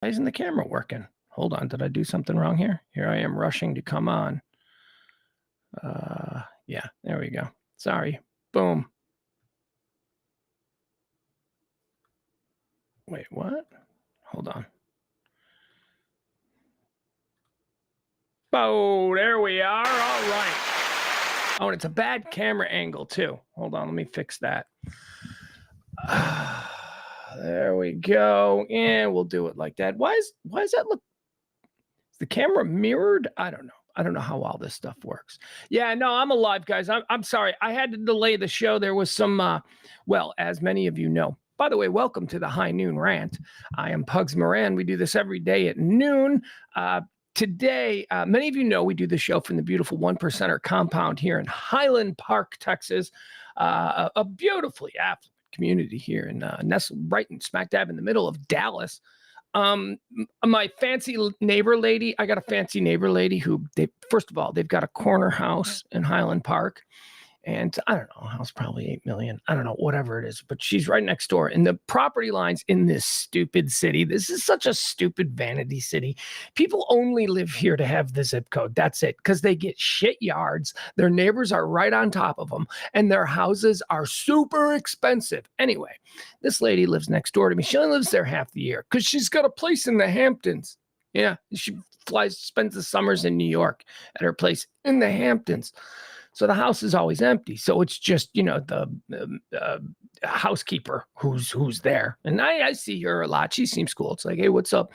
Why isn't the camera working? Hold on, did I do something wrong here? Here I am rushing to come on. Yeah, there we go. Sorry. Boom. Wait, what? Hold on. Oh, there we are. All right. Oh, and it's a bad camera angle too. Hold on, let me fix that. There we go. And we'll do it like that. Why does that look? Is the camera mirrored? I don't know. I don't know how all this stuff works. Yeah, no, I'm alive, guys. I'm sorry. I had to delay the show. There was some, well, as many of you know. By the way, welcome to the High Noon Rant. I am Pugs Moran. We do this every day at noon. Today, many of you know we do the show from the beautiful One Percenter compound here in Highland Park, Texas. A beautifully affluent community here in nestled right in smack dab in the middle of Dallas. My fancy neighbor lady, I got a fancy neighbor lady who first of all, they've got a corner house in Highland Park. And I don't know, house probably 8 million. I don't know, whatever it is, but she's right next door. And the property lines in this stupid city, this is such a stupid vanity city. People only live here to have the zip code. That's it, because they get shit yards. Their neighbors are right on top of them, and their houses are super expensive. Anyway, this lady lives next door to me. She only lives there half the year because she's got a place in the Hamptons. Yeah, she spends the summers in New York at her place in the Hamptons. So the house is always empty. So it's just, the housekeeper who's there. And I see her a lot. She seems cool. It's like, hey, what's up?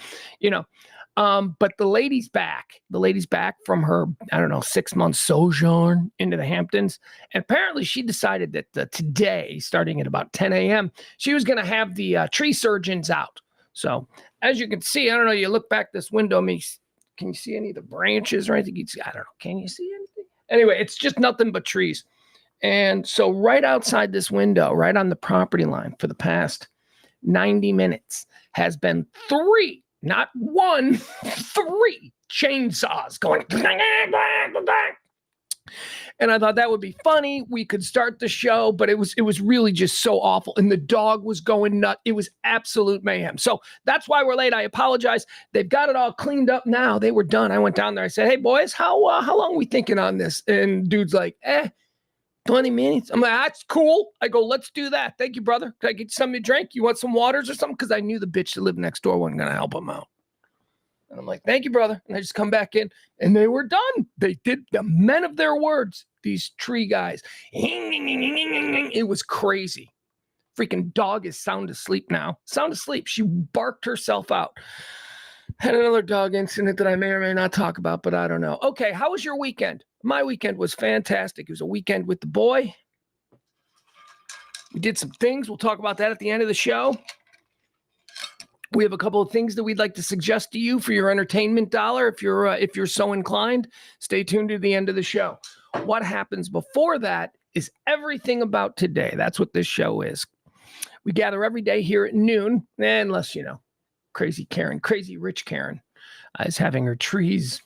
But the lady's back. The lady's back from her, 6-month sojourn into the Hamptons. And apparently she decided that today, starting at about 10 a.m., she was going to have the tree surgeons out. So as you can see, I don't know, you look back this window, can you see any of the branches or anything? I don't know. Can you see anything? Anyway, it's just nothing but trees. And so right outside this window, right on the property line for the past 90 minutes has been 3, not 1, 3 chainsaws going. And I thought that would be funny. We could start the show, but it was really just so awful. And the dog was going nuts. It was absolute mayhem. So that's why we're late. I apologize. They've got it all cleaned up now. They were done. I went down there. I said, hey, boys, how long are we thinking on this? And dude's like, 20 minutes. I'm like, that's cool. I go, let's do that. Thank you, brother. Can I get you something to drink? You want some waters or something? Because I knew the bitch that lived next door wasn't going to help him out. And I'm like, thank you, brother. And I just come back in, and they were done. They did the men of their words, these tree guys. It was crazy. Freaking dog is sound asleep now. Sound asleep. She barked herself out. Had another dog incident that I may or may not talk about, but I don't know. Okay, how was your weekend? My weekend was fantastic. It was a weekend with the boy. We did some things. We'll talk about that at the end of the show. We have a couple of things that we'd like to suggest to you for your entertainment dollar. If you're so inclined, stay tuned to the end of the show. What happens before that is everything about today. That's what this show is. We gather every day here at noon, unless, crazy rich Karen is having her trees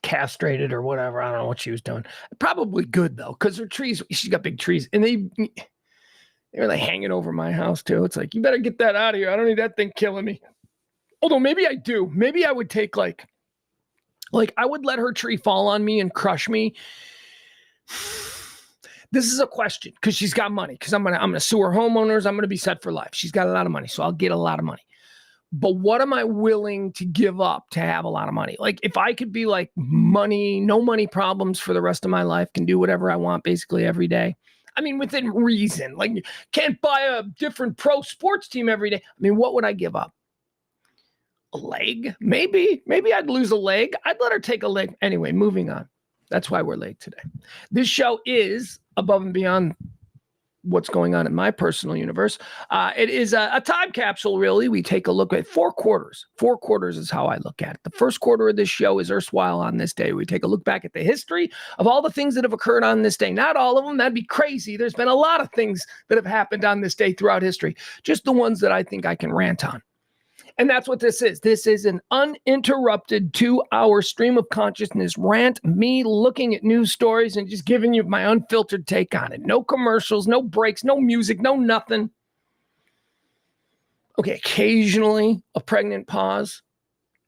castrated or whatever. I don't know what she was doing. Probably good, though, because her trees, she's got big trees, and they're like hanging over my house too. It's like, you better get that out of here. I don't need that thing killing me. Although maybe I do. Maybe I would take like I would let her tree fall on me and crush me. This is a question because she's got money. Because I'm gonna sue her homeowners. I'm gonna be set for life. She's got a lot of money, so I'll get a lot of money. But what am I willing to give up to have a lot of money? Like if I could be like money, no money problems for the rest of my life, can do whatever I want basically every day. I mean, within reason. Like, can't buy a different pro sports team every day. I mean, what would I give up? A leg? Maybe I'd lose a leg. I'd let her take a leg. Anyway, moving on. That's why we're late today. This show is above and beyond what's going on in my personal universe. It is a time capsule, really. We take a look at 4 quarters. 4 quarters is how I look at it. The first quarter of this show is erstwhile on this day. We take a look back at the history of all the things that have occurred on this day. Not all of them. That'd be crazy. There's been a lot of things that have happened on this day throughout history. Just the ones that I think I can rant on. And that's what this is. This is an uninterrupted 2-hour stream of consciousness rant, me looking at news stories and just giving you my unfiltered take on it. No commercials, no breaks, no music, no nothing. Okay, occasionally a pregnant pause,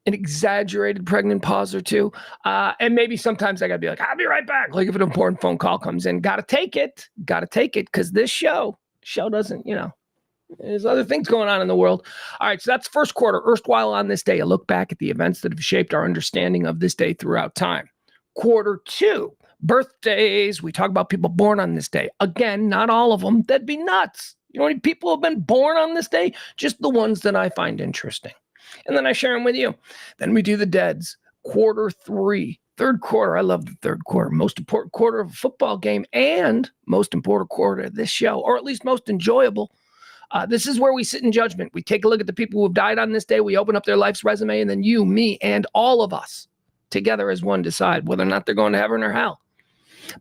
an exaggerated pregnant pause or two. And maybe sometimes I got to be like, I'll be right back. Like if an important phone call comes in, got to take it. Because this show doesn't, there's other things going on in the world. All right, so that's first quarter. Erstwhile on this day, a look back at the events that have shaped our understanding of this day throughout time. Quarter two, birthdays. We talk about people born on this day. Again, not all of them. That'd be nuts. You know how many people have been born on this day? Just the ones that I find interesting. And then I share them with you. Then we do the deads. Quarter three. Third quarter. I love the third quarter. Most important quarter of a football game and most important quarter of this show, or at least most enjoyable. This is where we sit in judgment. We take a look at the people who have died on this day. We open up their life's resume, and then you, me, and all of us together as one decide whether or not they're going to heaven or hell.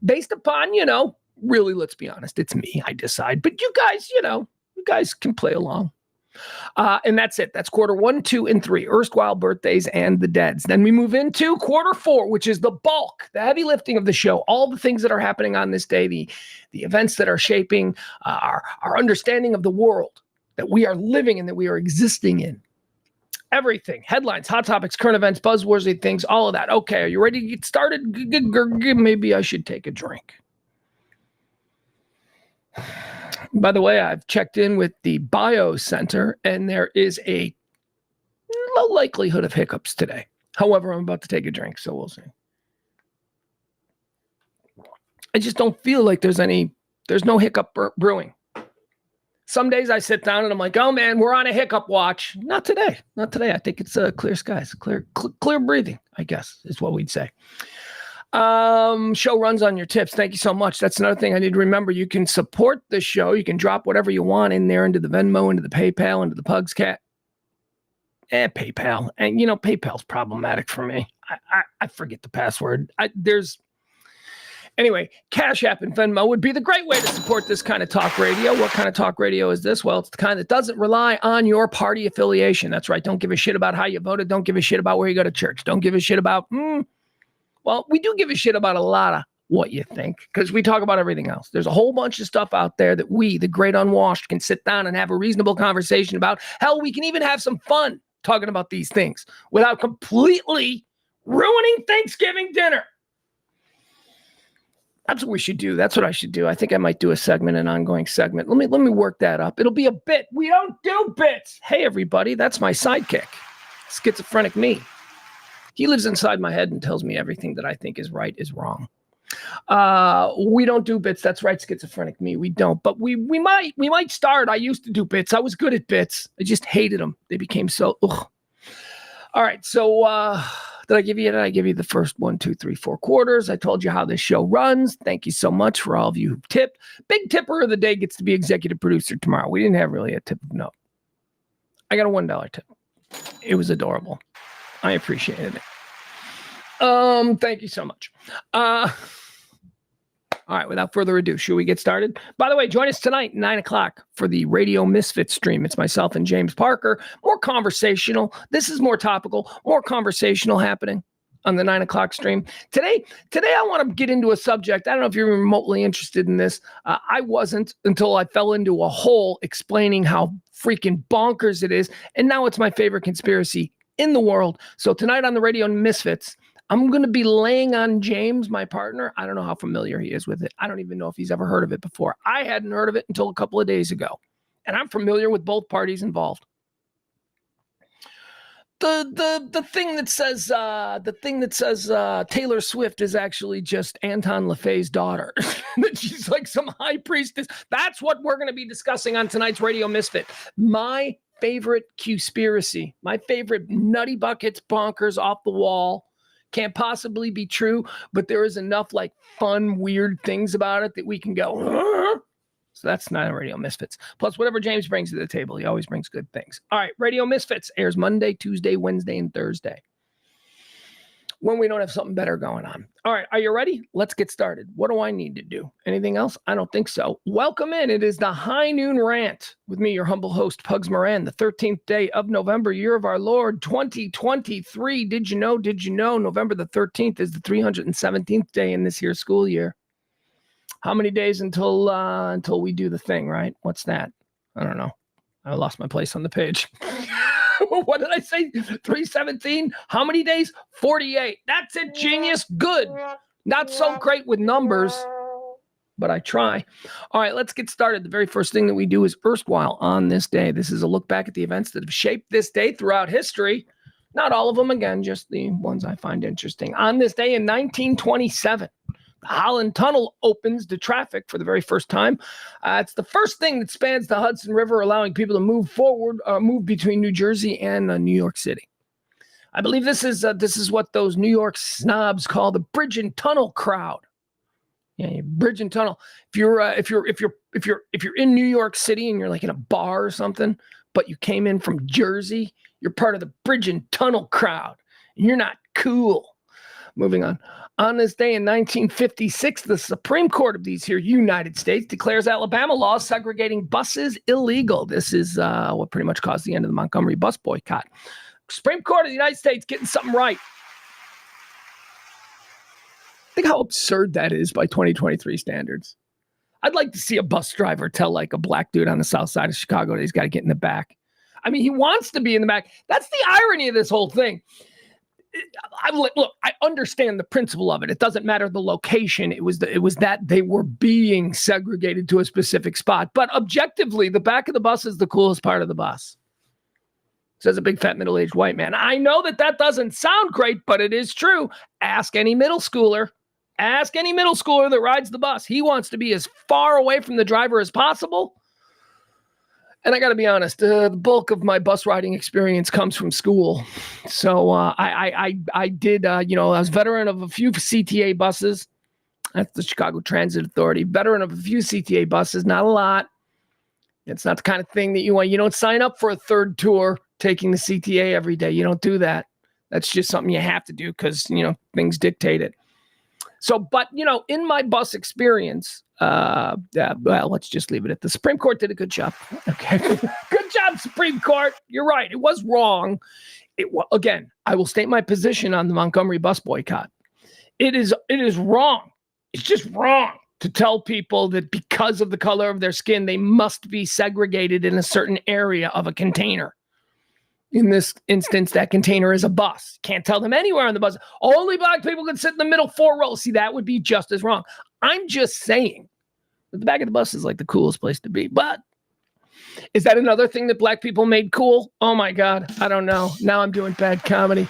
Based upon, really, let's be honest, it's me. I decide. But you guys can play along. And that's it. That's quarter 1, 2, and 3. Erstwhile birthdays and the deads. Then we move into quarter 4, which is the bulk, the heavy lifting of the show. All the things that are happening on this day, the events that are shaping our understanding of the world that we are living in, that we are existing in. Everything. Headlines, hot topics, current events, buzzworthy things, all of that. Okay, are you ready to get started? Maybe I should take a drink. By the way, I've checked in with the bio center, and there is a low likelihood of hiccups today. However, I'm about to take a drink, so we'll see. I just don't feel like there's no hiccup brewing. Some days I sit down and I'm like, oh man, we're on a hiccup watch. Not today. I think it's clear skies, clear breathing, I guess is what we'd say. Show runs on your tips. Thank you so much. That's another thing I need to remember. You can support the show. You can drop whatever you want in there into the Venmo, into the PayPal, into the Pugs cat. PayPal. And PayPal's problematic for me. I forget the password. Anyway, Cash App and Venmo would be the great way to support this kind of talk radio. What kind of talk radio is this? Well, it's the kind that doesn't rely on your party affiliation. That's right. Don't give a shit about how you voted. Don't give a shit about where you go to church. Don't give a shit about, well, we do give a shit about a lot of what you think because we talk about everything else. There's a whole bunch of stuff out there that we, the great unwashed, can sit down and have a reasonable conversation about. Hell, we can even have some fun talking about these things without completely ruining Thanksgiving dinner. That's what we should do. That's what I should do. I think I might do a segment, an ongoing segment. Let me work that up. It'll be a bit. We don't do bits. Hey, everybody, that's my sidekick, schizophrenic me. He lives inside my head and tells me everything that I think is right is wrong. We don't do bits. That's right, schizophrenic me. We don't. But we might start. I used to do bits. I was good at bits. I just hated them. They became so. Ugh. All right. So did I give you the first 1, 2, 3, 4 quarters? I told you how this show runs. Thank you so much for all of you who tipped. Big tipper of the day gets to be executive producer tomorrow. We didn't have really a tip of note. I got a $1 tip. It was adorable. I appreciated it. Thank you so much. All right, without further ado, should we get started? By the way, join us tonight, 9 o'clock, for the Radio Misfits stream. It's myself and James Parker. More conversational. This is more topical, more conversational happening on the 9 o'clock stream. Today, I want to get into a subject. I don't know if you're remotely interested in this. I wasn't until I fell into a hole explaining how freaking bonkers it is. And now it's my favorite conspiracy in the world. So tonight on the Radio Misfits, I'm going to be laying on James, my partner. I don't know how familiar he is with it. I don't even know if he's ever heard of it before. I hadn't heard of it until a couple of days ago. And I'm familiar with both parties involved. The thing that says Taylor Swift is actually just Anton LaFay's daughter. That she's like some high priestess. That's what we're going to be discussing on tonight's Radio Misfit. My favorite conspiracy, my favorite nutty buckets, bonkers, off the wall. Can't possibly be true, but there is enough like fun, weird things about it that we can go. Argh! So that's not a Radio Misfits. Plus, whatever James brings to the table, he always brings good things. All right, Radio Misfits airs Monday, Tuesday, Wednesday, and Thursday when we don't have something better going on. All right, are you ready? Let's get started. What do I need to do? Anything else? I don't think so. Welcome in. It is the High Noon Rant with me, your humble host, Pugs Moran, the 13th day of November, year of our Lord, 2023. Did you know? November the 13th is the 317th day in this here school year. How many days until we do the thing, right? What's that? I don't know. I lost my place on the page. What did I say? 317? How many days? 48. That's it, genius. Good. Not so great with numbers, but I try. All right, let's get started. The very first thing that we do is erstwhile on this day. This is a look back at the events that have shaped this day throughout history. Not all of them, again, just the ones I find interesting. On this day in 1927, the Holland Tunnel opens to traffic for the very first time. It's the first thing that spans the Hudson River, allowing people to move between New Jersey and New York City. I believe this is what those New York snobs call the bridge and tunnel crowd. Yeah, bridge and tunnel. If you're in New York City and you're like in a bar or something, but you came in from Jersey, you're part of the bridge and tunnel crowd, and you're not cool. Moving on. On this day in 1956, the Supreme Court of these here United States declares Alabama laws segregating buses illegal. This is what pretty much caused the end of the Montgomery bus boycott. Supreme Court of the United States getting something right. Think how absurd that is by 2023 standards. I'd like to see a bus driver tell like a black dude on the south side of Chicago that he's got to get in the back. I mean, he wants to be in the back. That's the irony of this whole thing. Look, I understand the principle of it. It doesn't matter the location. It was that they were being segregated to a specific spot. But objectively, the back of the bus is the coolest part of the bus. Says a big fat middle-aged white man. I know that doesn't sound great, but it is true. Ask any middle schooler. Ask any middle schooler that rides the bus. He wants to be as far away from the driver as possible. And I got to be honest, the bulk of my bus riding experience comes from school. So I was veteran of a few CTA buses. That's the Chicago Transit Authority. Veteran of a few CTA buses, not a lot. It's not the kind of thing that you want. You don't sign up for a third tour taking the CTA every day. You don't do that. That's just something you have to do because, things dictate it. So, but, in my bus experience, let's just leave it at the Supreme Court did a good job. Okay. Good job, Supreme Court. You're right. It was wrong. Again, I will state my position on the Montgomery bus boycott. It is wrong. It's just wrong to tell people that because of the color of their skin, they must be segregated in a certain area of a container. In this instance, that container is a bus. Can't tell them anywhere on the bus. Only black people can sit in the middle 4 rows. See, that would be just as wrong. I'm just saying that the back of the bus is like the coolest place to be. But is that another thing that black people made cool? Oh, my God. I don't know. Now I'm doing bad comedy.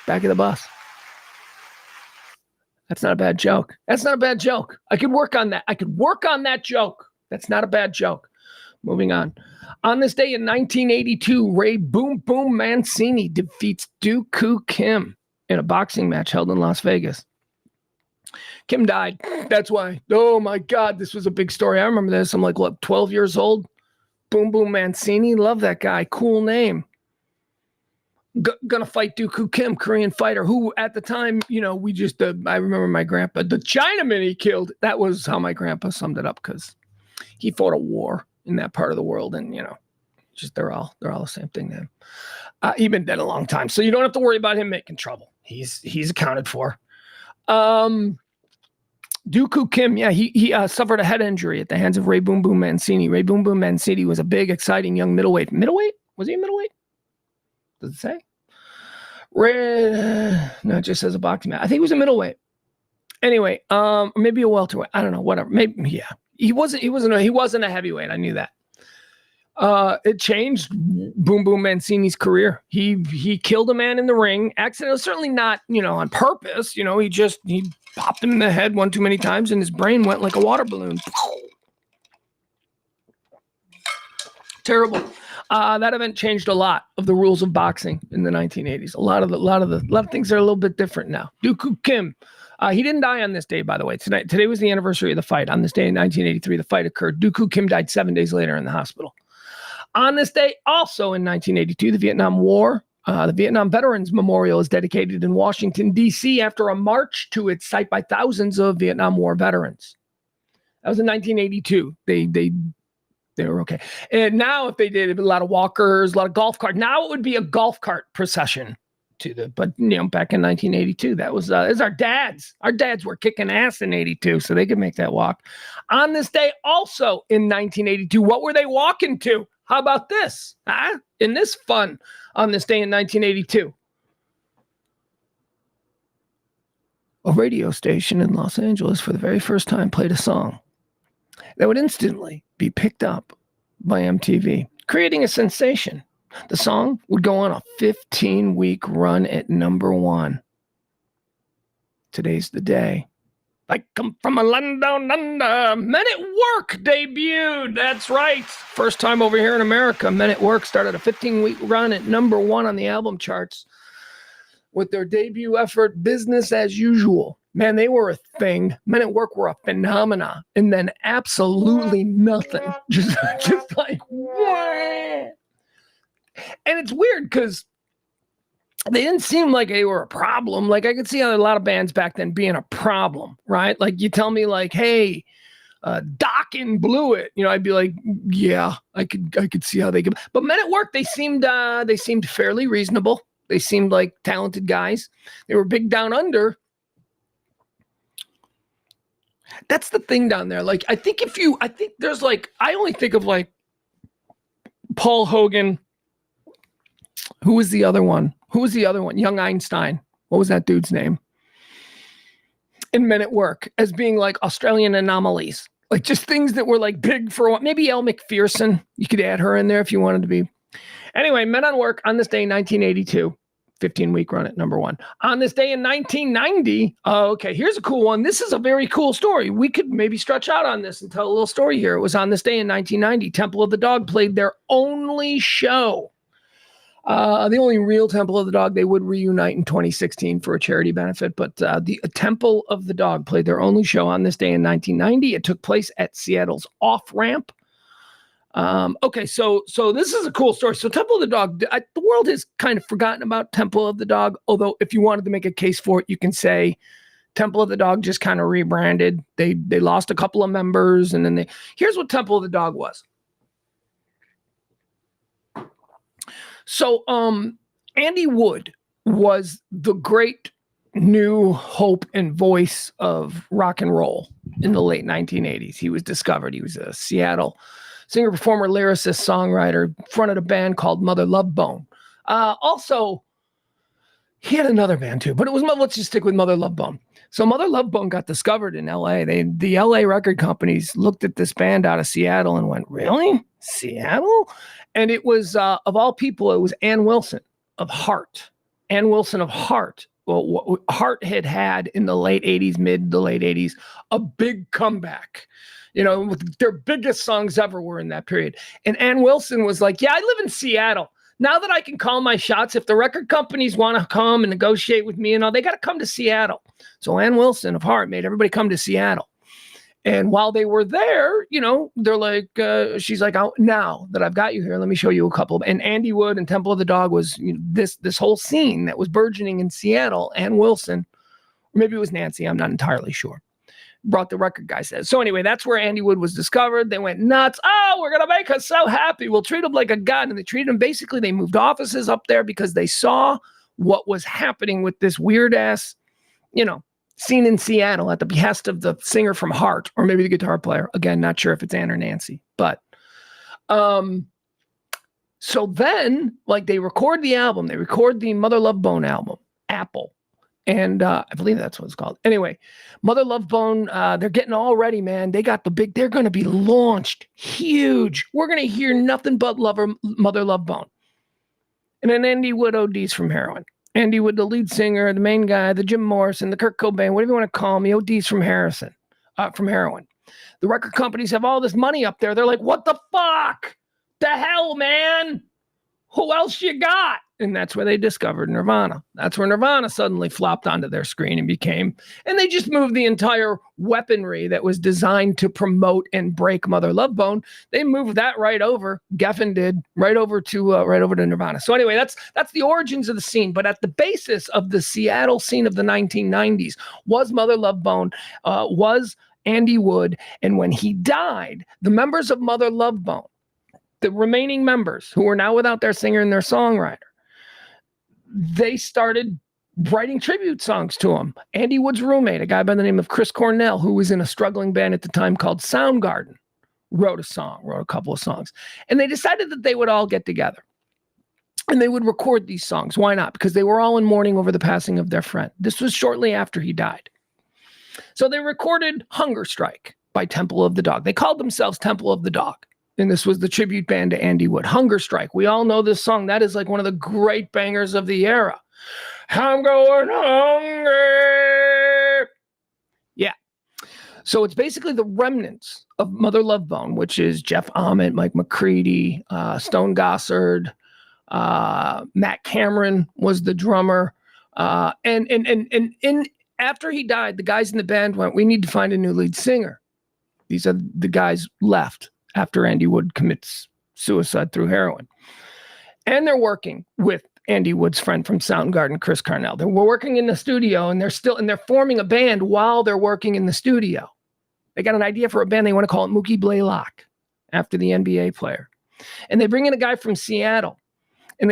Back of the bus. That's not a bad joke. That's not a bad joke. I could work on that. I could work on that joke. That's not a bad joke. Moving on. On this day in 1982, Ray Boom Boom Mancini defeats Dooku Kim in a boxing match held in Las Vegas. Kim died. That's why. Oh, my God. This was a big story. I remember this. I'm like, 12 years old? Boom Boom Mancini. Love that guy. Cool name. Gonna fight Dooku Kim, Korean fighter, who at the time, we just, I remember my grandpa, the Chinaman he killed. That was how my grandpa summed it up because he fought a war in that part of the world. And, just they're all the same thing to him. He's been dead a long time. So you don't have to worry about him making trouble. He's accounted for. Dooku Kim, yeah, he suffered a head injury at the hands of Ray Boom Boom Mancini. Ray Boom Boom Mancini was a big, exciting young middleweight. Middleweight? Was he a middleweight? Does it say? No, it just says a boxing match. I think he was a middleweight. Anyway, maybe a welterweight. I don't know. Whatever. Maybe, yeah. He wasn't a heavyweight. I knew that. It changed Boom Boom Mancini's career. He killed a man in the ring. Accident, certainly not, on purpose. He popped him in the head one too many times and his brain went like a water balloon. Terrible. That event changed a lot of the rules of boxing in the 1980s. A lot of things are a little bit different now. Dooku Kim. He didn't die on this day, by the way. Today was the anniversary of the fight. On this day in 1983, the fight occurred. Dooku Kim died 7 days later in the hospital. On this day, also in 1982, the Vietnam War, the Vietnam Veterans Memorial is dedicated in Washington, D.C. after a march to its site by thousands of Vietnam War veterans. That was in 1982. They were okay. And now if they did, it'd be a lot of walkers, a lot of golf carts. Now it would be a golf cart procession. But back in 1982, that was our dads. Our dads were kicking ass in 82, so they could make that walk. On this day, also in 1982, what were they walking to? How about this? Huh? In this fun on this day in 1982. A radio station in Los Angeles for the very first time played a song that would instantly be picked up by MTV, creating a sensation. The song would go on a 15-week run at number 1. Today's the day. I come from a land down under. Men at Work debuted. That's right. First time over here in America. Men at Work started a 15-week run at number 1 on the album charts with their debut effort, Business as Usual. Man, they were a thing. Men at Work were a phenomena. And then absolutely nothing. Just like, what? And it's weird because they didn't seem like they were a problem. Like I could see a lot of bands back then being a problem, right? Like you tell me like, hey, Dokken blew it. You know, I'd be like, yeah, I could see how they could. But Men at Work, they seemed fairly reasonable. They seemed like talented guys. They were big down under. That's the thing down there. Like, I think there's like, I only think of like Paul Hogan. Who was the other one? Young Einstein. What was that dude's name? In Men at Work as being like Australian anomalies. Like just things that were like big for what? Maybe Elle Macpherson. You could add her in there if you wanted to be. Anyway, Men at Work on this day in 1982. 15-week run at number 1. On this day in 1990, okay, here's a cool one. This is a very cool story. We could maybe stretch out on this and tell a little story here. It was on this day in 1990. Temple of the Dog played their only show. The only real Temple of the Dog. They would reunite in 2016 for a charity benefit, but the Temple of the Dog played their only show on this day in 1990. It took place at Seattle's Off-Ramp. Okay, so this is a cool story. So Temple of the Dog, the world has kind of forgotten about Temple of the Dog, although if you wanted to make a case for it, you can say Temple of the Dog just kind of rebranded. They lost a couple of members, and then here's what Temple of the Dog was. So Andy Wood was the great new hope and voice of rock and roll in the late 1980s. He was discovered. He was a Seattle singer, performer, lyricist, songwriter, fronted a band called Mother Love Bone. Also, he had another band too, but let's just stick with Mother Love Bone. So Mother Love Bone got discovered in LA. The LA record companies looked at this band out of Seattle and went, really? Seattle? And it was, of all people, it was Ann Wilson of Heart. Ann Wilson of Heart. Well, Heart had in the late 80s, mid to late 80s, a big comeback. You know, their biggest songs ever were in that period. And Ann Wilson was like, yeah, I live in Seattle. Now that I can call my shots, if the record companies want to come and negotiate with me and all, they got to come to Seattle. So Ann Wilson of Heart made everybody come to Seattle. And while they were there, you know, they're like, she's like, oh, now that I've got you here, let me show you a couple. And Andy Wood and Temple of the Dog was this whole scene that was burgeoning in Seattle. Ann Wilson, or maybe it was Nancy, I'm not entirely sure, brought the record guy says. So anyway, that's where Andy Wood was discovered. They went nuts. Oh, we're going to make us so happy. We'll treat him like a god. And they treated him, basically, they moved offices up there because they saw what was happening with this weird ass, you know, scene in Seattle at the behest of the singer from Heart, or maybe the guitar player. Again, not sure if it's Ann or Nancy, but so then like they record the album, they record the Mother Love Bone album, Apple. And I believe that's what it's called. Anyway, Mother Love Bone, they're getting all ready, man. They got they're going to be launched huge. We're going to hear nothing but Mother Love Bone. And then Andy Wood ODs from heroin. Andy Wood, the lead singer, the main guy, the Jim Morrison, the Kurt Cobain, whatever you want to call him, he ODs from heroin. The record companies have all this money up there. They're like, what the fuck? The hell, man? Who else you got? And that's where they discovered Nirvana. That's where Nirvana suddenly flopped onto their screen and they just moved the entire weaponry that was designed to promote and break Mother Love Bone. They moved that right over. Geffen did right over to Nirvana. So anyway, that's the origins of the scene. But at the basis of the Seattle scene of the 1990s was Mother Love Bone, was Andy Wood. And when he died, the members of Mother Love Bone, the remaining members who were now without their singer and their songwriter, they started writing tribute songs to him. Andy Wood's roommate, a guy by the name of Chris Cornell, who was in a struggling band at the time called Soundgarden, wrote a couple of songs. And they decided that they would all get together and they would record these songs. Why not? Because they were all in mourning over the passing of their friend. This was shortly after he died. So they recorded Hunger Strike by Temple of the Dog. They called themselves Temple of the Dog. And this was the tribute band to Andy Wood. Hunger Strike. We all know this song. That is like one of the great bangers of the era. I'm going hungry. Yeah. So it's basically the remnants of Mother Love Bone, which is Jeff Ament, Mike McCready, Stone Gossard, Matt Cameron was the drummer. And after he died, the guys in the band went, we need to find a new lead singer. These are the guys left after Andy Wood commits suicide through heroin. And they're working with Andy Wood's friend from Soundgarden, Chris Cornell. They're working in the studio and they're forming a band while they're working in the studio. They got an idea for a band. They want to call it Mookie Blaylock after the NBA player. And they bring in a guy from Seattle and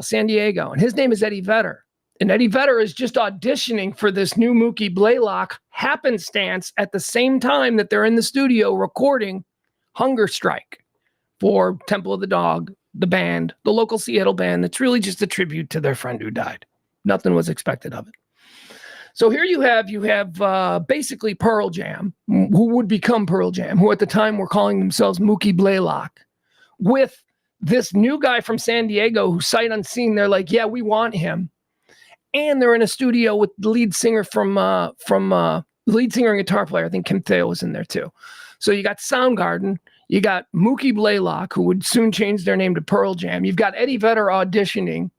San Diego. And his name is Eddie Vedder. And Eddie Vedder is just auditioning for this new Mookie Blaylock happenstance at the same time that they're in the studio recording Hunger Strike for Temple of the Dog, the band, the local Seattle band that's really just a tribute to their friend who died. Nothing was expected of it. So here you have basically Pearl Jam, who would become Pearl Jam, who at the time were calling themselves Mookie Blaylock, with this new guy from San Diego who sight unseen, they're like, yeah, we want him. And they're in a studio with the lead singer the lead singer and guitar player. I think Kim Thale was in there too. So you got Soundgarden, you got Mookie Blaylock, who would soon change their name to Pearl Jam. You've got Eddie Vedder auditioning,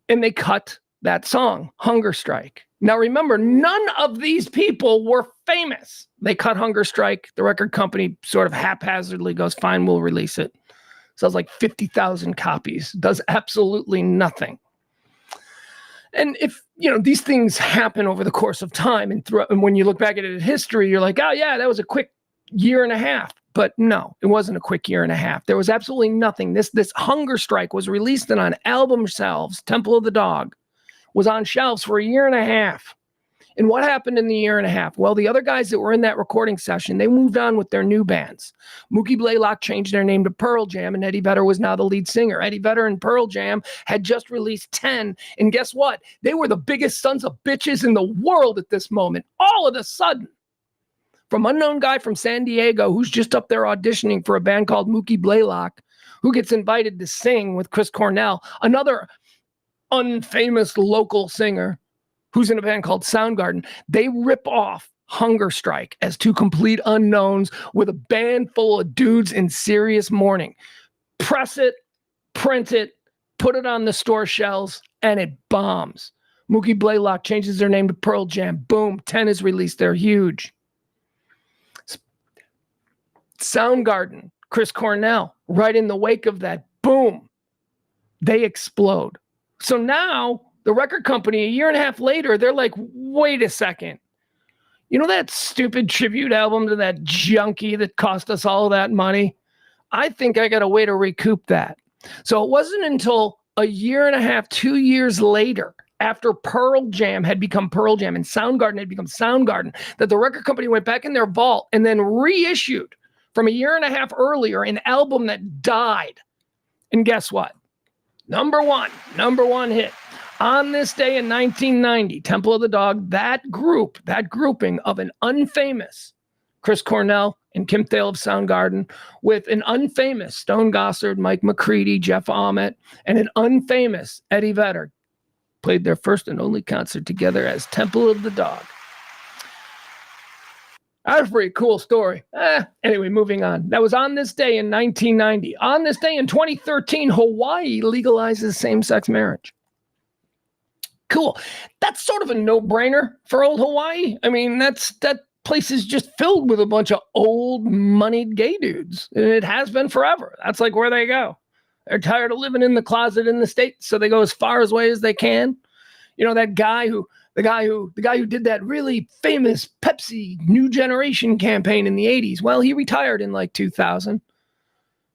and they cut that song, Hunger Strike. Now remember, none of these people were famous. They cut Hunger Strike. The record company sort of haphazardly goes, fine, we'll release it. Sells like 50,000 copies. Does absolutely nothing. And if, these things happen over the course of time and when you look back at it in history, you're like, oh yeah, that was a quick year and a half. But no, it wasn't a quick year and a half. There was absolutely nothing. This Hunger Strike was released and on album shelves. Temple of the Dog was on shelves for a year and a half. And what happened in the year and a half? Well, the other guys that were in that recording session, they moved on with their new bands. Mookie Blaylock changed their name to Pearl Jam, and Eddie Vedder was now the lead singer. Eddie Vedder and Pearl Jam had just released 10, and guess what? They were the biggest sons of bitches in the world at this moment. All of a sudden, from unknown guy from San Diego who's just up there auditioning for a band called Mookie Blaylock, who gets invited to sing with Chris Cornell, another unfamous local singer, who's in a band called Soundgarden. They rip off Hunger Strike as two complete unknowns with a band full of dudes in serious mourning. Press it, print it, put it on the store shelves, and it bombs. Mookie Blaylock changes their name to Pearl Jam. Boom, 10 is released. They're huge. Soundgarden, Chris Cornell, right in the wake of that, boom, they explode. So now the record company, a year and a half later, they're like, wait a second. You know that stupid tribute album to that junkie that cost us all that money? I think I got a way to recoup that. So it wasn't until a year and a half, 2 years later, after Pearl Jam had become Pearl Jam and Soundgarden had become Soundgarden, that the record company went back in their vault and then reissued from a year and a half earlier an album that died. And guess what? Number one hit. On this day in 1990, Temple of the Dog, that grouping of an unfamous Chris Cornell and Kim Thale of Soundgarden with an unfamous Stone Gossard, Mike McCready, Jeff Ament, and an unfamous Eddie Vedder played their first and only concert together as Temple of the Dog. That's a pretty cool story. Anyway, moving on. That was on this day in 1990. On this day in 2013, Hawaii legalizes same-sex marriage. Cool. That's sort of a no-brainer for old Hawaii. I mean, that place is just filled with a bunch of old, moneyed gay dudes. And it has been forever. That's like where they go. They're tired of living in the closet in the States, so they go as far away as they can. You know, the guy who did that really famous Pepsi New Generation campaign in the 80s. Well, he retired in like 2000. He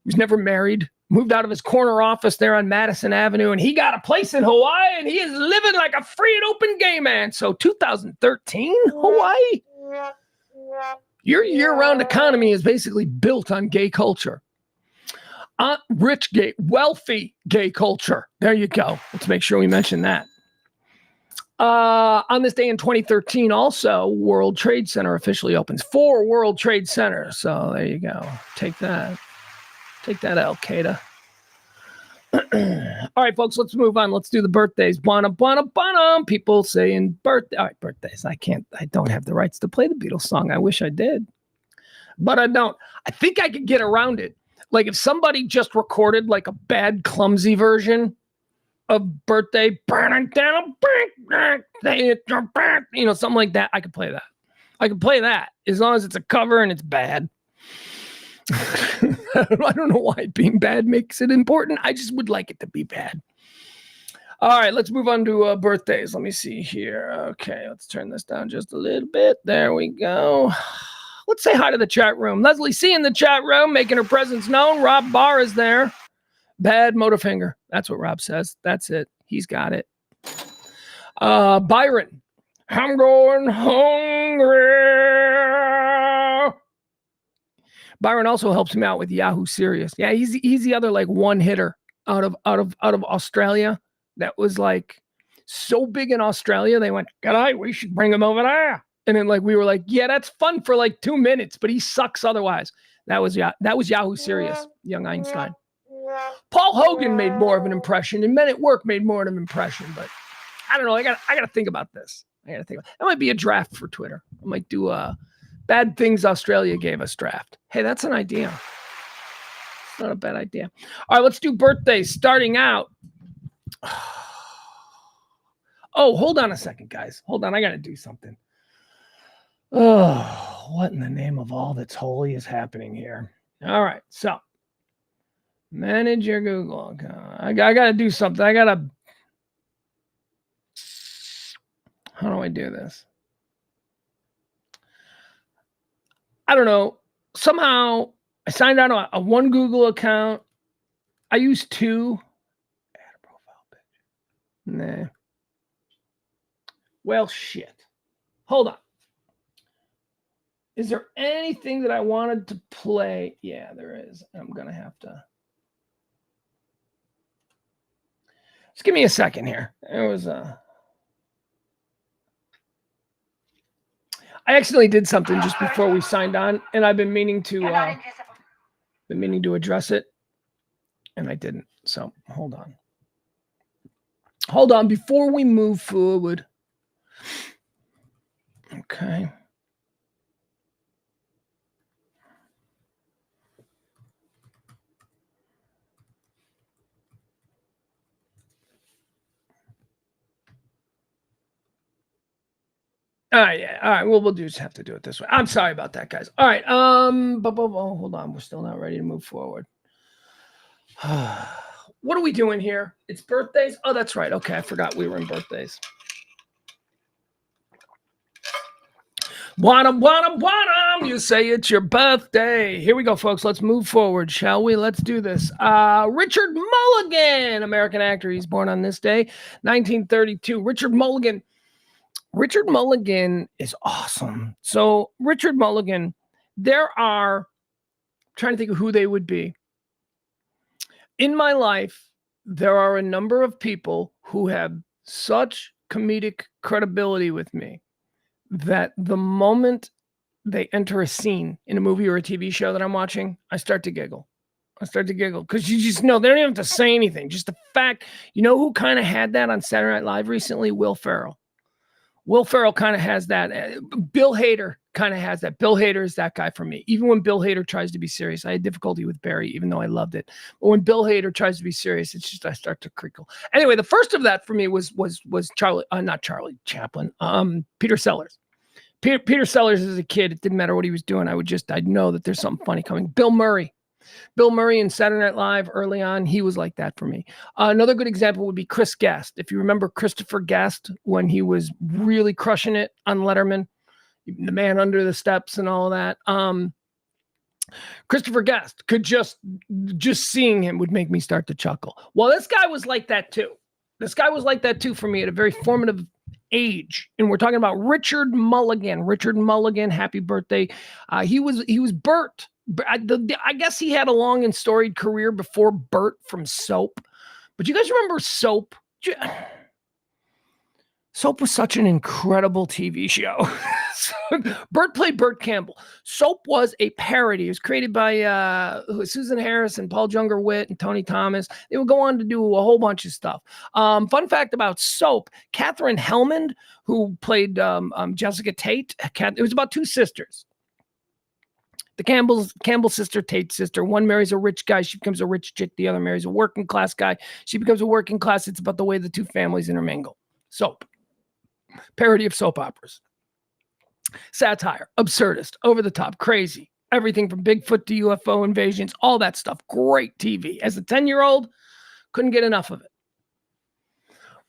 was never married. Moved out of his corner office there on Madison Avenue, and he got a place in Hawaii, and he is living like a free and open gay man. So 2013, Hawaii, Your year-round economy is basically built on gay culture. Rich gay, wealthy gay culture. There you go. Let's make sure we mention that. On this day in 2013, also, World Trade Center officially opens. 4 World Trade Centers. So there you go. Take that. Take that, Al-Qaeda. All right, folks, let's move on. Let's do the birthdays. Buona, buona, buona. People saying birthday. All right, birthdays. I don't have the rights to play the Beatles song. I wish I did, but I don't. I think I could get around it. Like if somebody just recorded like a bad, clumsy version of birthday, something like that, I could play that. I could play that as long as it's a cover and it's bad. I don't know why being bad makes it important. I just would like it to be bad. All right, let's move on to birthdays. Let me see here. Okay, let's turn this down just a little bit. There we go. Let's say hi to the chat room. Leslie C in the chat room, making her presence known. Rob Barr is there. Bad motor finger. That's what Rob says. That's it. He's got it. Byron. I'm going hungry. Byron also helps me out with Yahoo Serious. Yeah, he's the other like one hitter out of Australia that was like so big in Australia. They went, "G'day, we should bring him over there." And then like we were like, "Yeah, that's fun for like 2 minutes, but he sucks otherwise." That was Yahoo Serious, young Einstein. Paul Hogan made more of an impression, and Men at Work made more of an impression. But I don't know. I got to think about this. That might be a draft for Twitter. I might do Bad Things Australia Gave Us draft. Hey, that's an idea. It's not a bad idea. All right, let's do birthdays. Starting out. Oh, hold on a second, guys. Hold on. I got to do something. Oh, what in the name of all that's holy is happening here? All right, so manage your Google account. I got to do something. How do I do this? I don't know. Somehow I signed out on a one Google account. I use 2. Add a profile picture. Nah. Well, shit. Hold on. Is there anything that I wanted to play? Yeah, there is. I'm going to have to. Just give me a second here. There was I accidentally did something just before we signed on, and I've been meaning to address it, and I didn't. So hold on. Hold on before we move forward. Okay. All right, yeah. All right. Well, we'll just have to do it this way. I'm sorry about that, guys. All right. Hold on. We're still not ready to move forward. What are we doing here? It's birthdays. Oh, that's right. Okay, I forgot we were in birthdays. Wanna, you say it's your birthday. Here we go, folks. Let's move forward, shall we? Let's do this. Richard Mulligan, American actor. He's born on this day, 1932. Richard Mulligan is awesome. So Richard Mulligan, I'm trying to think of who they would be. In my life, there are a number of people who have such comedic credibility with me that the moment they enter a scene in a movie or a TV show that I'm watching, I start to giggle because you just know they don't even have to say anything. Just the fact, you know who kind of had that on Saturday Night Live recently? Will Ferrell. Will Ferrell kind of has that. Bill Hader kind of has that. Bill Hader is that guy for me. Even when Bill Hader tries to be serious, I had difficulty with Barry, even though I loved it. But when Bill Hader tries to be serious, it's just I start to crinkle. Anyway, the first of that for me was not Charlie Chaplin. Peter Sellers. Peter Sellers as a kid, it didn't matter what he was doing. I'd know that there's something funny coming. Bill Murray in Saturday Night Live early on, he was like that for me. Another good example would be Chris Guest. If you remember Christopher Guest when he was really crushing it on Letterman, the man under the steps and all of that. Christopher Guest could just seeing him would make me start to chuckle. Well, this guy was like that too. For me at a very formative age. And we're talking about Richard Mulligan. Richard Mulligan, happy birthday. He was Bert. I guess he had a long and storied career before Bert from Soap. But you guys remember Soap? Soap was such an incredible TV show. Bert played Bert Campbell. Soap was a parody. It was created by Susan Harris and Paul Junger-Witt and Tony Thomas. They would go on to do a whole bunch of stuff. Fun fact about Soap, Katherine Hellman, who played Jessica Tate, it was about two sisters. The Campbell sister, Tate's sister. One marries a rich guy. She becomes a rich chick. The other marries a working class guy. She becomes a working class. It's about the way the two families intermingle. Soap. Parody of soap operas. Satire, absurdist, over the top, crazy. Everything from Bigfoot to UFO invasions, all that stuff. Great TV. As a 10-year-old, couldn't get enough of it.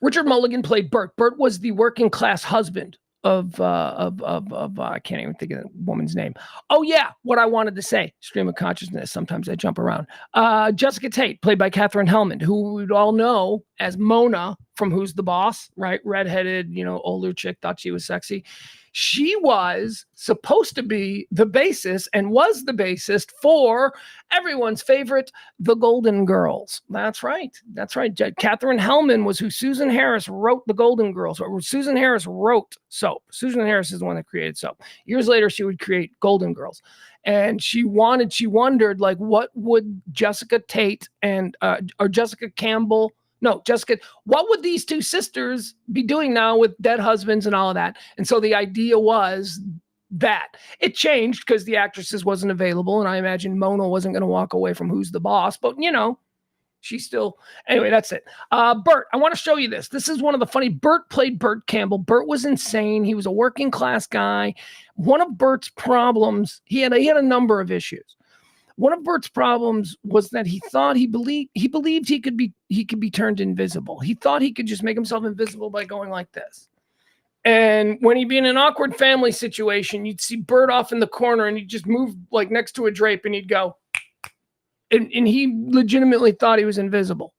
Richard Mulligan played Bert. Bert was the working class husband of I can't even think of the woman's name. Oh yeah, what I wanted to say. Stream of consciousness. Sometimes I jump around. Jessica Tate, played by Katherine Hellman, who we'd all know as Mona from Who's the Boss, right? Redheaded, older chick, thought she was sexy. She was supposed to be the bassist and was the bassist for everyone's favorite, The Golden Girls. That's right. That's right. Katherine Hellman was who Susan Harris wrote The Golden Girls. Or Susan Harris wrote Soap. Susan Harris is the one that created Soap. Years later, she would create Golden Girls. And she wondered, like, what would Jessica Tate and, or Jessica Campbell, no, Jessica, what would these two sisters be doing now with dead husbands and all of that? And so the idea was that it changed because the actresses wasn't available. And I imagine Mona wasn't going to walk away from Who's the Boss, but she's still, anyway, that's it. Bert, I want to show you this. This is one of the funny, Bert played Bert Campbell. Bert was insane. He was a working class guy. One of Bert's problems, he had a number of issues. One of Bert's problems was that he believed he could be turned invisible. He thought he could just make himself invisible by going like this. And when he'd be in an awkward family situation, you'd see Bert off in the corner and he'd just move like next to a drape and he'd go. And he legitimately thought he was invisible.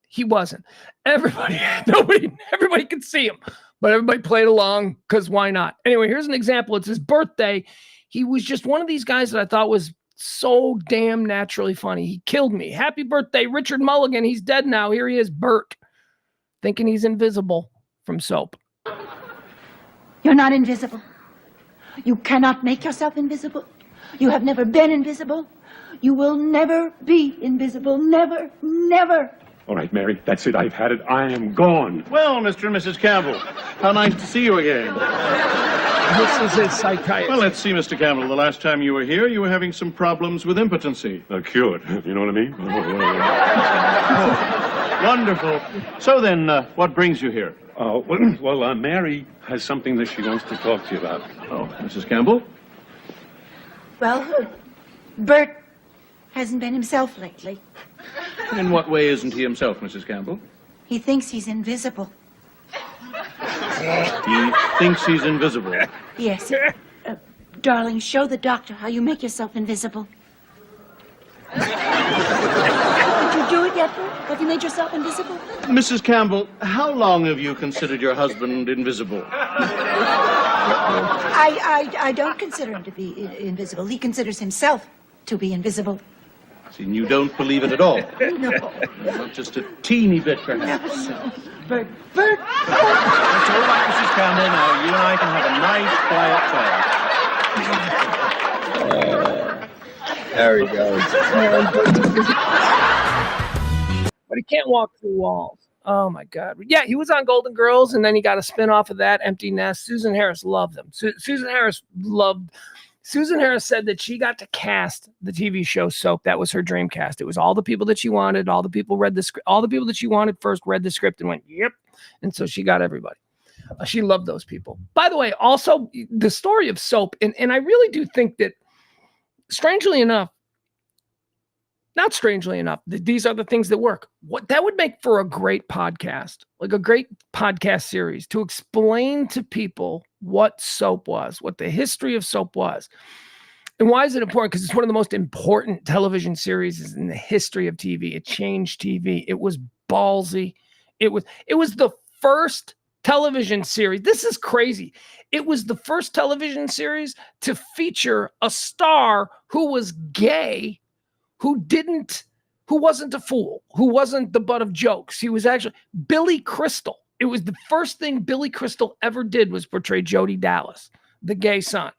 He wasn't. Everybody could see him, but everybody played along because why not? Anyway, here's an example. It's his birthday. He was just one of these guys that I thought was so damn naturally funny. He killed me. Happy birthday, Richard Mulligan. He's dead now. Here he is, Bert, thinking he's invisible from Soap. You're not invisible. You cannot make yourself invisible. You have never been invisible. You will never be invisible. Never, never. All right, Mary, that's it. I've had it. I am gone. Well, Mr. and Mrs. Campbell, how nice to see you again. This is a psychiatrist. Well, let's see, Mr. Campbell. The last time you were here, you were having some problems with impotency. Cured. You know what I mean? Oh, wonderful. So then, what brings you here? Well, Mary has something that she wants to talk to you about. Oh, Mrs. Campbell? Well, Bert hasn't been himself lately. In what way isn't he himself, Mrs. Campbell? He thinks he's invisible. He thinks he's invisible. Yes. Darling, show the doctor how you make yourself invisible. Did you do it yet, Bert? Have you made yourself invisible? Mrs. Campbell, how long have you considered your husband invisible? I don't consider him to be invisible. He considers himself to be invisible. See, you don't believe it at all. No. Not just a teeny bit, perhaps. No. Bert. It's all right, Mrs. Campbell. Now, you and I can have a nice, quiet talk. There he goes. But he can't walk through walls. Oh, my God. Yeah, he was on Golden Girls, and then he got a spin-off of that, Empty Nest. Susan Harris loved them. Susan Harris said that she got to cast the TV show Soap. That was her dream cast. It was all the people that she wanted. All the people read the script. All the people that she wanted first read the script and went, yep. And so she got everybody. She loved those people. By the way, also the story of Soap, and I really do think that, strangely enough, not strangely enough, these are the things that work. What that would make for a great podcast, like a great podcast series, to explain to people what Soap was, what the history of Soap was. And why is it important? Because it's one of the most important television series in the history of TV. It changed TV. It was ballsy. It was the first television series. This is crazy. It was the first television series to feature a star who was gay, who wasn't a fool, who wasn't the butt of jokes. He was actually Billy Crystal. It was the first thing Billy Crystal ever did was portray Jody Dallas, the gay son.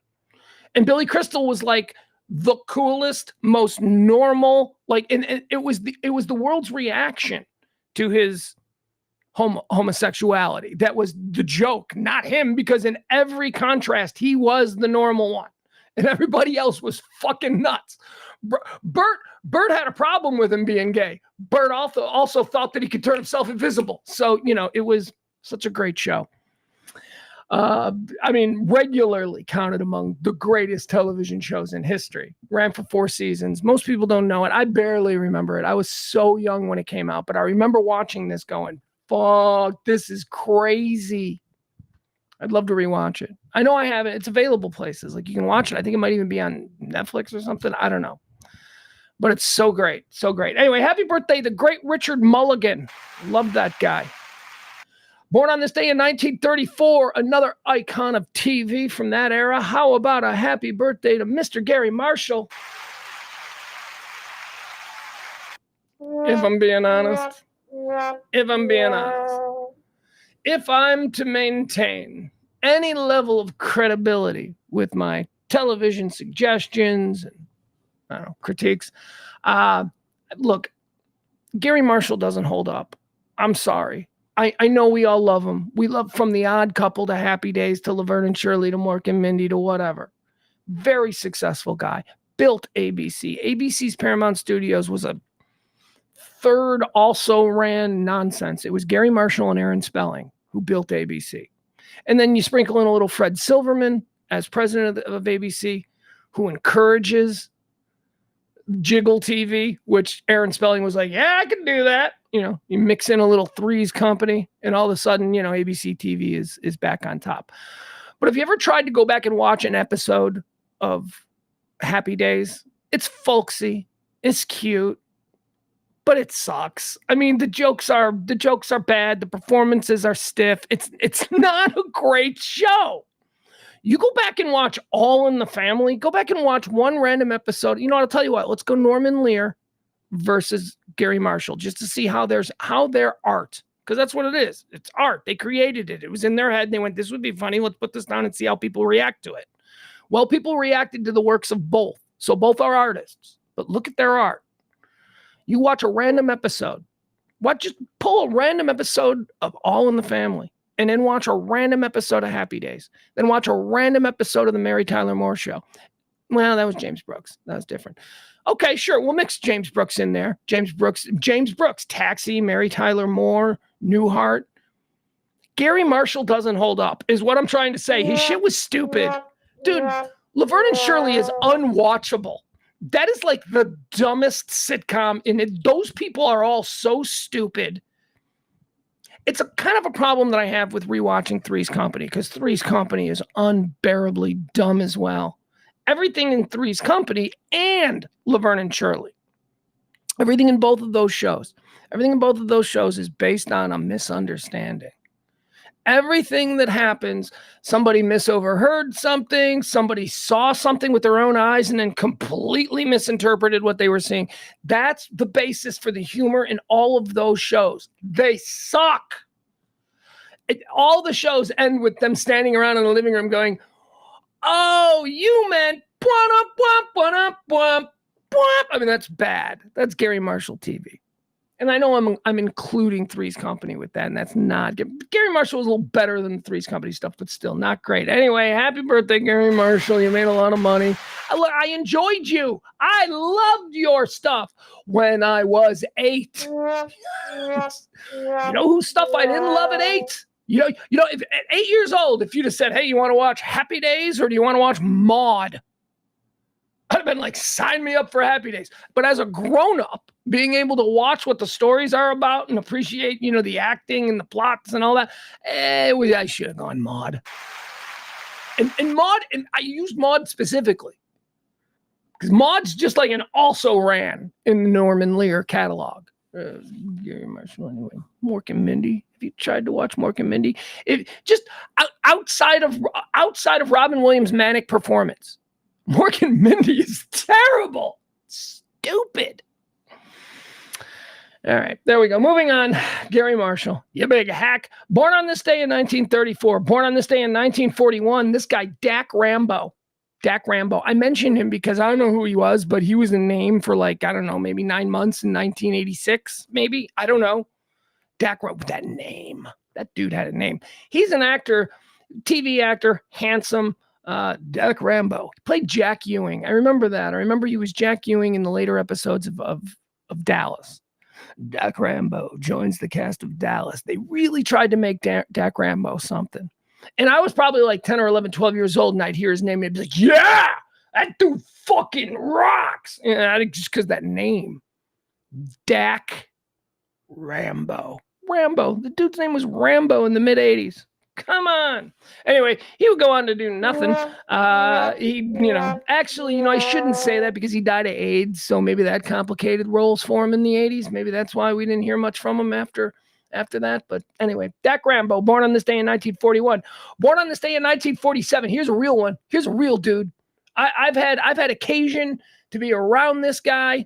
And Billy Crystal was like the coolest, most normal, like, and it was the world's reaction to his homosexuality. That was the joke, not him, because in every contrast, he was the normal one. And everybody else was fucking nuts. Bert had a problem with him being gay. Bert also thought that he could turn himself invisible. So, it was such a great show. Regularly counted among the greatest television shows in history. Ran for 4 seasons. Most people don't know it. I barely remember it. I was so young when it came out, but I remember watching this going, fuck, this is crazy. I'd love to rewatch it. I know I have it. It's available places. Like, you can watch it. I think it might even be on Netflix or something. I don't know. But it's so great. So great. Anyway, happy birthday, the great Richard Mulligan. Love that guy. Born on this day in 1934, another icon of TV from that era. How about a happy birthday to Mr. Gary Marshall? If I'm being honest. If I'm to maintain any level of credibility with my television suggestions and critiques, look, Gary Marshall doesn't hold up. I'm sorry. I know we all love him. We love from The Odd Couple to Happy Days to Laverne and Shirley to Mork and Mindy to whatever. Very successful guy. Built ABC. ABC's Paramount Studios was a third also ran nonsense. It was Gary Marshall and Aaron Spelling who built ABC. And then you sprinkle in a little Fred Silverman as president of ABC, who encourages Jiggle TV, which Aaron Spelling was like, yeah, I can do that. You mix in a little Three's Company, and all of a sudden, ABC TV is back on top. But if you ever tried to go back and watch an episode of Happy Days, it's folksy, it's cute, but it sucks. I mean, the jokes are bad, the performances are stiff. It's not a great show. You go back and watch All in the Family. Go back and watch one random episode. I'll tell you what. Let's go Norman Lear versus Gary Marshall, just to see how their art, because that's what it is. It's art. They created it. It was in their head. And they went, this would be funny. Let's put this down and see how people react to it. Well, people reacted to the works of both. So both are artists. But look at their art. You watch a random episode. Just pull a random episode of All in the Family. And then watch a random episode of Happy Days. Then watch a random episode of the Mary Tyler Moore Show. Well, that was James Brooks. That was different. Okay, sure. We'll mix James Brooks in there. James Brooks, Taxi, Mary Tyler Moore, Newhart. Gary Marshall doesn't hold up, is what I'm trying to say. His shit was stupid. Dude, Laverne and Shirley is unwatchable. That is like the dumbest sitcom in it. Those people are all so stupid. It's a kind of a problem that I have with rewatching Three's Company, because Three's Company is unbearably dumb as well. Everything in Three's Company and Laverne and Shirley, everything in both of those shows is based on a misunderstanding. Everything that happens, somebody misoverheard something, somebody saw something with their own eyes and then completely misinterpreted what they were seeing. That's the basis for the humor in all of those shows. They suck. All the shows end with them standing around in the living room going, oh, you meant I mean, that's bad. That's Gary Marshall TV. And I know I'm including Three's Company with that, and that's not Gary Marshall was a little better than Three's Company stuff, but still not great. Anyway, happy birthday, Gary Marshall. You made a lot of money. I enjoyed you. I loved your stuff when I was 8. You know whose stuff I didn't love at 8? If at 8 years old, if you'd have said, hey, you want to watch Happy Days or do you want to watch Maude? I'd have been like, sign me up for Happy Days. But as a grown-up, being able to watch what the stories are about and appreciate, the acting and the plots and all that, I should have gone Maude. And Maude, and I used Maude specifically because Maude's just like an also ran in the Norman Lear catalog. Gary Marshall, anyway. Mork and Mindy. Have you tried to watch Mork and Mindy? It just outside of Robin Williams' manic performance, Mork and Mindy is terrible, stupid. All right, there we go. Moving on. Gary Marshall, you big hack. Born on this day in 1934. Born on this day in 1941. This guy, Dak Rambo. Dak Rambo. I mentioned him because I don't know who he was, but he was a name for like, I don't know, maybe 9 months in 1986, maybe. I don't know. Dak Rambo, that name. That dude had a name. He's an actor, TV actor, handsome. Dak Rambo. He played Jack Ewing. I remember that. I remember he was Jack Ewing in the later episodes of Dallas. Dak Rambo joins the cast of Dallas. They really tried to make Dak Rambo something. And I was probably like 10 or 11, 12 years old, and I'd hear his name, and I'd be like, yeah, that dude fucking rocks. And just because that name, Dak Rambo. Rambo. The dude's name was Rambo in the mid-'80s. Come on. Anyway, he would go on to do nothing. I shouldn't say that because he died of AIDS, so maybe that complicated roles for him in the 80s. Maybe that's why we didn't hear much from him after that. But anyway, Dak Rambo, born on this day in 1941. Born on this day in 1947. Here's a real one. Here's a real dude. I've had occasion to be around this guy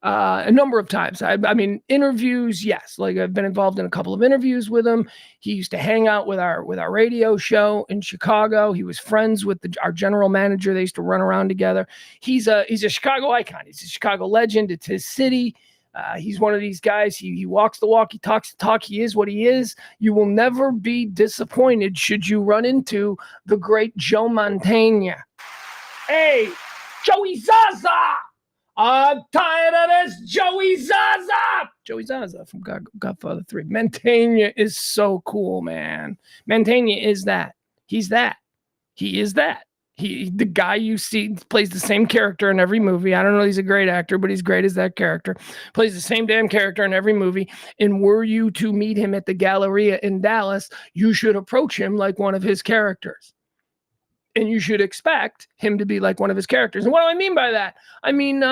a number of times. I mean, interviews, yes. Like I've been involved in a couple of interviews with him. He used to hang out with our radio show in Chicago. He was friends with our general manager. They used to run around together. He's a Chicago icon. He's a Chicago legend. It's his city. He's one of these guys. He walks the walk. He talks the talk. He is what he is. You will never be disappointed should you run into the great Joe Mantegna. Hey, Joey Zaza! I'm tired of this Joey Zaza! Joey Zaza from Godfather 3. Mantegna is so cool, man. Mantegna is that. He's that. He is that. The guy you see plays the same character in every movie. I don't know he's a great actor, but he's great as that character. Plays the same damn character in every movie. And were you to meet him at the Galleria in Dallas, you should approach him like one of his characters. And you should expect him to be like one of his characters. And what do I mean by that? I mean,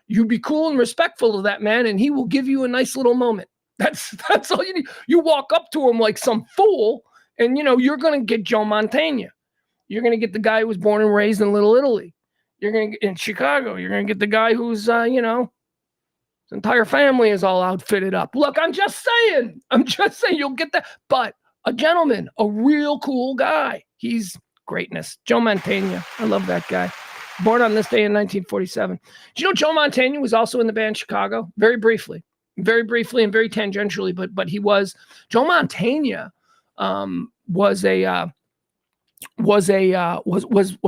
you be cool and respectful to that man, and he will give you a nice little moment. That's all you need. You walk up to him like some fool, and, you're going to get Joe Mantegna. You're going to get the guy who was born and raised in Little Italy. You're going to get in Chicago. You're going to get the guy who's, his entire family is all outfitted up. Look, I'm just saying you'll get that. But a gentleman, a real cool guy. He's greatness. Joe Mantegna. I love that guy. Born on this day in 1947. Do you know Joe Mantegna was also in the band Chicago? Very briefly and very tangentially, but he was. Joe Mantegna was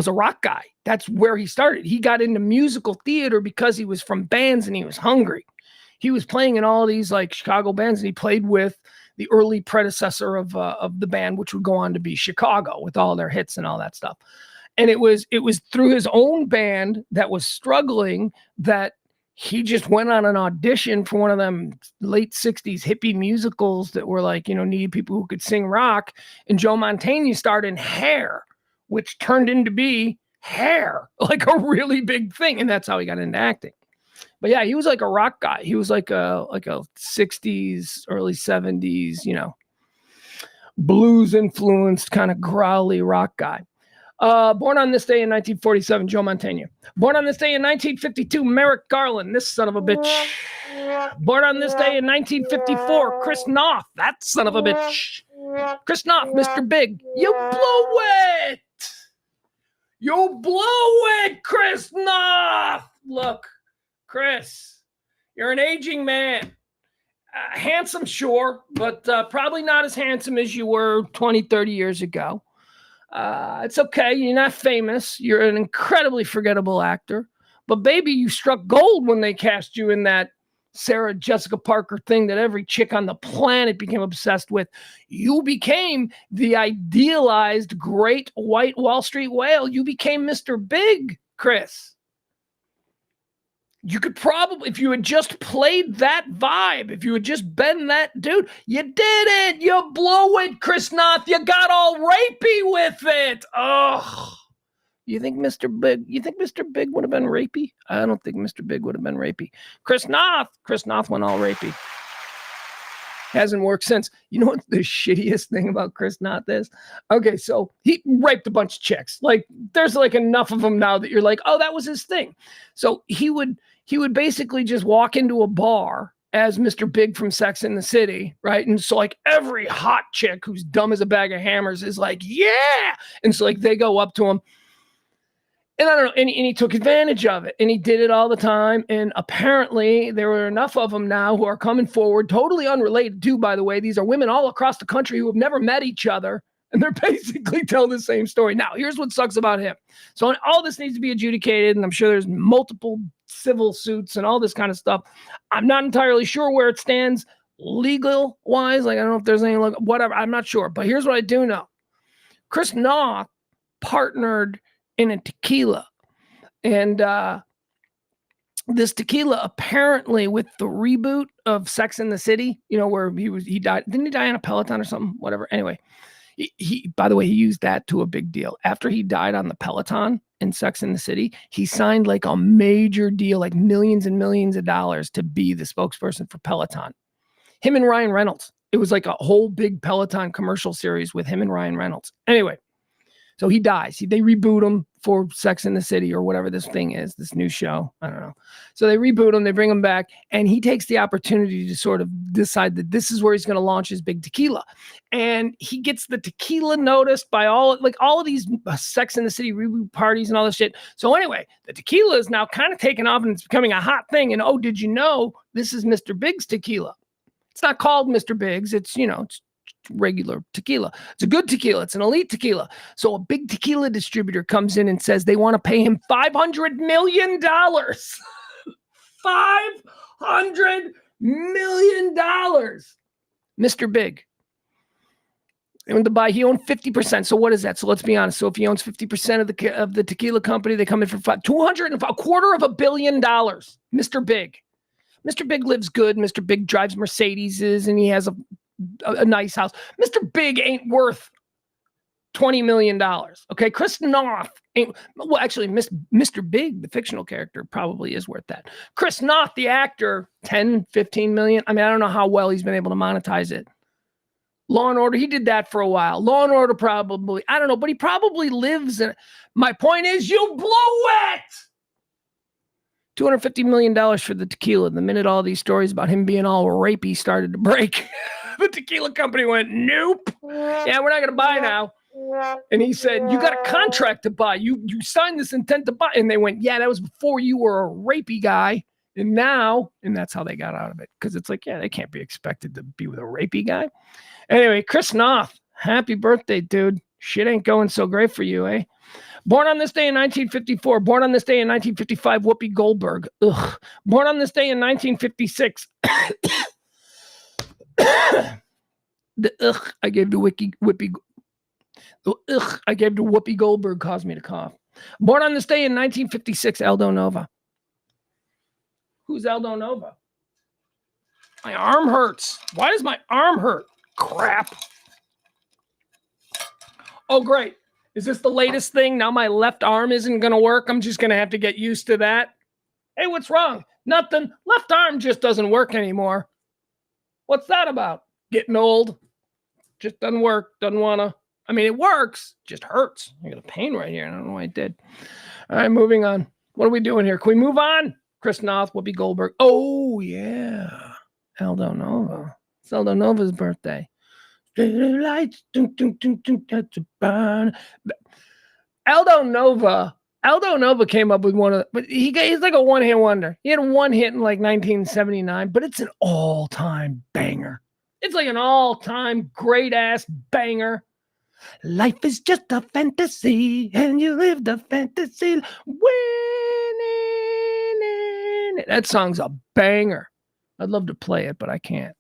a rock guy. That's where he started. He got into musical theater because he was from bands and he was hungry. He was playing in all these like Chicago bands, and he played with the early predecessor of the band, which would go on to be Chicago with all their hits and all that stuff. And it was through his own band that was struggling that he just went on an audition for one of them late 60s hippie musicals that were like, needed people who could sing rock. And Joe Mantegna starred in Hair, which turned into be Hair, like a really big thing. And that's how he got into acting. But yeah, he was like a rock guy. He was like a 60s, early 70s, blues influenced kind of growly rock guy. Born on this day in 1947, Joe Mantegna. Born on this day in 1952, Merrick Garland, this son of a bitch. Born on this day in 1954, Chris Noth, that son of a bitch. Chris Noth, Mr. Big. You blow it! You blow it, Chris Noth! Look, Chris, you're an aging man. Handsome, sure, but probably not as handsome as you were 20, 30 years ago. It's okay. You're not famous. You're an incredibly forgettable actor. But baby, you struck gold when they cast you in that Sarah Jessica Parker thing that every chick on the planet became obsessed with. You became the idealized great white Wall Street whale. You became Mr. Big, Chris. You could probably, if you had just played that vibe, if you had just been that dude, you did it. You blow it, Chris Noth. You got all rapey with it. Oh, You think Mr. Big would have been rapey? I don't think Mr. Big would have been rapey. Chris Noth went all rapey. Hasn't worked since. You know what the shittiest thing about Chris Noth is? Okay, so he raped a bunch of chicks. Like, there's like enough of them now that you're like, oh, that was his thing. So he would basically just walk into a bar as Mr. Big from Sex and the City, right? And so like every hot chick who's dumb as a bag of hammers is like, yeah. And so like they go up to him. And I don't know, and he took advantage of it, and he did it all the time. And apparently there were enough of them now who are coming forward, totally unrelated to, by the way. These are women all across the country who have never met each other, and they're basically telling the same story. Now, here's what sucks about him. So all this needs to be adjudicated, and I'm sure there's multiple civil suits and all this kind of stuff. I'm not entirely sure where it stands legal-wise. Like, I don't know if there's any, whatever. I'm not sure. But here's what I do know. Chris Noth partnered in a tequila, and this tequila apparently, with the reboot of Sex and the City, you know, where he died. Didn't he die on a Peloton or something? Whatever. Anyway, he by the way, he used that to a big deal. After he died on the Peloton in Sex and the City, he signed like a major deal, like millions and millions of dollars, to be the spokesperson for Peloton. Him and Ryan Reynolds. It was like a whole big Peloton commercial series with him and Ryan Reynolds. Anyway, so he dies. They reboot him for Sex and the City or whatever this thing is, this new show. I don't know. So they reboot him, they bring him back, and he takes the opportunity to sort of decide that this is where he's going to launch his big tequila. And he gets the tequila noticed by all of these Sex and the City reboot parties and all this shit. So anyway, the tequila is now kind of taken off and it's becoming a hot thing. And oh, did you know this is Mr. Big's tequila? It's not called Mr. Big's. It's, you know, it's regular tequila. It's a good tequila. It's an elite tequila. So a big tequila distributor comes in and says they want to pay him $500 million. $500 million. Mr. Big. He owned 50%. So what is that? So let's be honest. So if he owns 50% of the tequila company, they come in for $250 million. Mr. Big. Mr. Big lives good. Mr. Big drives Mercedeses and he has a nice house. Mr. Big ain't worth $20 million. Okay. Chris Noth ain't, well, actually, Mr. Big, the fictional character, probably is worth that. Chris Noth, the actor, 10, 15 million. I mean, I don't know how well he's been able to monetize it. Law and Order, he did that for a while. Law and Order, probably, I don't know, but he probably lives in. My point is, you blew it. $250 million for the tequila. The minute all these stories about him being all rapey started to break, the tequila company went, nope. Yeah, we're not going to buy now. And he said, you got a contract to buy. You signed this intent to buy. And they went, yeah, that was before you were a rapey guy. And now, and that's how they got out of it. Because it's like, yeah, they can't be expected to be with a rapey guy. Anyway, Chris Noth, happy birthday, dude. Shit ain't going so great for you, eh? Born on this day in 1954. Born on this day in 1955, Whoopi Goldberg. Ugh. Born on this day in 1956. The ugh I gave to Whoopi Goldberg caused me to cough. Born on this day in 1956, Aldo Nova. Who's Aldo Nova? My arm hurts. Why does my arm hurt? Crap. Oh, great. Is this the latest thing? Now my left arm isn't going to work. I'm just going to have to get used to that. Hey, what's wrong? Nothing. Left arm just doesn't work anymore. What's that about? Getting old. Just doesn't work. Doesn't want to. I mean, it works. Just hurts. I got a pain right here. I don't know why it did. All right, moving on. What are we doing here? Can we move on? Chris Noth, Whoopi Goldberg. Oh, yeah. Aldo Nova. It's Aldo Nova's birthday. Lights, Aldo Nova came up with one of, but he's like a one-hit wonder. He had one hit in like 1979, but it's an all-time banger. It's like an all-time great-ass banger. Life is just a fantasy, and you live the fantasy. Winning. That song's a banger. I'd love to play it, but I can't.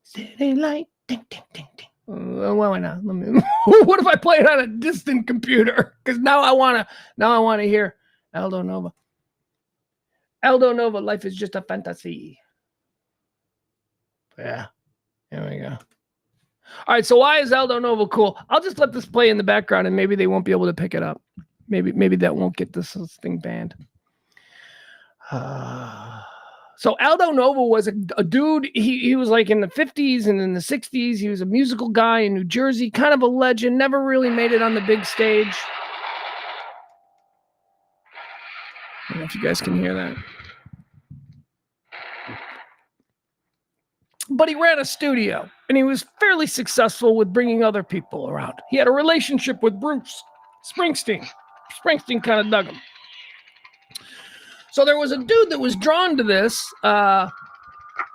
City light. Ding, ding, ding, ding. Why not? What if I play it on a distant computer? Because now I want to hear Aldo Nova. Aldo Nova, life is just a fantasy. Yeah, here we go. All right, so why is Aldo Nova cool? I'll just let this play in the background and maybe they won't be able to pick it up. Maybe that won't get this thing banned. So Aldo Nova was a dude. He was like in the 50s and in the 60s. He was a musical guy in New Jersey, kind of a legend, never really made it on the big stage. I don't know if you guys can hear that. But he ran a studio, and he was fairly successful with bringing other people around. He had a relationship with Bruce Springsteen. Springsteen kind of dug him. So there was a dude that was drawn to this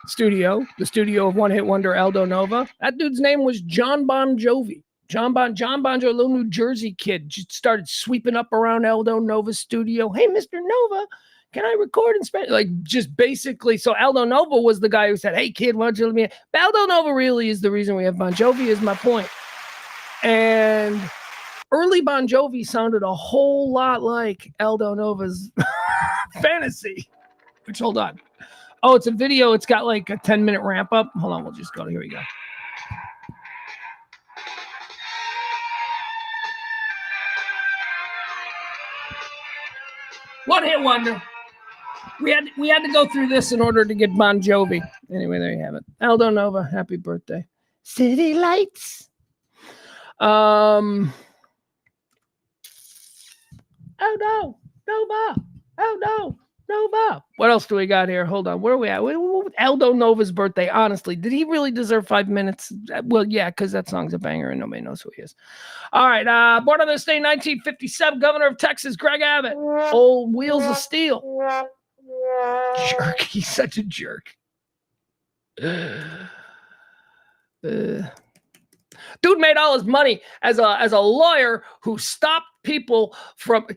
studio, the studio of one-hit wonder Aldo Nova. That dude's name was John Bon Jovi. John Bon Jovi, a little New Jersey kid, just started sweeping up around Aldo Nova's studio. Hey, Mr. Nova, can I record in Spanish? Like, just basically, so Aldo Nova was the guy who said, hey, kid, why don't you let me... Aldo Nova really is the reason we have Bon Jovi, is my point. And early Bon Jovi sounded a whole lot like Aldo Nova's Fantasy. Which, hold on. Oh, it's a video. It's got like a 10-minute ramp up. Hold on, we'll just go. Here we go. One hit wonder. We had to go through this in order to get Bon Jovi. Anyway, there you have it. Aldo Nova, happy birthday. City Lights. Aldo Nova. Aldo Nova. What else do we got here? Hold on. Where are we at? Aldo Nova's birthday. Honestly, did he really deserve 5 minutes? Well, yeah, because that song's a banger and nobody knows who he is. All right. Born on this day, 1957, governor of Texas, Greg Abbott. Old Wheels of Steel. Jerk. He's such a jerk. Dude made all his money as a lawyer who stopped people from...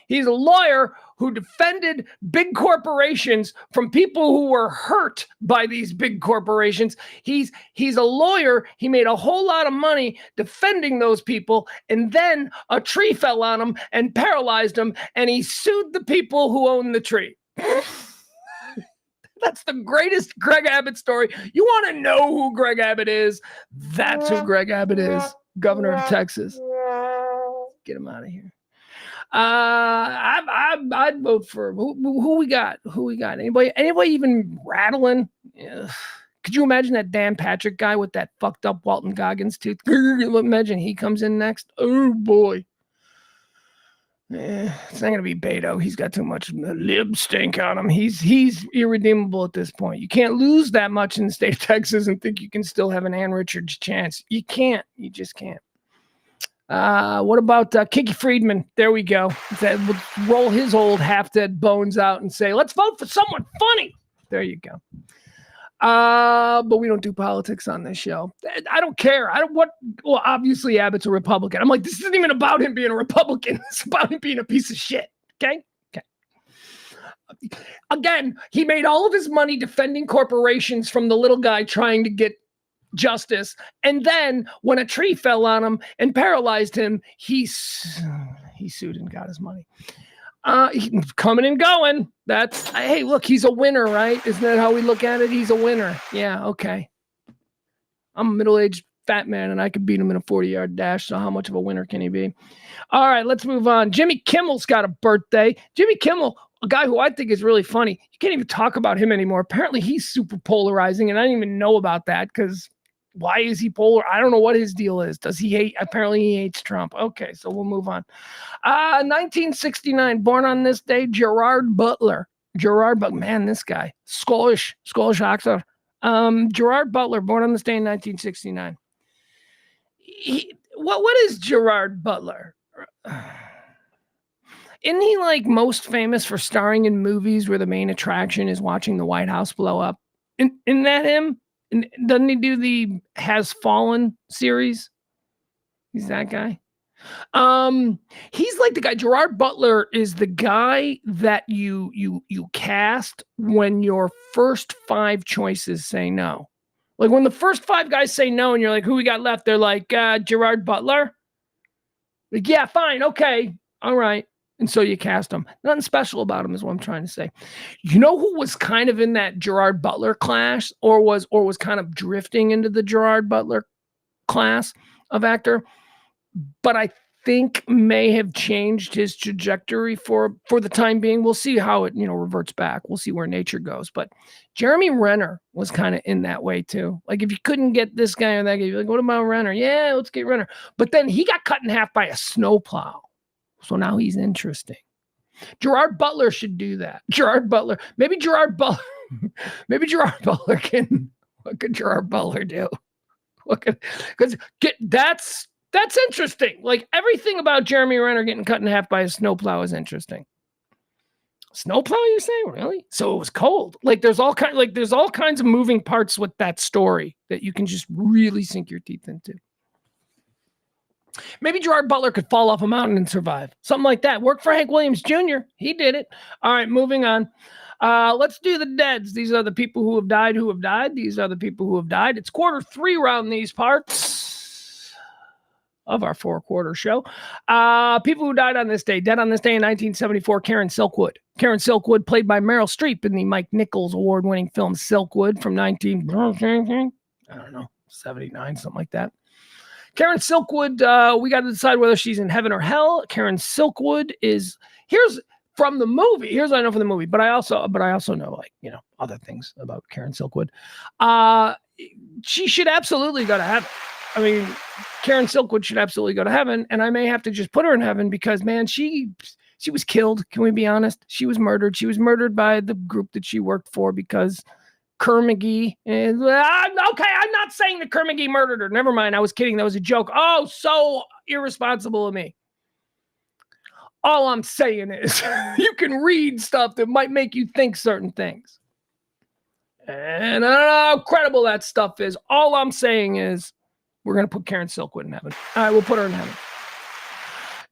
He's a lawyer who defended big corporations from people who were hurt by these big corporations. He's a lawyer. He made a whole lot of money defending those people, and then a tree fell on him and paralyzed him, and he sued the people who owned the tree. That's the greatest Greg Abbott story. You want to know who Greg Abbott is? That's who Greg Abbott is, governor of Texas. Get him out of here. I'd vote for who we got. Who we got? Anybody even rattling? Yeah. Could you imagine that Dan Patrick guy with that fucked up Walton Goggins tooth? Imagine he comes in next. Oh boy. It's not gonna be Beto. He's got too much lib stink on him. He's irredeemable at this point. You can't lose that much in the state of Texas and think you can still have an Ann Richards chance. You can't. You just can't. What about Kiki Friedman? There we go. We'll roll his old half-dead bones out and say, let's vote for someone funny. There you go. But we don't do politics on this show. I don't care. Well, obviously Abbott's a Republican. I'm like, this isn't even about him being a Republican. It's about him being a piece of shit. Okay. Again, he made all of his money defending corporations from the little guy trying to get justice, and then when a tree fell on him and paralyzed him, he sued and got his money. Coming and going. That's, hey, look, he's a winner, right? Isn't that how we look at it? He's a winner. Yeah, okay. I'm a middle-aged fat man, and I could beat him in a 40-yard dash, so how much of a winner can he be? All right, let's move on. Jimmy Kimmel's got a birthday. Jimmy Kimmel, a guy who I think is really funny. You can't even talk about him anymore. Apparently, he's super polarizing, and I didn't even know about that, because why is he polar? I don't know what his deal is. Does he hate? Apparently he hates Trump. Okay, so we'll move on. 1969, born on this day, Gerard Butler. Man, this guy. Scottish actor. Gerard Butler, born on this day in 1969. What is Gerard Butler? Isn't he like most famous for starring in movies where the main attraction is watching the White House blow up? Isn't that him? And doesn't he do the Has Fallen series? He's that guy. He's like the guy. Gerard Butler is the guy that you cast when your first 5 choices say no. Like when the first 5 guys say no, and you're like, who we got left? They're like, Gerard Butler. Like, yeah, fine, okay, all right. And so you cast him. Nothing special about him is what I'm trying to say. You know who was kind of in that Gerard Butler class, or was kind of drifting into the Gerard Butler class of actor? But I think may have changed his trajectory for the time being. We'll see how it, reverts back. We'll see where nature goes. But Jeremy Renner was kind of in that way too. Like if you couldn't get this guy or that guy, you're like, what about Renner? Yeah, let's get Renner. But then he got cut in half by a snowplow. So now he's interesting. Gerard Butler should do that. Maybe Gerard Butler can. What could Gerard Butler do? That's interesting. Like everything about Jeremy Renner getting cut in half by a snowplow is interesting. Snowplow, you say? Really? So it was cold. Like there's all kinds of moving parts with that story that you can just really sink your teeth into. Maybe Gerard Butler could fall off a mountain and survive. Something like that. Worked for Hank Williams Jr. He did it. All right, moving on. Let's do the deads. These are the people who have died. These are the people who have died. It's quarter 3 around these parts of our 4-quarter show. People who died on this day. Dead on this day in 1974, Karen Silkwood. Karen Silkwood, played by Meryl Streep in the Mike Nichols award-winning film Silkwood from 79, something like that. Karen Silkwood, we got to decide whether she's in heaven or hell. Karen Silkwood here's from the movie. Here's what I know from the movie, but I also know other things about Karen Silkwood. She should absolutely go to heaven. I mean, Karen Silkwood should absolutely go to heaven, and I may have to just put her in heaven because, man, she was killed. Can we be honest? She was murdered. She was murdered by the group that she worked for because Kerr McGee. And okay, I'm not saying that Kerr McGee murdered her. Never mind. I was kidding. That was a joke. Oh, so irresponsible of me. All I'm saying is you can read stuff that might make you think certain things. And I don't know how credible that stuff is. All I'm saying is we're going to put Karen Silkwood in heaven. All right, we'll put her in heaven.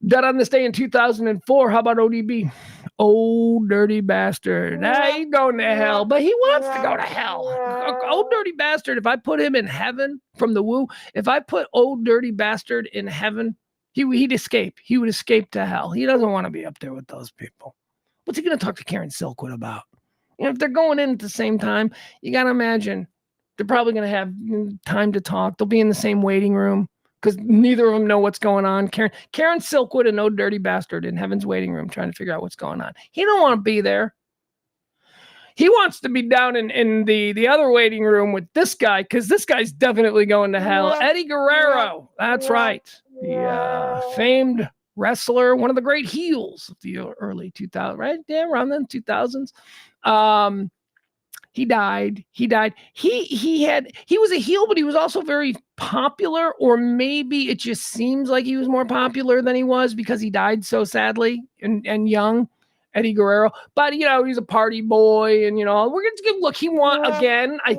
Dead on this day in 2004. How about ODB? Old dirty bastard. He's going to hell, but he wants to go to hell. Old dirty bastard. If I put him in heaven from the woo, if I put old dirty bastard in heaven, he'd escape. He would escape to hell. He doesn't want to be up there with those people. What's he going to talk to Karen Silkwood about? If they're going in at the same time, you got to imagine they're probably going to have time to talk. They'll be in the same waiting room because neither of them know what's going on. Karen Silkwood and no dirty bastard in heaven's waiting room trying to figure out what's going on. He don't want to be there. He wants to be down in the other waiting room with this guy because this guy's definitely going to hell. Eddie Guerrero. That's right. The famed wrestler, one of the great heels of the early 2000s, right? Yeah, around the 2000s. He died. He was a heel, but he was also very popular, or maybe it just seems like he was more popular than he was because he died so sadly and young. Eddie Guerrero, but he's a party boy, and we're going to give look. He won again. I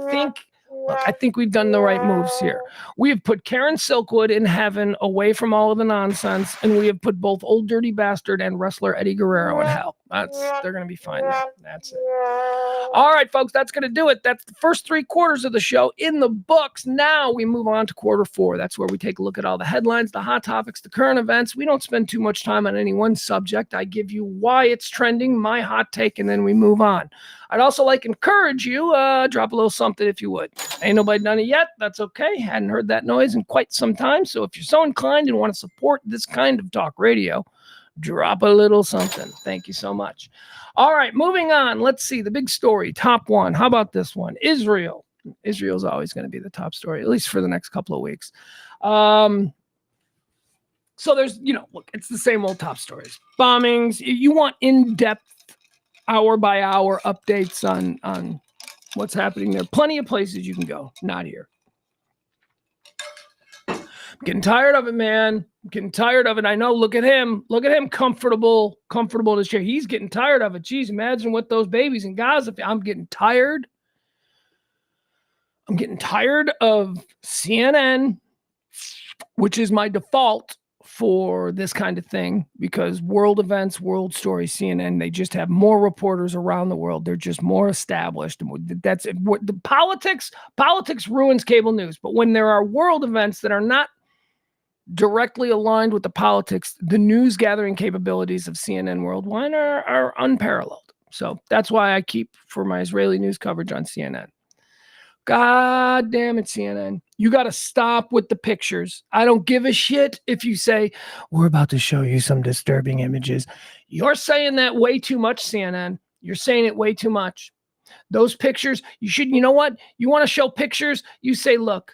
think we've done the right moves here. We have put Karen Silkwood in heaven, away from all of the nonsense, and we have put both old dirty bastard and wrestler Eddie Guerrero in hell. They're going to be fine. That's it. All right, folks, that's going to do it. That's the first 3 quarters of the show in the books. Now we move on to quarter 4. That's where we take a look at all the headlines, the hot topics, the current events. We don't spend too much time on any one subject. I give you why it's trending, my hot take, and then we move on. I'd also like to encourage you, drop a little something if you would. Ain't nobody done it yet. That's okay. Hadn't heard that noise in quite some time. So if you're so inclined and want to support this kind of talk radio, drop a little something. Thank you so much. All right, moving on. Let's see the big story. Top 1. How about this one? Israel. Israel's always going to be the top story, at least for the next couple of weeks. So there's, look, it's the same old top stories. Bombings. You want in-depth, hour-by-hour updates on what's happening there. Plenty of places you can go. Not here. I'm getting tired of it, man. I'm getting tired of it. I know. Look at him. Look at him. Comfortable in his chair. He's getting tired of it. Jeez, imagine what those babies in Gaza. I'm getting tired. I'm getting tired of CNN, which is my default for this kind of thing, because world events, world stories, CNN, they just have more reporters around the world. They're just more established. That's it. The politics ruins cable news. But when there are world events that are not directly aligned with the politics, the news gathering capabilities of CNN Worldwide are unparalleled. So that's why I keep for my Israeli news coverage on CNN. God damn it, CNN. You got to stop with the pictures. I don't give a shit if you say, we're about to show you some disturbing images. You're saying that way too much, CNN. You're saying it way too much. Those pictures, you know what? You want to show pictures? You say, look,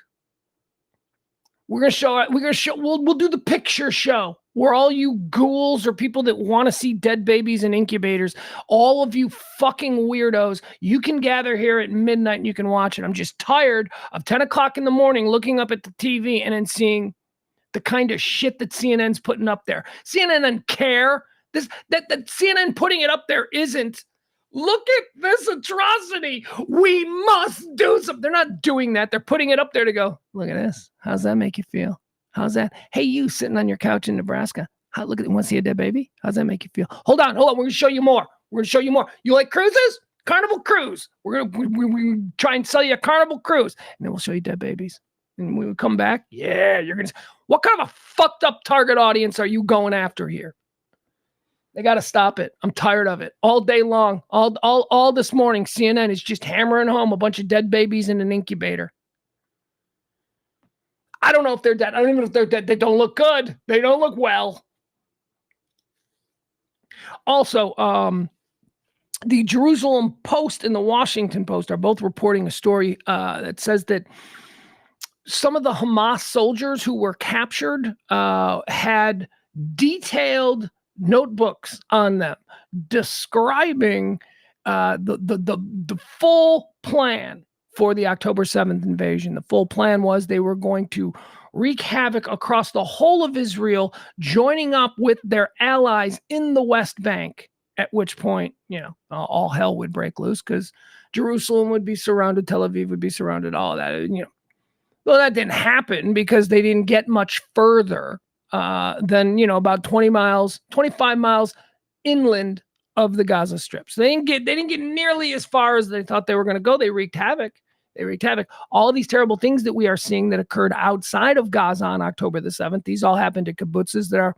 we'll do the picture show where all you ghouls or people that want to see dead babies in incubators, all of you fucking weirdos, you can gather here at midnight and you can watch it. I'm just tired of 10 o'clock in the morning looking up at the TV and then seeing the kind of shit that CNN's putting up there. CNN doesn't care. That CNN putting it up there isn't, look at this atrocity. We must do something. They're not doing that. They're putting it up there to go, look at this. How's that make you feel? How's that? Hey, you sitting on your couch in Nebraska. Look at it. Want to see a dead baby? How's that make you feel? Hold on. We're going to show you more. You like cruises? Carnival cruise. We're going to try and sell you a carnival cruise. And then we'll show you dead babies. And when we come back, yeah, you're going to. What kind of a fucked up target audience are you going after here? They got to stop it. I'm tired of it. All day long, all this morning, CNN is just hammering home a bunch of dead babies in an incubator. I don't know if they're dead. I don't even know if they're dead. They don't look good. They don't look well. Also, the Jerusalem Post and the Washington Post are both reporting a story that says that some of the Hamas soldiers who were captured had detailed notebooks on them describing the full plan for the October 7th invasion. The full plan was they were going to wreak havoc across the whole of Israel, joining up with their allies in the West Bank, at which point, all hell would break loose because Jerusalem would be surrounded, Tel Aviv would be surrounded, all of that. Well, that didn't happen because they didn't get much further than, about 25 miles inland of the Gaza Strip. So they didn't get nearly as far as they thought they were going to go. They wreaked havoc. All of these terrible things that we are seeing that occurred outside of Gaza on October the 7th, these all happened to kibbutzes that are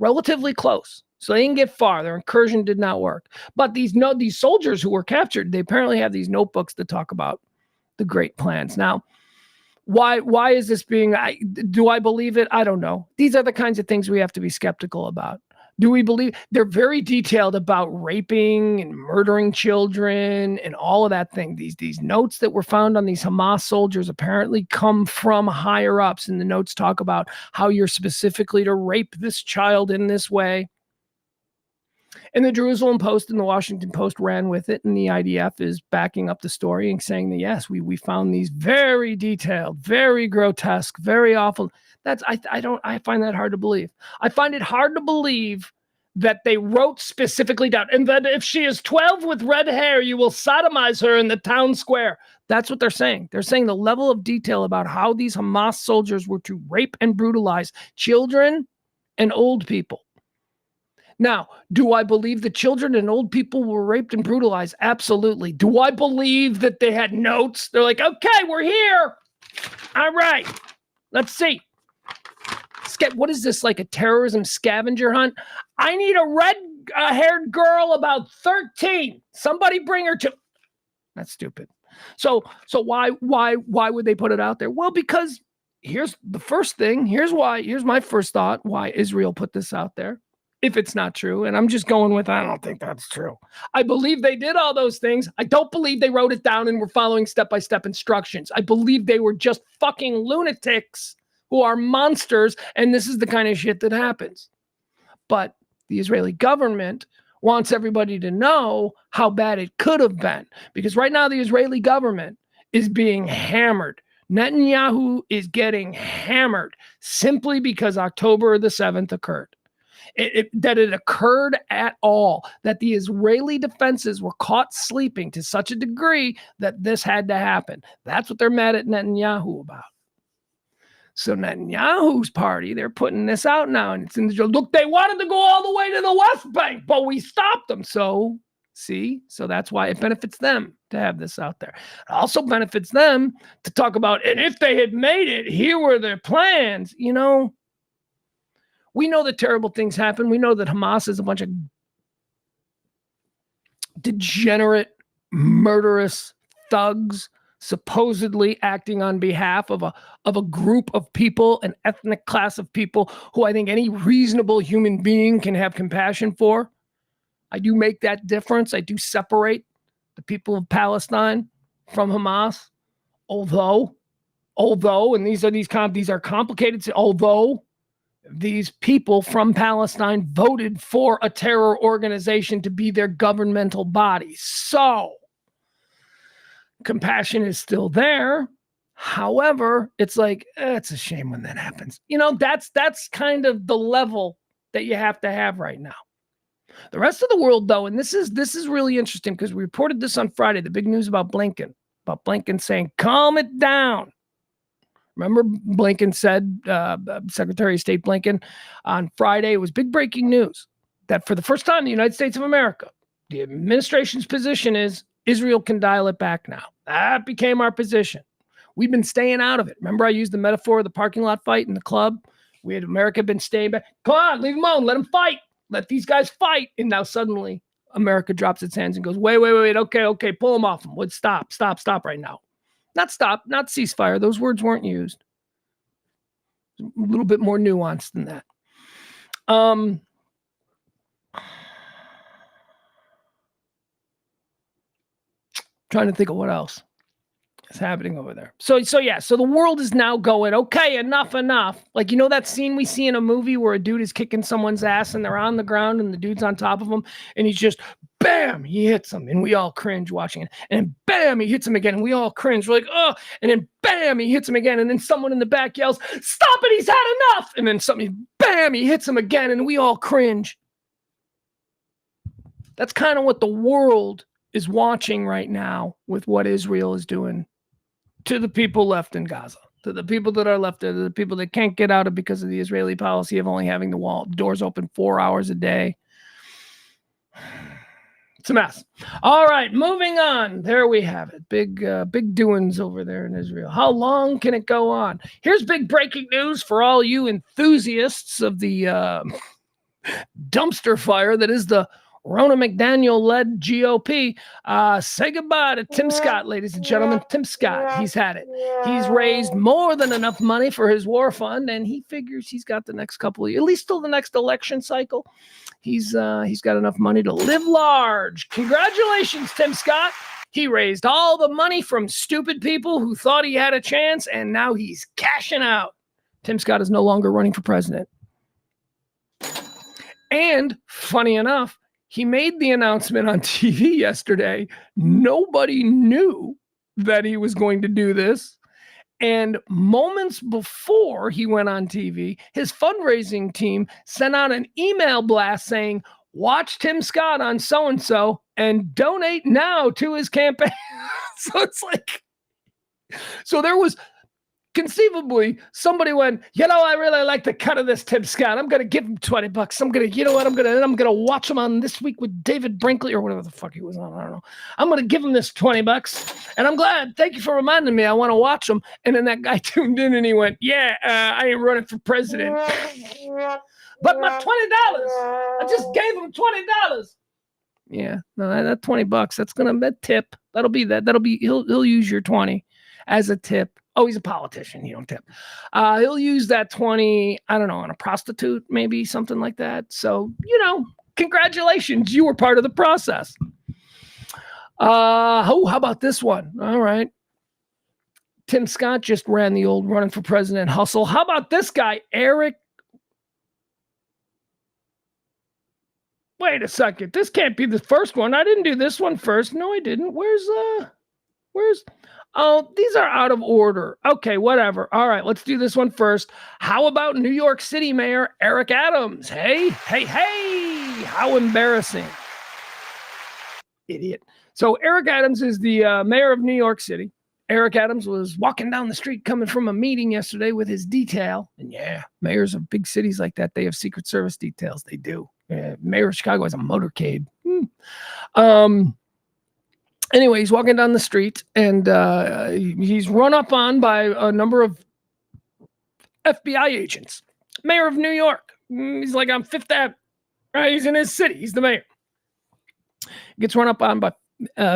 relatively close. So they didn't get far. Their incursion did not work. But these soldiers who were captured, they apparently have these notebooks that talk about the great plans. Now, why is this being, do I believe it? I don't know. These are the kinds of things we have to be skeptical about. Do we believe? They're very detailed about raping and murdering children and all of that thing. These notes that were found on these Hamas soldiers apparently come from higher ups, and the notes talk about how you're specifically to rape this child in this way. And the Jerusalem Post and the Washington Post ran with it, and the IDF is backing up the story and saying that, yes, we found these very detailed, very grotesque, very awful. I find that hard to believe. I find it hard to believe that they wrote specifically down, and that if she is 12 with red hair, you will sodomize her in the town square. That's what they're saying. They're saying the level of detail about how these Hamas soldiers were to rape and brutalize children and old people. Now, do I believe that children and old people were raped and brutalized? Absolutely. Do I believe that they had notes? They're like, okay, we're here. All right. Let's see. What is this, like a terrorism scavenger hunt? I need a red-haired girl about 13. Somebody bring her to... That's stupid. So why would they put it out there? Well, because here's the first thing. Here's my first thought why Israel put this out there. If it's not true, and I'm just going with, I don't think that's true. I believe they did all those things. I don't believe they wrote it down and were following step-by-step instructions. I believe they were just fucking lunatics who are monsters, and this is the kind of shit that happens. But the Israeli government wants everybody to know how bad it could have been, because right now the Israeli government is being hammered. Netanyahu is getting hammered simply because October the 7th occurred. That it occurred at all, that the Israeli defenses were caught sleeping to such a degree that this had to happen. That's what they're mad at Netanyahu about. So Netanyahu's party, they're putting this out now, and it's in the joke. Look, they wanted to go all the way to the West Bank, but we stopped them. So, see? So that's why it benefits them to have this out there. It also benefits them to talk about, and if they had made it, here were their plans. We know that terrible things happen. We know that Hamas is a bunch of degenerate, murderous thugs supposedly acting on behalf of a group of people, an ethnic class of people who I think any reasonable human being can have compassion for. I do make that difference. I do separate the people of Palestine from Hamas, although, and these are complicated, although these people from Palestine voted for a terror organization to be their governmental body. So compassion is still there. However, it's like, it's a shame when that happens. That's kind of the level that you have to have right now. The rest of the world, though, and this is really interesting because we reported this on Friday, the big news about Blinken saying, calm it down. Remember, Blinken said, Secretary of State Blinken, on Friday, it was big breaking news that for the first time in the United States of America, the administration's position is Israel can dial it back now. That became our position. We've been staying out of it. Remember, I used the metaphor of the parking lot fight in the club? America been staying back. Come on, leave them alone. Let them fight. Let these guys fight. And now suddenly America drops its hands and goes, wait. Okay. Pull them off them. Stop right now. Not stop, not ceasefire. Those words weren't used. A little bit more nuanced than that. Trying to think of what else is happening over there. So the world is now going, okay, enough. Like, that scene we see in a movie where a dude is kicking someone's ass and they're on the ground and the dude's on top of him and he's just, bam, he hits him and we all cringe watching it. And then bam, he hits him again and we all cringe. We're like, oh, and then bam, he hits him again. And then someone in the back yells, stop it, he's had enough. And then bam, he hits him again and we all cringe. That's kind of what the world is watching right now with what Israel is doing to the people left in Gaza, to the people that are left there, to the people that can't get out of because of the Israeli policy of only having the doors open 4 hours a day. It's a mess. All right, moving on. There we have it. Big doings over there in Israel. How long can it go on? Here's big breaking news for all you enthusiasts of the dumpster fire that is the Ronna McDaniel-led GOP. Say goodbye to Tim Scott, ladies and gentlemen. Tim Scott, he's had it. He's raised more than enough money for his war fund, and he figures he's got the next couple of years, at least till the next election cycle. He's got enough money to live large. Congratulations, Tim Scott. He raised all the money from stupid people who thought he had a chance, and now he's cashing out. Tim Scott is no longer running for president. And funny enough, he made the announcement on TV yesterday. Nobody knew that he was going to do this. And moments before he went on TV, his fundraising team sent out an email blast saying, watch Tim Scott on so-and-so and donate now to his campaign. So it's like, so there was conceivably somebody went, I really like the cut of this Tim Scott. I'm going to give him $20. I'm going to watch him on This Week with David Brinkley or whatever the fuck he was on. I don't know. I'm going to give him this $20 and I'm glad. Thank you for reminding me. I want to watch him. And then that guy tuned in and he went, I ain't running for president. But my $20, I just gave him $20. Yeah, no, that $20, that's going to be a tip. That'll be, he'll use your 20 as a tip. Oh, he's a politician. You don't tip. He'll use that 20, I don't know, on a prostitute, maybe something like that. So, congratulations. You were part of the process. How about this one? All right. Tim Scott just ran the old running for president hustle. How about this guy, Eric? Wait a second. This can't be the first one. I didn't do this one first. No, I didn't. Oh, these are out of order. Okay, whatever. All right, let's do this one first. How about New York City Mayor Eric Adams? Hey, how embarrassing. Idiot. So Eric Adams is the mayor of New York City. Eric Adams was walking down the street coming from a meeting yesterday with his detail. And yeah, mayors of big cities like that, they have Secret Service details. They do. Mayor of Chicago has a motorcade. Anyway, he's walking down the street and he's run up on by a number of FBI agents. Mayor of New York. He's like on Fifth Avenue. Right? He's in his city. He's the mayor. Gets run up on by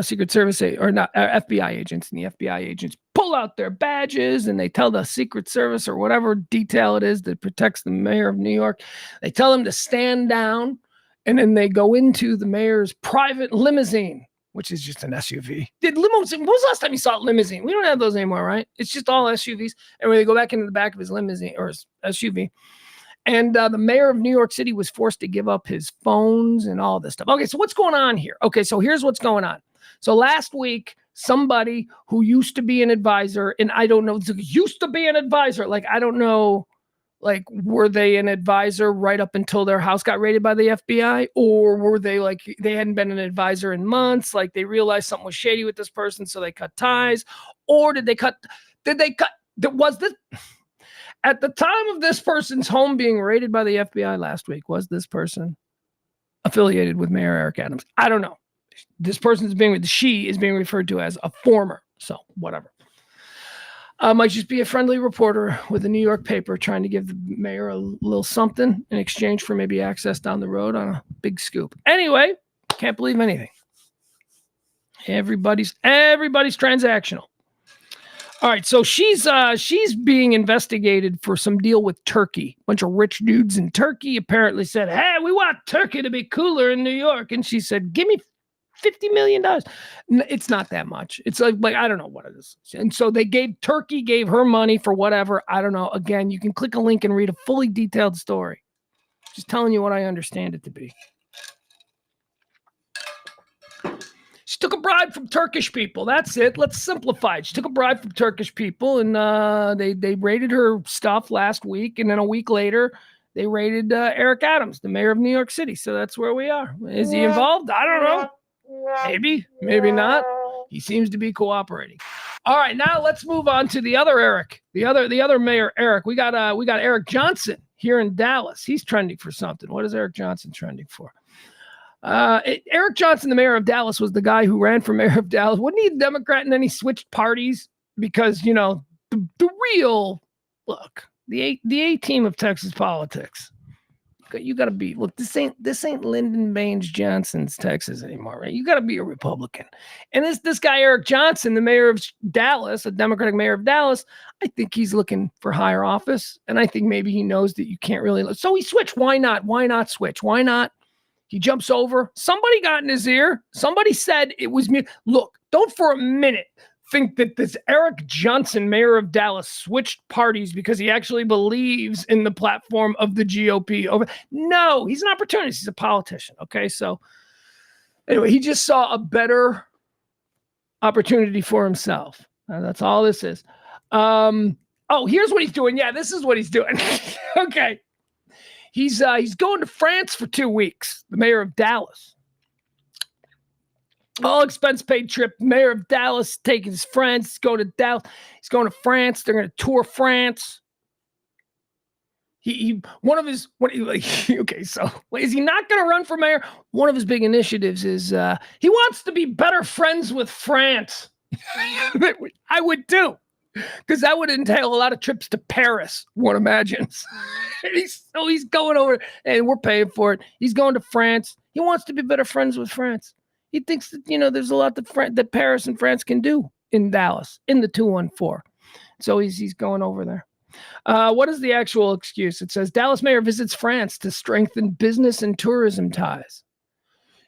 Secret Service or not FBI agents, and the FBI agents pull out their badges and they tell the Secret Service or whatever detail it is that protects the mayor of New York, they tell them to stand down, and then they go into the mayor's private limousine, which is just an SUV. When was the last time you saw a limousine? We don't have those anymore, right? It's just all SUVs. And when they go back into the back of his limousine or his SUV, and the mayor of New York City was forced to give up his phones and all this stuff. Okay, so what's going on here? Okay, so here's what's going on. So last week, somebody who used to be an advisor, and I don't know, used to be an advisor, like, I don't know, like, were they an advisor right up until their house got raided by the FBI? Or were they like, they hadn't been an advisor in months, like they realized something was shady with this person, so they cut ties? Or was this... At the time of this person's home being raided by the FBI last week, was this person affiliated with Mayor Eric Adams? I don't know. This person she is being referred to as a former, so whatever. Might just be a friendly reporter with a New York paper trying to give the mayor a little something in exchange for maybe access down the road on a big scoop. Anyway, can't believe anything. Everybody's transactional. All right, so she's being investigated for some deal with Turkey. A bunch of rich dudes in Turkey apparently said, "Hey, we want Turkey to be cooler in New York," and she said, "Give me $50 million. It's not that much. It's like I don't know what it is. And so Turkey gave her money for whatever. I don't know. Again, you can click a link and read a fully detailed story. Just telling you what I understand it to be. She took a bribe from Turkish people. That's it. Let's simplify it. She took a bribe from Turkish people, and they raided her stuff last week, and then a week later, they raided Eric Adams, the mayor of New York City. So that's where we are. Is he involved? I don't know. Maybe, maybe not. He seems to be cooperating. All right, now let's move on to the other Eric, the other mayor, Eric. We got Eric Johnson here in Dallas. He's trending for something. What is Eric Johnson trending for? Eric Johnson, the mayor of Dallas, was the guy who ran for mayor of Dallas. Wasn't he a Democrat, and then he switched parties because, you know, the real look, the A team of Texas politics. You got to be, look, this ain't Lyndon Baines Johnson's Texas anymore, right? You got to be a Republican. And this guy, Eric Johnson, the mayor of Dallas, a Democratic mayor of Dallas, I think he's looking for higher office. And I think maybe he knows that you can't really, so he switched. Why not? Why not switch? Why not? He jumps over. Somebody got in his ear. Somebody said it was me. Look, don't for a minute think that this Eric Johnson, mayor of Dallas, switched parties because he actually believes in the platform of the GOP. No, he's an opportunist. He's a politician. Okay, so anyway, he just saw a better opportunity for himself. That's all this is. Oh, here's what he's doing. Yeah, this is what he's doing. Okay. He's going to France for 2 weeks, the mayor of Dallas. All expense paid trip. Mayor of Dallas taking his friends, going to Dallas. He's going to France. They're going to tour France. Okay, so is he not going to run for mayor? One of his big initiatives is he wants to be better friends with France. I would too, because that would entail a lot of trips to Paris, one imagines. He's going over, and we're paying for it. He's going to France. He wants to be better friends with France. He thinks that, you know, there's a lot that Paris and France can do in Dallas, in the 214. So he's going over there. What is the actual excuse? It says, Dallas mayor visits France to strengthen business and tourism ties.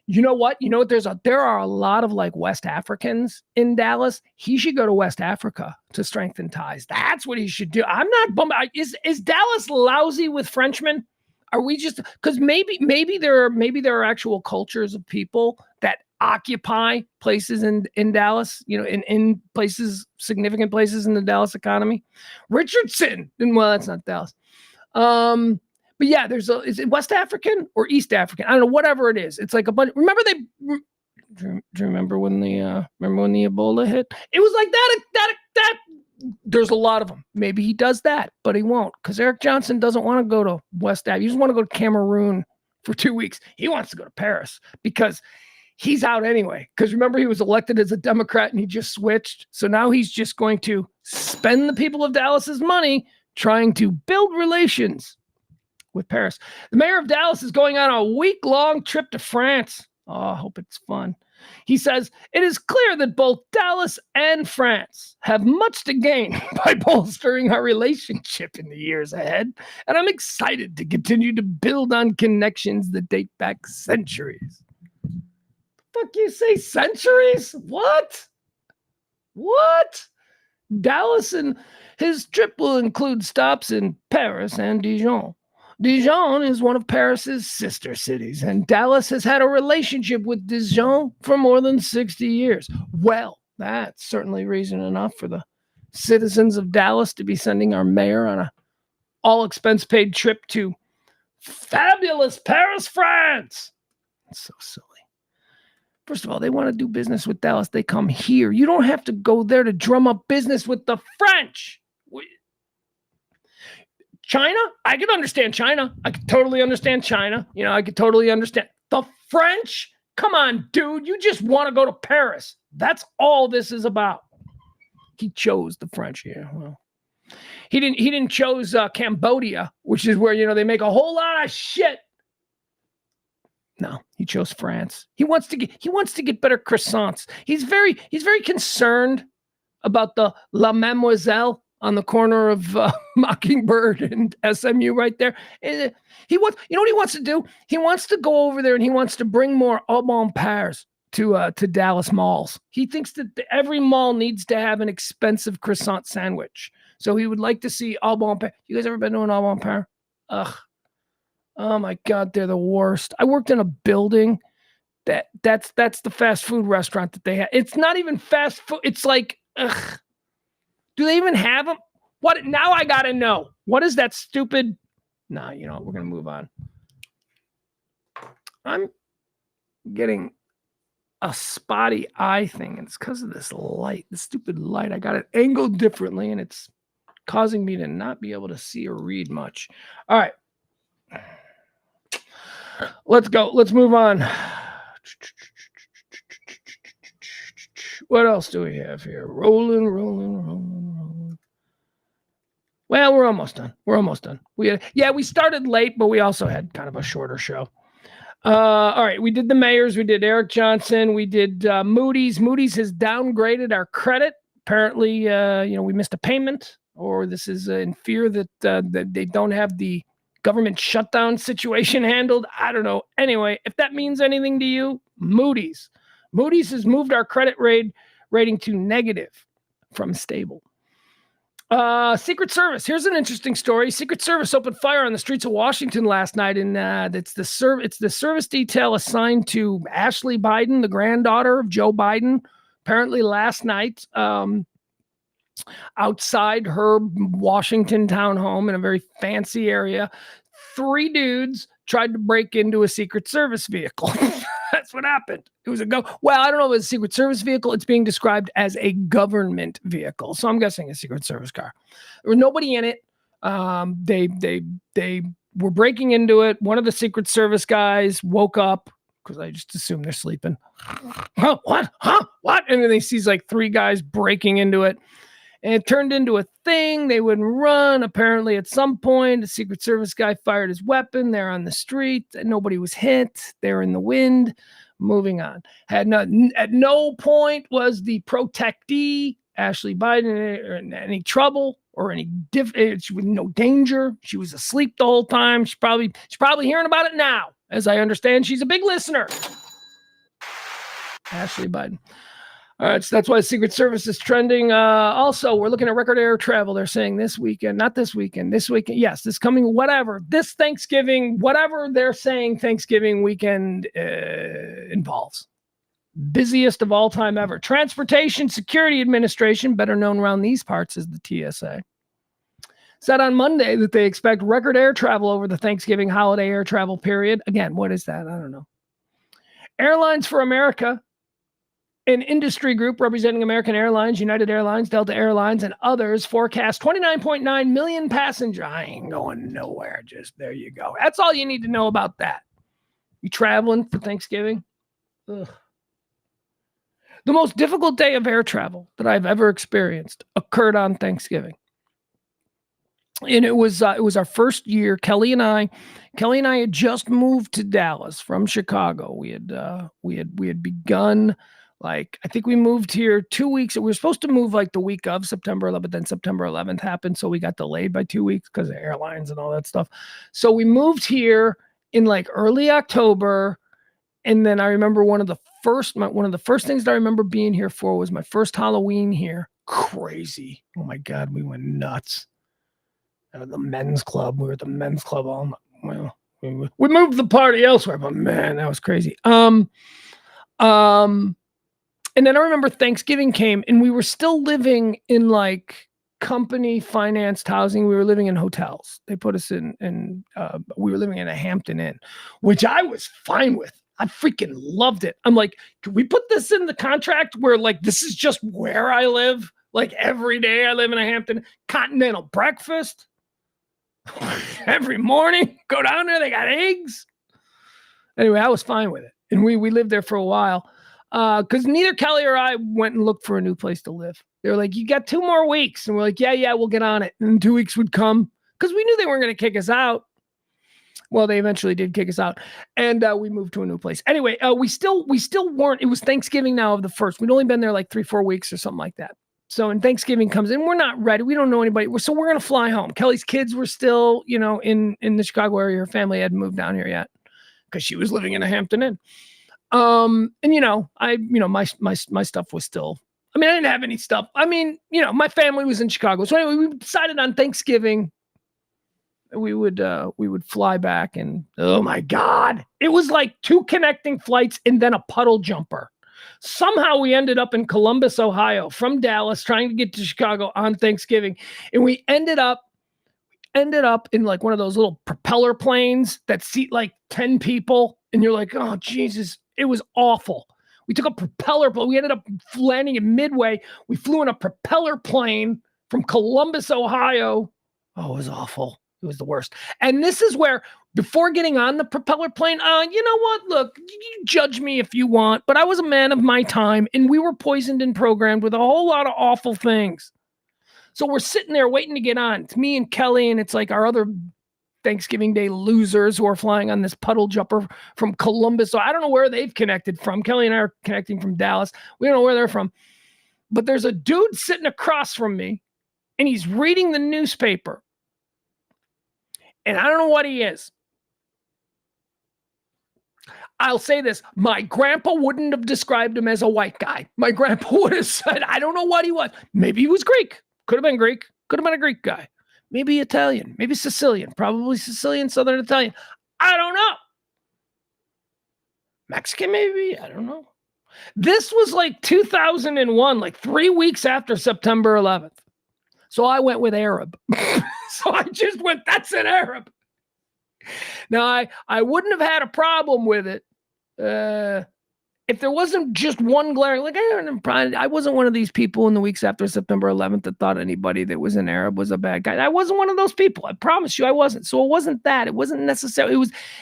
You know what? There are a lot of like West Africans in Dallas. He should go to West Africa to strengthen ties. That's what he should do. I'm not bummed. Is Dallas lousy with Frenchmen? Are we just, because maybe there are actual cultures of people that occupy places in Dallas, you know, in places, significant places in the Dallas economy. Richardson, and well, that's not Dallas. But yeah, is it West African or East African? I don't know, whatever it is. It's like a bunch. Do you remember when the Ebola hit? It was like that. There's a lot of them. Maybe he does that, but he won't, because Eric Johnson doesn't want to go to West Africa. He doesn't want to go to Cameroon for 2 weeks. He wants to go to Paris because he's out anyway. Because remember, he was elected as a Democrat and he just switched. So now he's just going to spend the people of Dallas's money trying to build relations with Paris. The mayor of Dallas is going on a week-long trip to France. Oh, I hope it's fun. He says, it is clear that both Dallas and France have much to gain by bolstering our relationship in the years ahead, and I'm excited to continue to build on connections that date back centuries. Fuck you say centuries? What? Dallas and his trip will include stops in Paris and Dijon. Dijon is one of Paris's sister cities, and Dallas has had a relationship with Dijon for more than 60 years. Well, that's certainly reason enough for the citizens of Dallas to be sending our mayor on a all-expense-paid trip to fabulous Paris, France. That's so silly. First of all, they want to do business with Dallas. They come here. You don't have to go there to drum up business with the French. China? I can understand China. I can totally understand China. I could totally understand. The French? Come on, dude. You just want to go to Paris. That's all this is about. He chose the French. Yeah, well. He didn't chose Cambodia, which is where, they make a whole lot of shit. No, he chose France. He wants to get better croissants. He's very concerned about the La Mademoiselle on the corner of Mockingbird and SMU right there. He wants, what he wants to do? He wants to go over there and he wants to bring more au bon pains to Dallas malls. He thinks that every mall needs to have an expensive croissant sandwich. So he would like to see au bon pains. You guys ever been to an au bon pains? Ugh. Oh my God, they're the worst. I worked in a building that's the fast food restaurant that they have. It's not even fast food. It's like, ugh. Do they even have them? What? Now I got to know. What is that stupid? Nah, we're going to move on. I'm getting a spotty eye thing, and it's because of this light, the stupid light. I got it angled differently, and it's causing me to not be able to see or read much. All right. Let's go. Let's move on. What else do we have here? Rolling. Well, we're almost done. We started late, but we also had kind of a shorter show. All right. We did the mayors. We did Eric Johnson. We did Moody's. Moody's has downgraded our credit. Apparently, we missed a payment, or this is in fear that they don't have the government shutdown situation handled. I don't know. Anyway, if that means anything to you, Moody's has moved our credit rating to negative from stable. Secret Service. Here's an interesting story. Secret Service opened fire on the streets of Washington last night, and it's the service detail assigned to Ashley Biden, the granddaughter of Joe Biden. Apparently last night, outside her Washington town home in a very fancy area, 3 dudes tried to break into a Secret Service vehicle. That's what happened. It was I don't know if it was a Secret Service vehicle. It's being described as a government vehicle. So I'm guessing a Secret Service car. There was nobody in it. They were breaking into it. One of the Secret Service guys woke up, because I just assume they're sleeping. Huh? What? And then he sees like 3 guys breaking into it. And it turned into a thing. They wouldn't run. Apparently, at some point, a Secret Service guy fired his weapon. They're on the street. Nobody was hit. They're in the wind. Moving on. At no point was the protectee, Ashley Biden, in any trouble or any she was in no danger. She was asleep the whole time. She's probably hearing about it now. As I understand, she's a big listener. Ashley Biden. All right, so that's why Secret Service is trending. Also, we're looking at record air travel. They're saying this weekend, this weekend. Yes, this coming, this Thanksgiving, whatever they're saying Thanksgiving weekend involves. Busiest of all time ever. Transportation Security Administration, better known around these parts as the TSA, said on Monday that they expect record air travel over the Thanksgiving holiday air travel period. Again, what is that? I don't know. Airlines for America, an industry group representing American Airlines, United Airlines, Delta Airlines, and others, forecast 29.9 million passengers. I ain't going nowhere. Just there you go. That's all you need to know about that. You traveling for Thanksgiving? Ugh. The most difficult day of air travel that I've ever experienced occurred on Thanksgiving. And it was our first year. Kelly and I had just moved to Dallas from Chicago. We had begun, like, I think we moved here 2 weeks. We were supposed to move like the week of September 11th, but then September 11th happened, so we got delayed by 2 weeks because of airlines and all that stuff. So we moved here in like early October, and then I remember one of the first things that I remember being here for was my first Halloween here. Crazy! Oh my God, we went nuts. The men's club. We were at the men's club all night. Well, we moved the party elsewhere, but man, that was crazy. And then I remember Thanksgiving came, and we were still living in like company financed housing. We were living in hotels. They put us in we were living in a Hampton Inn, which I was fine with. I freaking loved it. I'm like, can we put this in the contract where like this is just where I live? Like every day I live in a Hampton, continental breakfast. Every morning, go down there, they got eggs. Anyway, I was fine with it. And we lived there for a while. Because neither Kelly or I went and looked for a new place to live. They were like, you got 2 more weeks. And we're like, yeah, we'll get on it. And 2 weeks would come. Because we knew they weren't going to kick us out. Well, they eventually did kick us out. And we moved to a new place. Anyway, we still weren't. It was Thanksgiving now of the first. We'd only been there like 3-4 weeks or something like that. So when Thanksgiving comes in, we're not ready. We don't know anybody. So we're going to fly home. Kelly's kids were still, in the Chicago area. Her family hadn't moved down here yet because she was living in a Hampton Inn. And my stuff was still, I didn't have any stuff. My family was in Chicago. So anyway, we decided on Thanksgiving we would fly back, and oh my God, it was like 2 connecting flights and then a puddle jumper. Somehow we ended up in Columbus, Ohio, from Dallas, trying to get to Chicago on Thanksgiving. And we ended up in like one of those little propeller planes that seat like 10 people. And you're like, oh, Jesus, it was awful. We took a propeller, but we ended up landing in Midway. We flew in a propeller plane from Columbus, Ohio. Oh, it was awful. It was the worst. And this is where, before getting on the propeller plane, you know what? Look, you judge me if you want, but I was a man of my time, and we were poisoned and programmed with a whole lot of awful things. So we're sitting there waiting to get on. It's me and Kelly, and it's like our other Thanksgiving Day losers who are flying on this puddle jumper from Columbus. So I don't know where they've connected from. Kelly and I are connecting from Dallas. We don't know where they're from. But there's a dude sitting across from me, and he's reading the newspaper. And I don't know what he is. I'll say this. My grandpa wouldn't have described him as a white guy. My grandpa would have said, I don't know what he was. Maybe he was Greek. Could have been Greek. Could have been a Greek guy. Maybe Italian. Maybe Sicilian. Probably Sicilian, Southern Italian. I don't know. Mexican, maybe? I don't know. This was like 2001, like 3 weeks after September 11th. So I went with Arab. So I just went, that's an Arab. Now, I wouldn't have had a problem with it if there wasn't just one glaring, like, I wasn't one of these people in the weeks after September 11th that thought anybody that was an Arab was a bad guy. I wasn't one of those people. I promise you I wasn't. So it wasn't that. It wasn't necessarily.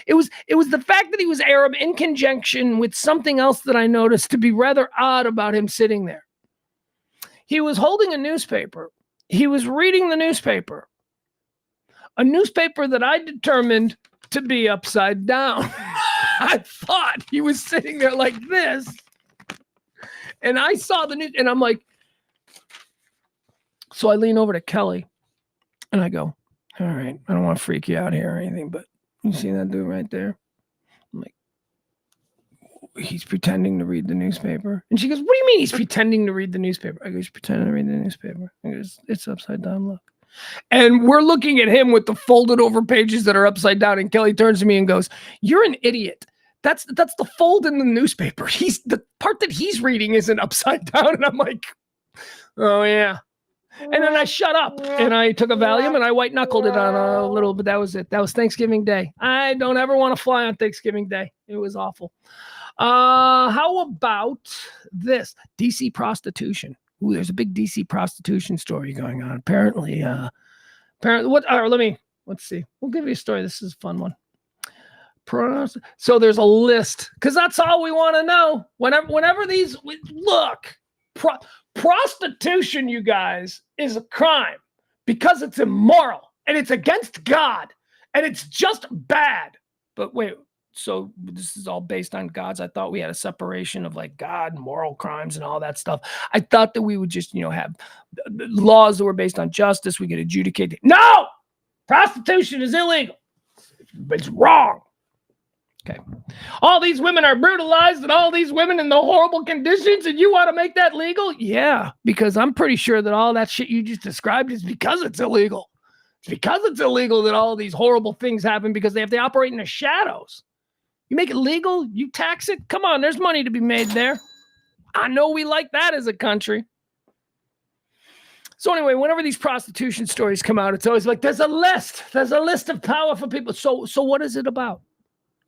It was the fact that he was Arab in conjunction with something else that I noticed to be rather odd about him sitting there. He was holding a newspaper. He was reading the newspaper. A newspaper that I determined to be upside down. I thought he was sitting there like this. And I saw the news, and I'm like, so I lean over to Kelly and I go, all right, I don't want to freak you out here or anything, but you see that dude right there? I'm like, he's pretending to read the newspaper. And she goes, what do you mean he's pretending to read the newspaper? I go, he's pretending to read the newspaper. I go, it's upside down, look. And we're looking at him with the folded over pages that are upside down. And Kelly turns to me and goes, you're an idiot. That's the fold in the newspaper. The part that he's reading isn't upside down. And I'm like, oh yeah. And then I shut up and I took a Valium and I white knuckled it on a little, but that was it. That was Thanksgiving Day. I don't ever want to fly on Thanksgiving Day. It was awful. How about this? DC prostitution. Ooh, there's a big DC prostitution story going on. Apparently, let's see. We'll give you a story. This is a fun one. So there's a list, because that's all we want to know. Whenever these, look, prostitution, you guys, is a crime because it's immoral and it's against God, and it's just bad. But wait, so this is all based on gods? I thought we had a separation of like God, moral crimes, and all that stuff. I thought that we would just, have laws that were based on justice. We could adjudicate it. No! Prostitution is illegal. It's wrong. Okay. All these women are brutalized and all these women in the horrible conditions, and you want to make that legal? Yeah, because I'm pretty sure that all that shit you just described is because it's illegal. It's because it's illegal that all these horrible things happen, because they have to operate in the shadows. You make it legal, you tax it. Come on, there's money to be made there. I know we like that as a country. So anyway, whenever these prostitution stories come out, it's always like, there's a list of powerful people. So what is it about?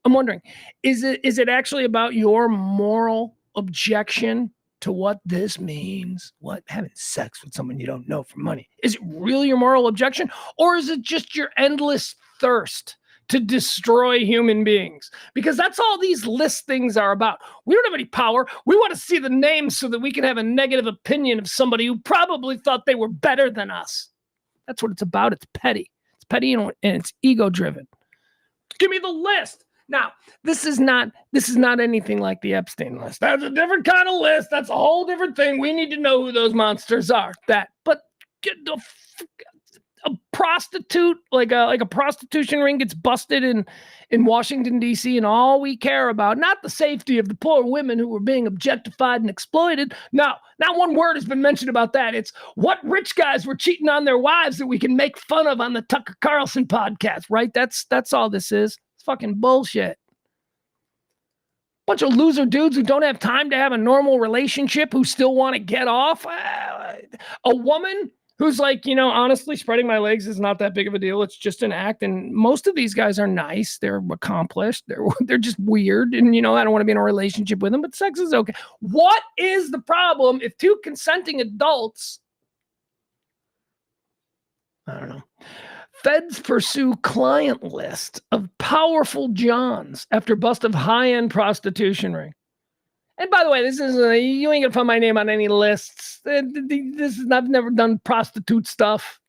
I'm wondering, is it actually about your moral objection to what this means? What, having sex with someone you don't know for money? Is it really your moral objection? Or is it just your endless thirst to destroy human beings? Because that's all these list things are about. We don't have any power. We want to see the names so that we can have a negative opinion of somebody who probably thought they were better than us. That's what it's about. It's petty. It's petty and it's ego driven. Give me the list. Now, this is not anything like the Epstein list. That's a different kind of list. That's a whole different thing. We need to know who those monsters are. But a prostitute, like a prostitution ring gets busted in Washington, D.C., and all we care about, not the safety of the poor women who were being objectified and exploited. No, not one word has been mentioned about that. It's what rich guys were cheating on their wives that we can make fun of on the Tucker Carlson podcast, right? That's all this is. It's fucking bullshit. Bunch of loser dudes who don't have time to have a normal relationship, who still want to get off. A woman who's like, honestly, spreading my legs is not that big of a deal. It's just an act. And most of these guys are nice. They're accomplished. They're just weird. And, I don't want to be in a relationship with them, but sex is okay. What is the problem if two consenting adults, I don't know, feds pursue client list of powerful Johns after bust of high-end prostitution ring? And by the way, this is you ain't gonna find my name on any lists. I've never done prostitute stuff.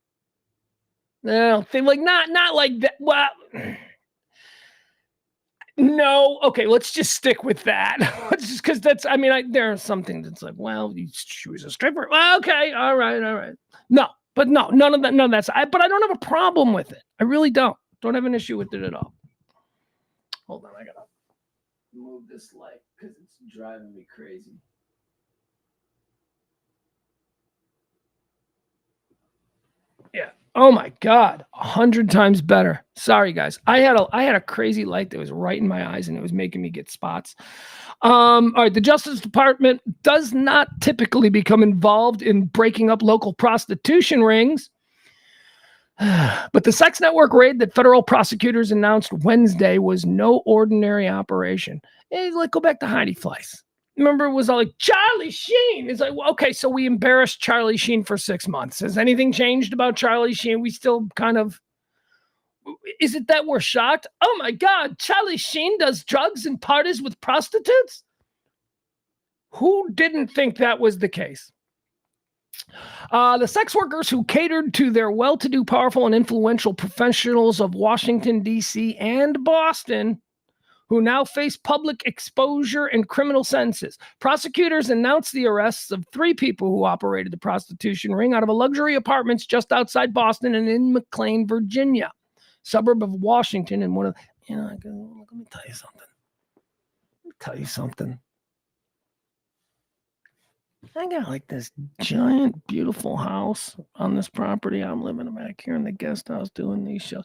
No, like not like that. Well, no. Okay, let's just stick with that. Just because there's something that's like, well, she was a stripper. Well, okay, all right. No, but no, none of that. But I don't have a problem with it. I really don't. Don't have an issue with it at all. Hold on, I gotta move this light because it's driving me crazy. Yeah. Oh my God. 100 times better. Sorry, guys. I had a crazy light that was right in my eyes and it was making me get spots. All right. The Justice Department does not typically become involved in breaking up local prostitution rings. But the sex network raid that federal prosecutors announced Wednesday was no ordinary operation. Go back to Heidi Fleiss. Remember, it was all like, Charlie Sheen. It's like, well, okay, so we embarrassed Charlie Sheen for 6 months. Has anything changed about Charlie Sheen? We still kind of, is it that we're shocked? Oh my God, Charlie Sheen does drugs and parties with prostitutes? Who didn't think that was the case? The sex workers who catered to their well-to-do, powerful, and influential professionals of Washington, D.C. and Boston, who now face public exposure and criminal sentences. Prosecutors announced the arrests of 3 people who operated the prostitution ring out of a luxury apartments just outside Boston and in McLean, Virginia, suburb of Washington. And one of, let me tell you something. I got like this giant, beautiful house on this property. I'm living back here in the guest house doing these shows.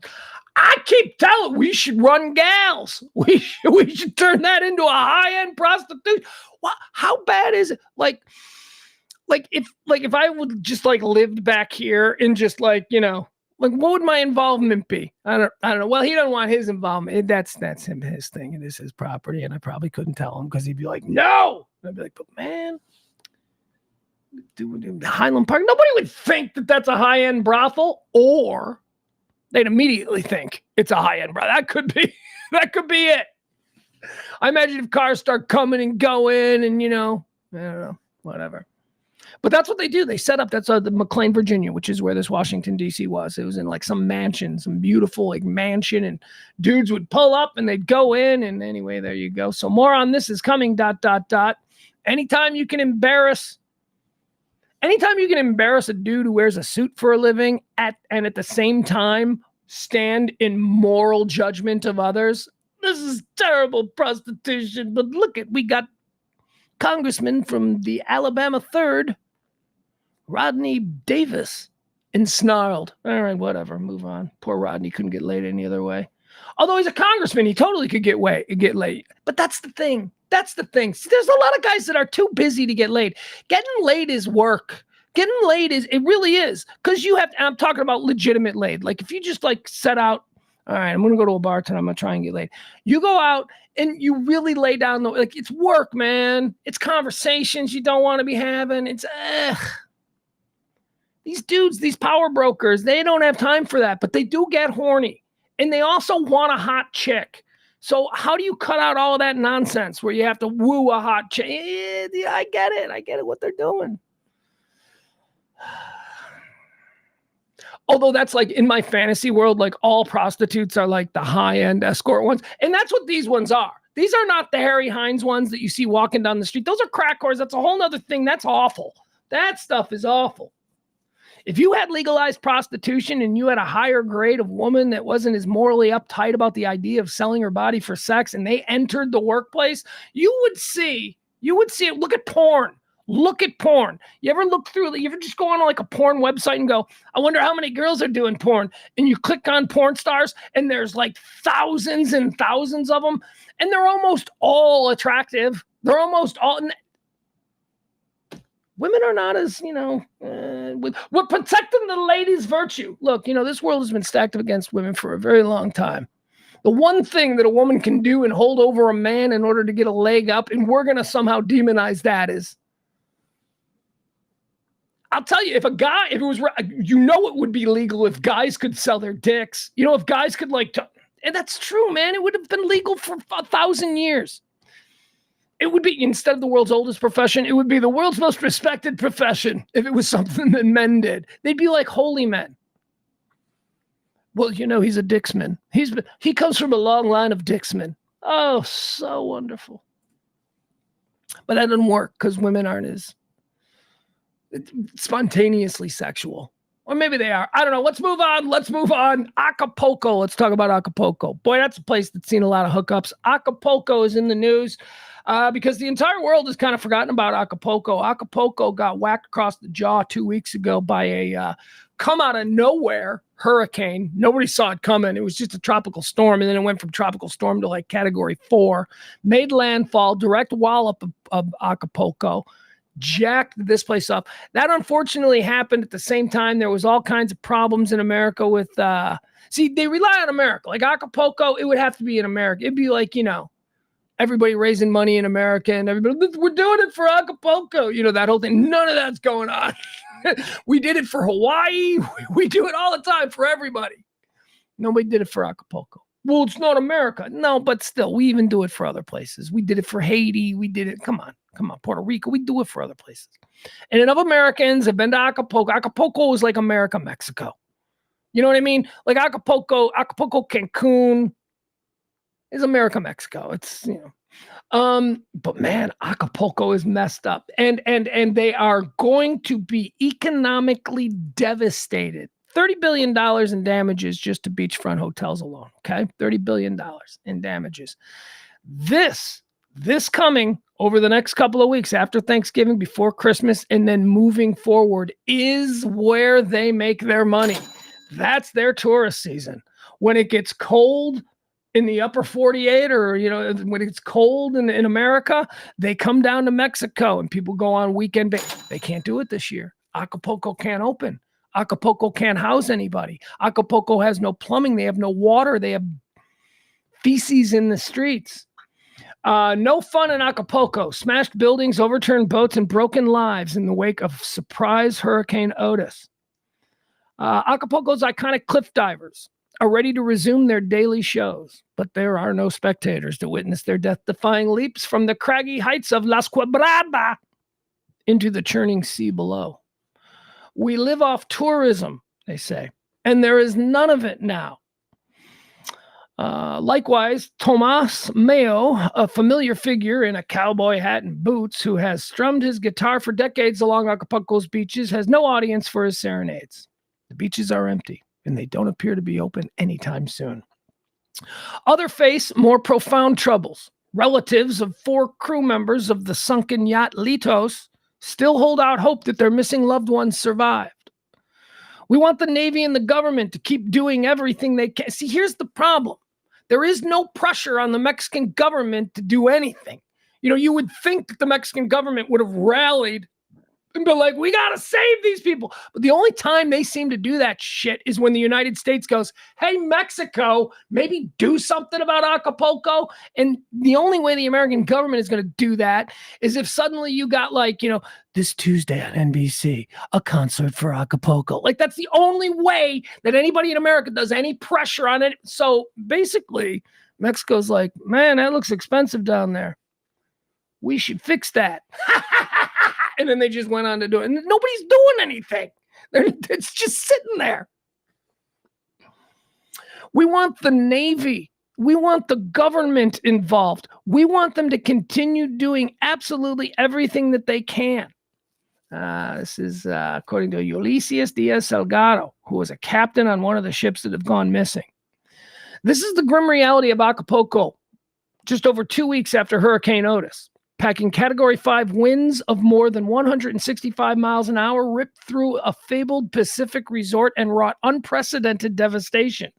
I keep telling we should run gals. We should turn that into a high-end prostitution. What? How bad is it? Like if I would just like lived back here and just like what would my involvement be? I don't know. Well, he doesn't want his involvement. That's him, his thing. It is his property, and I probably couldn't tell him because he'd be like, no. And I'd be like, but man. Highland Park. Nobody would think that that's a high-end brothel, or they'd immediately think it's a high-end brothel. That could be it. I imagine if cars start coming and going and, I don't know, whatever. But that's what they do. They set up, that's the McLean, Virginia, which is where this Washington, D.C. was. It was in like some mansion, some beautiful like mansion, and dudes would pull up and they'd go in. And anyway, there you go. So more on this is coming, ... Anytime you can embarrass a dude who wears a suit for a living and at the same time stand in moral judgment of others, this is terrible prostitution. But look we got Congressman from the Alabama 3rd, Rodney Davis, ensnarled. All right, whatever, move on. Poor Rodney couldn't get laid any other way. Although he's a congressman, he totally could get laid. But that's the thing. See, there's a lot of guys that are too busy to get laid. Getting laid is work. Getting laid it really is. Because I'm talking about legitimate laid. Like if you just like set out, all right, I'm going to go to a bar tonight, I'm going to try and get laid. You go out and you really lay down, it's work, man. It's conversations you don't want to be having. It's, these dudes, these power brokers, they don't have time for that, but they do get horny. And they also want a hot chick. So how do you cut out all of that nonsense where you have to woo a hot chick? Yeah, I get it what they're doing. Although that's like in my fantasy world, like all prostitutes are like the high-end escort ones. And that's what these ones are. These are not the Harry Hines ones that you see walking down the street. Those are crack whores. That's a whole nother thing. That's awful. That stuff is awful. If you had legalized prostitution and you had a higher grade of woman that wasn't as morally uptight about the idea of selling her body for sex and they entered the workplace, you would see it. Look at porn. You ever just go on like a porn website and go, I wonder how many girls are doing porn. And you click on porn stars and there's like thousands and thousands of them. And they're almost all attractive. They're almost all... Women are not as, we're protecting the ladies' virtue. Look, this world has been stacked up against women for a very long time. The one thing that a woman can do and hold over a man in order to get a leg up, and we're going to somehow demonize that, is, I'll tell you, if it was, it would be legal if guys could sell their dicks. If guys could and that's true, man. It would have been legal for 1,000 years. It would be, instead of the world's oldest profession, it would be the world's most respected profession if it was something that men did. They'd be like holy men. Well, he's a Dixman. He comes from a long line of Dixmen. Oh, so wonderful. But that doesn't work because women aren't as spontaneously sexual. Or maybe they are. I don't know. Let's move on. Acapulco. Let's talk about Acapulco. Boy, that's a place that's seen a lot of hookups. Acapulco is in the news. Because the entire world has kind of forgotten about Acapulco. Acapulco got whacked across the jaw 2 weeks ago by a come out of nowhere hurricane. Nobody saw it coming. It was just a tropical storm, and then it went from tropical storm to like Category 4. Made landfall, direct wallop of Acapulco, jacked this place up. That unfortunately happened at the same time. There was all kinds of problems in America with, they rely on America. Like Acapulco, it would have to be in America. It'd be like, everybody raising money in America and everybody, we're doing it for Acapulco. That whole thing. None of that's going on. We did it for Hawaii. We do it all the time for everybody. Nobody did it for Acapulco. Well, it's not America. No, but still, we even do it for other places. We did it for Haiti. We did it. Come on, Puerto Rico. We do it for other places. And enough Americans have been to Acapulco. Acapulco is like America, Mexico. You know what I mean? Like Acapulco, Cancun is America, Mexico. It's, but man, Acapulco is messed up. And they are going to be economically devastated. $30 billion in damages just to beachfront hotels alone. Okay. $30 billion in damages. This coming over the next couple of weeks after Thanksgiving, before Christmas, and then moving forward is where they make their money. That's their tourist season. When it gets cold in the upper 48, or, when it's cold in America, they come down to Mexico and people go on weekend. They can't do it this year. Acapulco can't open. Acapulco can't house anybody. Acapulco has no plumbing. They have no water. They have feces in the streets. No fun in Acapulco. Smashed buildings, overturned boats, and broken lives in the wake of surprise Hurricane Otis. Acapulco's iconic cliff divers are ready to resume their daily shows, but there are no spectators to witness their death-defying leaps from the craggy heights of Las Quebradas into the churning sea below. We live off tourism, they say, and there is none of it now. Likewise, Tomas Mayo, a familiar figure in a cowboy hat and boots who has strummed his guitar for decades along Acapulco's beaches, has no audience for his serenades. The beaches are empty, and they don't appear to be open anytime soon. Others face more profound troubles. Relatives of 4 crew members of the sunken yacht Litos still hold out hope that their missing loved ones survived. We want the Navy and the government to keep doing everything they can. See, here's the problem. There is no pressure on the Mexican government to do anything. You know, you would think that the Mexican government would have rallied and been like, we got to save these people. But the only time they seem to do that shit is when the United States goes, hey, Mexico, maybe do something about Acapulco. And the only way the American government is going to do that is if suddenly you got like, you know, this Tuesday on NBC, a concert for Acapulco. Like, that's the only way that anybody in America does any pressure on it. So basically, Mexico's like, man, that looks expensive down there. We should fix that. And then they just went on to do it. And nobody's doing anything. It's just sitting there. We want the Navy. We want the government involved. We want them to continue doing absolutely everything that they can. This is according to Ulysses Diaz Salgado, who was a captain on one of the ships that have gone missing. This is the grim reality of Acapulco just over 2 weeks after Hurricane Otis. Packing Category 5 winds of more than 165 miles an hour ripped through a fabled Pacific resort and wrought unprecedented devastation,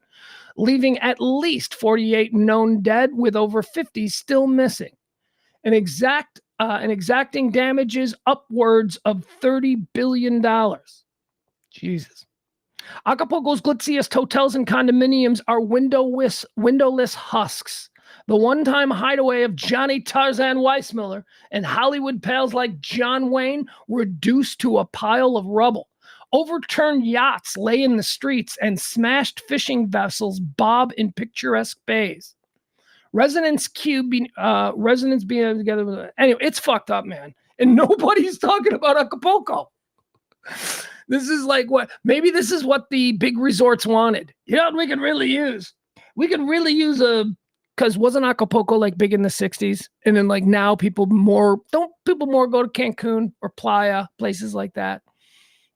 leaving at least 48 known dead with over 50 still missing. And exacting damages upwards of $30 billion. Jesus. Acapulco's glitziest hotels and condominiums are windowless husks. The one-time hideaway of Johnny Tarzan Weissmuller and Hollywood pals like John Wayne reduced to a pile of rubble. Overturned yachts lay in the streets and smashed fishing vessels bob in picturesque bays. Residents being together. Anyway, it's fucked up, man. And nobody's talking about Acapulco. This is like what, maybe this is what the big resorts wanted. You know what we can really use? We can really use because wasn't Acapulco like big in the 60s? And then like now people more go to Cancun or Playa, places like that.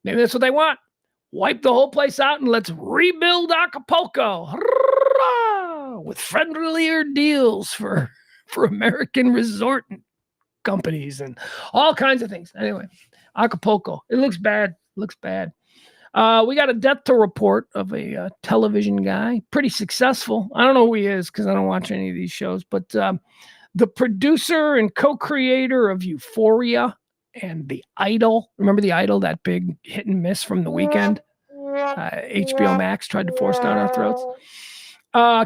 Maybe that's what they want. Wipe the whole place out and let's rebuild Acapulco with friendlier deals for American resort companies and all kinds of things. Anyway, Acapulco. It looks bad. We got a death to report of a television guy, pretty successful. I don't know who he is because I don't watch any of these shows, but the producer and co-creator of Euphoria and The Idol. Remember The Idol, that big hit and miss from The Weeknd? HBO Max tried to force down our throats.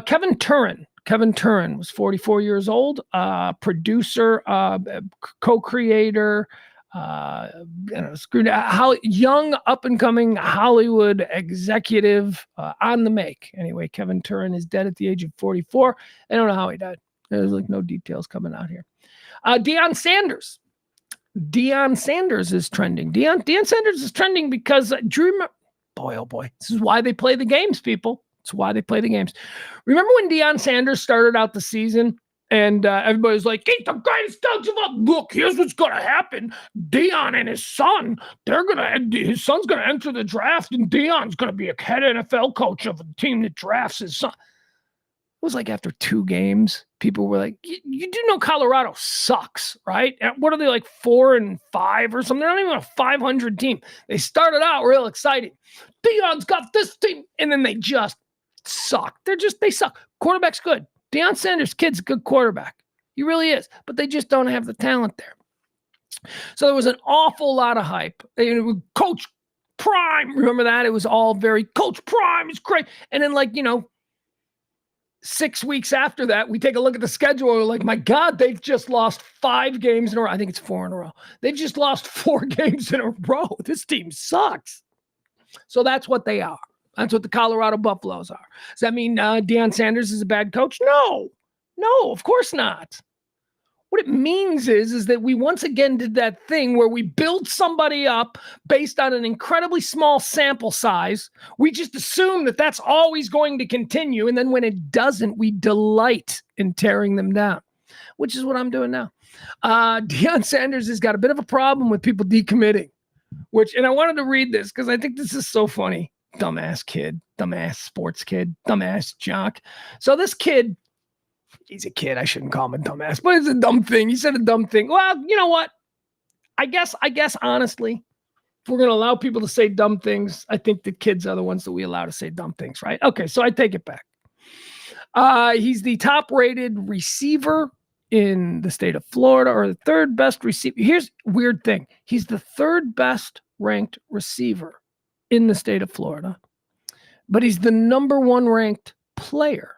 Kevin Turin was 44 years old, producer, co-creator, young up-and-coming Hollywood executive on the make. Anyway, Kevin Turin is dead at the age of 44. I don't know how he died. There's like no details coming out here. Deion Sanders. Deion Sanders is trending. Deion Sanders is trending because boy, oh boy, this is why they play the games, people. It's why they play the games. Remember when Deion Sanders started out the season and everybody's like, he's the greatest coach of all. Look, here's what's going to happen. Deion and his son, his son's going to enter the draft and Deion's going to be a head NFL coach of a team that drafts his son. It was like after 2 games, people were like, you do know Colorado sucks, right? What are they, like 4-5 or something? They're not even a 500 team. They started out real exciting. Deion's got this team. And then they just suck. They suck. Quarterback's good. Deion Sanders' kid's a good quarterback. He really is. But they just don't have the talent there. So there was an awful lot of hype. Coach Prime, remember that? It was all very, Coach Prime is great. And then 6 weeks after that, we take a look at the schedule. We're like, my God, they've just lost 5 games in a row. I think it's 4 in a row. They've just lost 4 games in a row. This team sucks. So that's what they are. That's what the Colorado Buffaloes are. Does that mean Deion Sanders is a bad coach? No, of course not. What it means is that we once again did that thing where we build somebody up based on an incredibly small sample size. We just assume that that's always going to continue. And then when it doesn't, we delight in tearing them down, which is what I'm doing now. Deion Sanders has got a bit of a problem with people decommitting, and I wanted to read this because I think this is so funny. Dumbass kid, dumbass sports kid, dumbass jock. So this kid, he's a kid. I shouldn't call him a dumbass, but it's a dumb thing. He said a dumb thing. Well, you know what? I guess honestly, if we're going to allow people to say dumb things, I think the kids are the ones that we allow to say dumb things, right? Okay, so I take it back. He's the top-rated receiver in the state of Florida, or the third best receiver. Here's a weird thing. He's the third best ranked receiver in the state of Florida, but he's the number one ranked player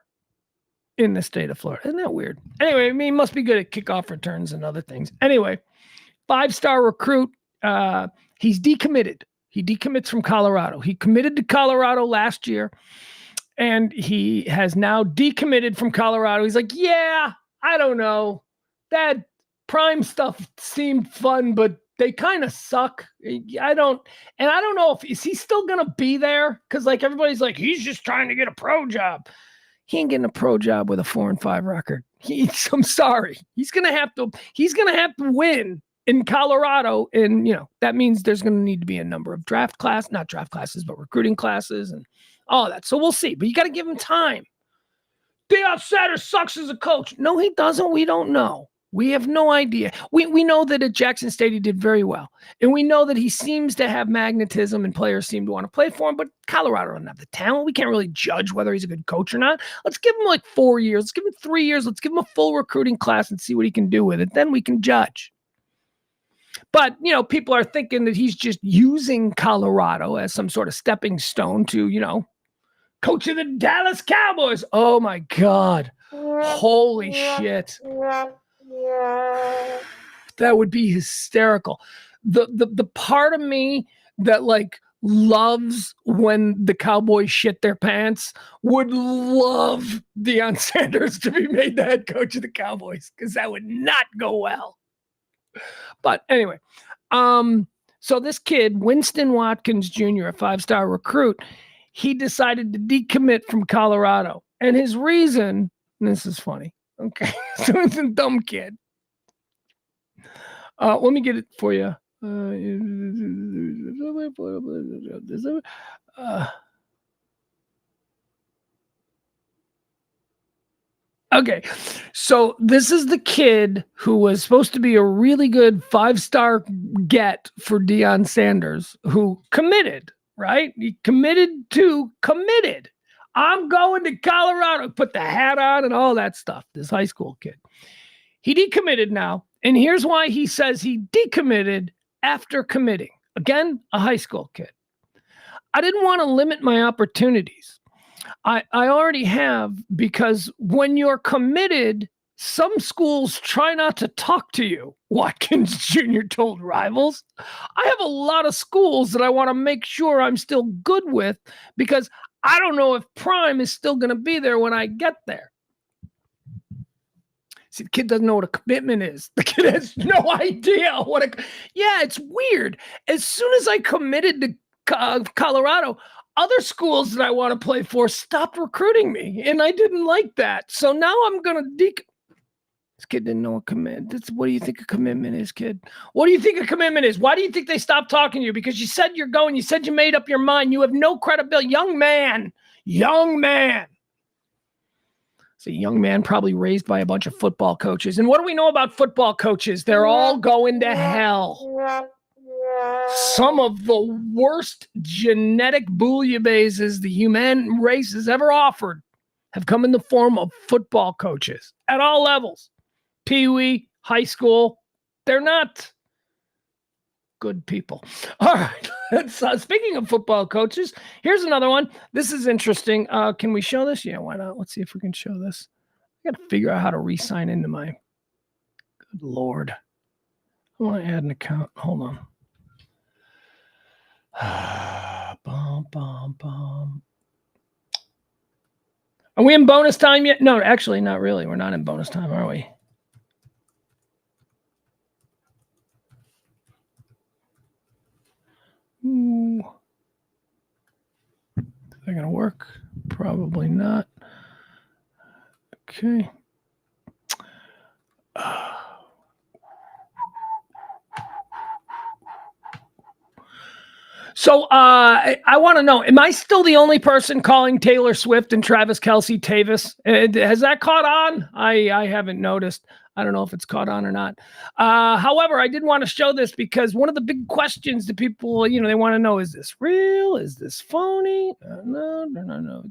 in the state of Florida. Isn't that weird? Anyway, I mean, he must be good at kickoff returns and other things. Anyway, 5-star recruit. He's decommitted. He decommits from Colorado. He committed to Colorado last year, and he has now decommitted from Colorado. He's like, yeah, I don't know. That prime stuff seemed fun, but they kind of suck. I don't know is he still going to be there? Because like everybody's like, he's just trying to get a pro job. He ain't getting a pro job with a 4-5 record. I'm sorry. He's gonna have to win in Colorado. And that means there's gonna need to be a number of not draft classes, but recruiting classes and all that. So we'll see. But you gotta give him time. Deion Sanders sucks as a coach. No, he doesn't. We don't know. We have no idea. We know that at Jackson State he did very well. And we know that he seems to have magnetism and players seem to want to play for him, but Colorado doesn't have the talent. We can't really judge whether he's a good coach or not. Let's give him like 4 years. Let's give him 3 years. Let's give him a full recruiting class and see what he can do with it. Then we can judge. But, people are thinking that he's just using Colorado as some sort of stepping stone to, coach of the Dallas Cowboys. Oh, my God. Holy shit. That would be hysterical. The part of me that like loves when the Cowboys shit their pants would love Deion Sanders to be made the head coach of the Cowboys, because that would not go well. But anyway, so this kid, Winston Watkins Jr., a 5-star recruit, he decided to decommit from Colorado. And his reason, and this is funny, okay, so it's a dumb kid. Let me get it for you. Okay, so this is the kid who was supposed to be a really good 5-star get for Deion Sanders, who committed, right? He committed. I'm going to Colorado, put the hat on and all that stuff, this high school kid. He decommitted now. And here's why he says he decommitted after committing. Again, a high school kid. I didn't want to limit my opportunities. I already have, because when you're committed, some schools try not to talk to you, Watkins Jr. told Rivals. I have a lot of schools that I want to make sure I'm still good with, because I don't know if Prime is still going to be there when I get there. See, the kid doesn't know what a commitment is. The kid has no idea yeah, it's weird. As soon as I committed to Colorado, other schools that I want to play for stopped recruiting me, and I didn't like that. So now I'm going to This kid didn't know a commitment. What do you think a commitment is, kid? What do you think a commitment is? Why do you think they stopped talking to you? Because you said you're going. You said you made up your mind. You have no credibility. Young man. It's a young man probably raised by a bunch of football coaches. And what do we know about football coaches? They're all going to hell. Some of the worst genetic bouillabaisse the human race has ever offered have come in the form of football coaches at all levels. Pee-wee, high school. They're not good people. All right. Speaking of football coaches, here's another one. This is interesting. Can we show this? Yeah, why not? Let's see if we can show this. I got to figure out how to re-sign into my... Good Lord. I want to add an account. Hold on. Are we in bonus time yet? No, actually, not really. We're not in bonus time, are we? that going to work? Probably not. Okay. So I want to know, am I still the only person calling Taylor Swift and Travis Kelce Tavis? Has that caught on? I haven't noticed. I don't know if it's caught on or not. However, I did want to show this because one of the big questions that people, they want to know, is this real? Is this phony? No.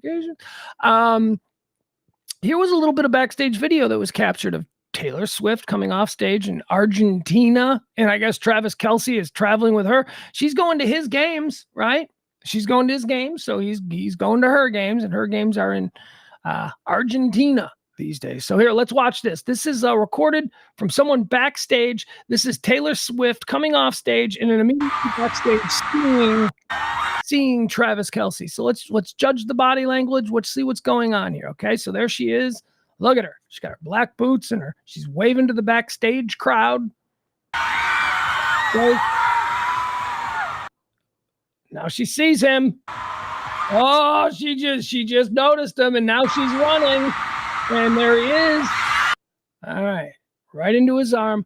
Here was a little bit of backstage video that was captured of Taylor Swift coming off stage in Argentina. And I guess Travis Kelce is traveling with her. She's going to his games, right? She's going to his games. So he's going to her games, and her games are in Argentina these days. So here, let's watch this. This is recorded from someone backstage. This is Taylor Swift coming off stage and then immediately backstage seeing Travis Kelce. So let's judge the body language. Let's see what's going on here. Okay, so there she is. Look at her. She's got her black boots and she's waving to the backstage crowd. Okay. Now she sees him. Oh, she just noticed him, and now she's running. And there he is. All right. Right into his arm.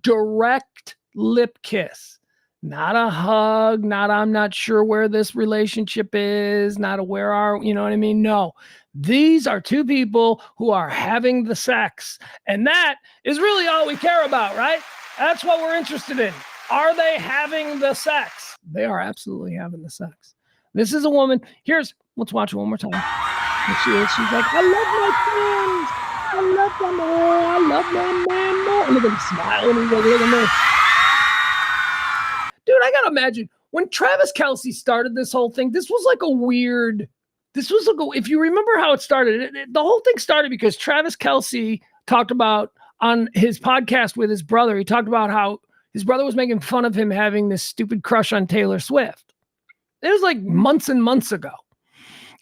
Direct lip kiss. Not a hug. Not I'm not sure where this relationship is. Not a where are, you know what I mean? No. These are two people who are having the sex. And that is really all we care about, right? That's what we're interested in. Are they having the sex? They are absolutely having the sex. This is a woman. Let's watch it one more time. And she's like, I love my friends. I love them all. I love my man more. And look at him smiling. He's like, look at me. Dude, I got to imagine when Travis Kelce started this whole thing, this was like a weird, if you remember how it started, the whole thing started because Travis Kelce talked about on his podcast with his brother, he talked about how his brother was making fun of him having this stupid crush on Taylor Swift. It was like months and months ago.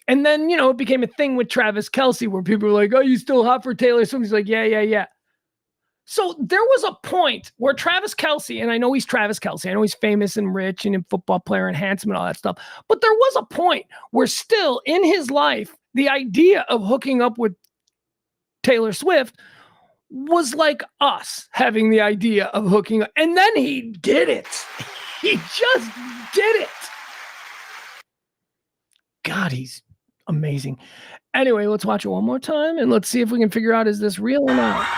And then, it became a thing with Travis Kelce where people were like, oh, you still hot for Taylor Swift? He's like, yeah. So there was a point where Travis Kelce, and I know he's Travis Kelce, I know he's famous and rich and a football player and handsome and all that stuff, but there was a point where still in his life, the idea of hooking up with Taylor Swift was like us having the idea of hooking up. And then he did it. He just did it. God, he's amazing. Anyway, let's watch it one more time and let's see if we can figure out, is this real or not?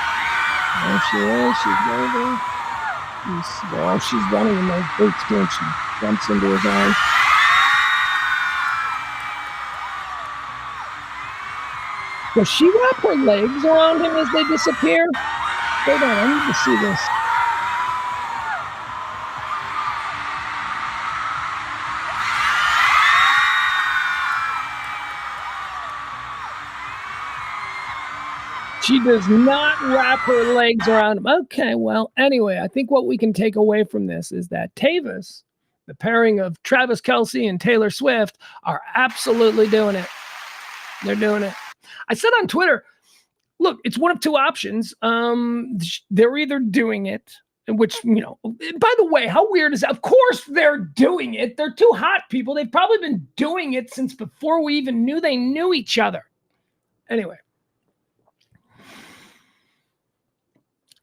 There she is. She's over. She's running in those boots, too. She jumps into his arms. Does she wrap her legs around him as they disappear? Hold on, I need to see this. She does not wrap her legs around him. Okay, well, anyway, I think what we can take away from this is that Tavis, the pairing of Travis Kelce and Taylor Swift, are absolutely doing it. They're doing it. I said on Twitter, look, it's one of two options. They're either doing it, which, by the way, how weird is that? Of course they're doing it. They're two hot people. They've probably been doing it since before we even knew they knew each other. Anyway.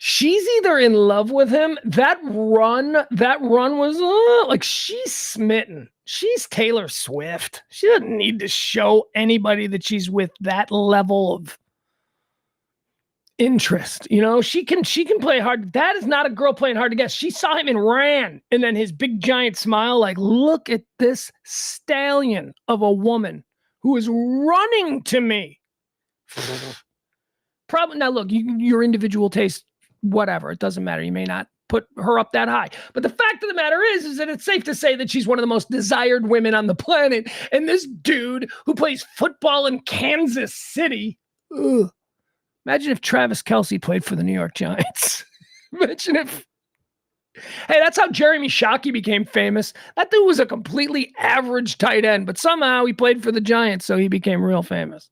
She's either in love with him. That run was like she's smitten. She's Taylor Swift. She doesn't need to show anybody that she's with that level of interest. She can play hard. That is not a girl playing hard to guess. She saw him in Rant, and then his big giant smile, like, look at this stallion of a woman who is running to me. Probably now. Look, your individual taste. Whatever, it doesn't matter. You may not put her up that high, but the fact of the matter is that it's safe to say that she's one of the most desired women on the planet. And this dude who plays football in Kansas City, imagine if Travis Kelce played for the New York Giants. Imagine if. Hey, that's how Jeremy Shockey became famous. That dude was a completely average tight end, but somehow he played for the Giants, so he became real famous.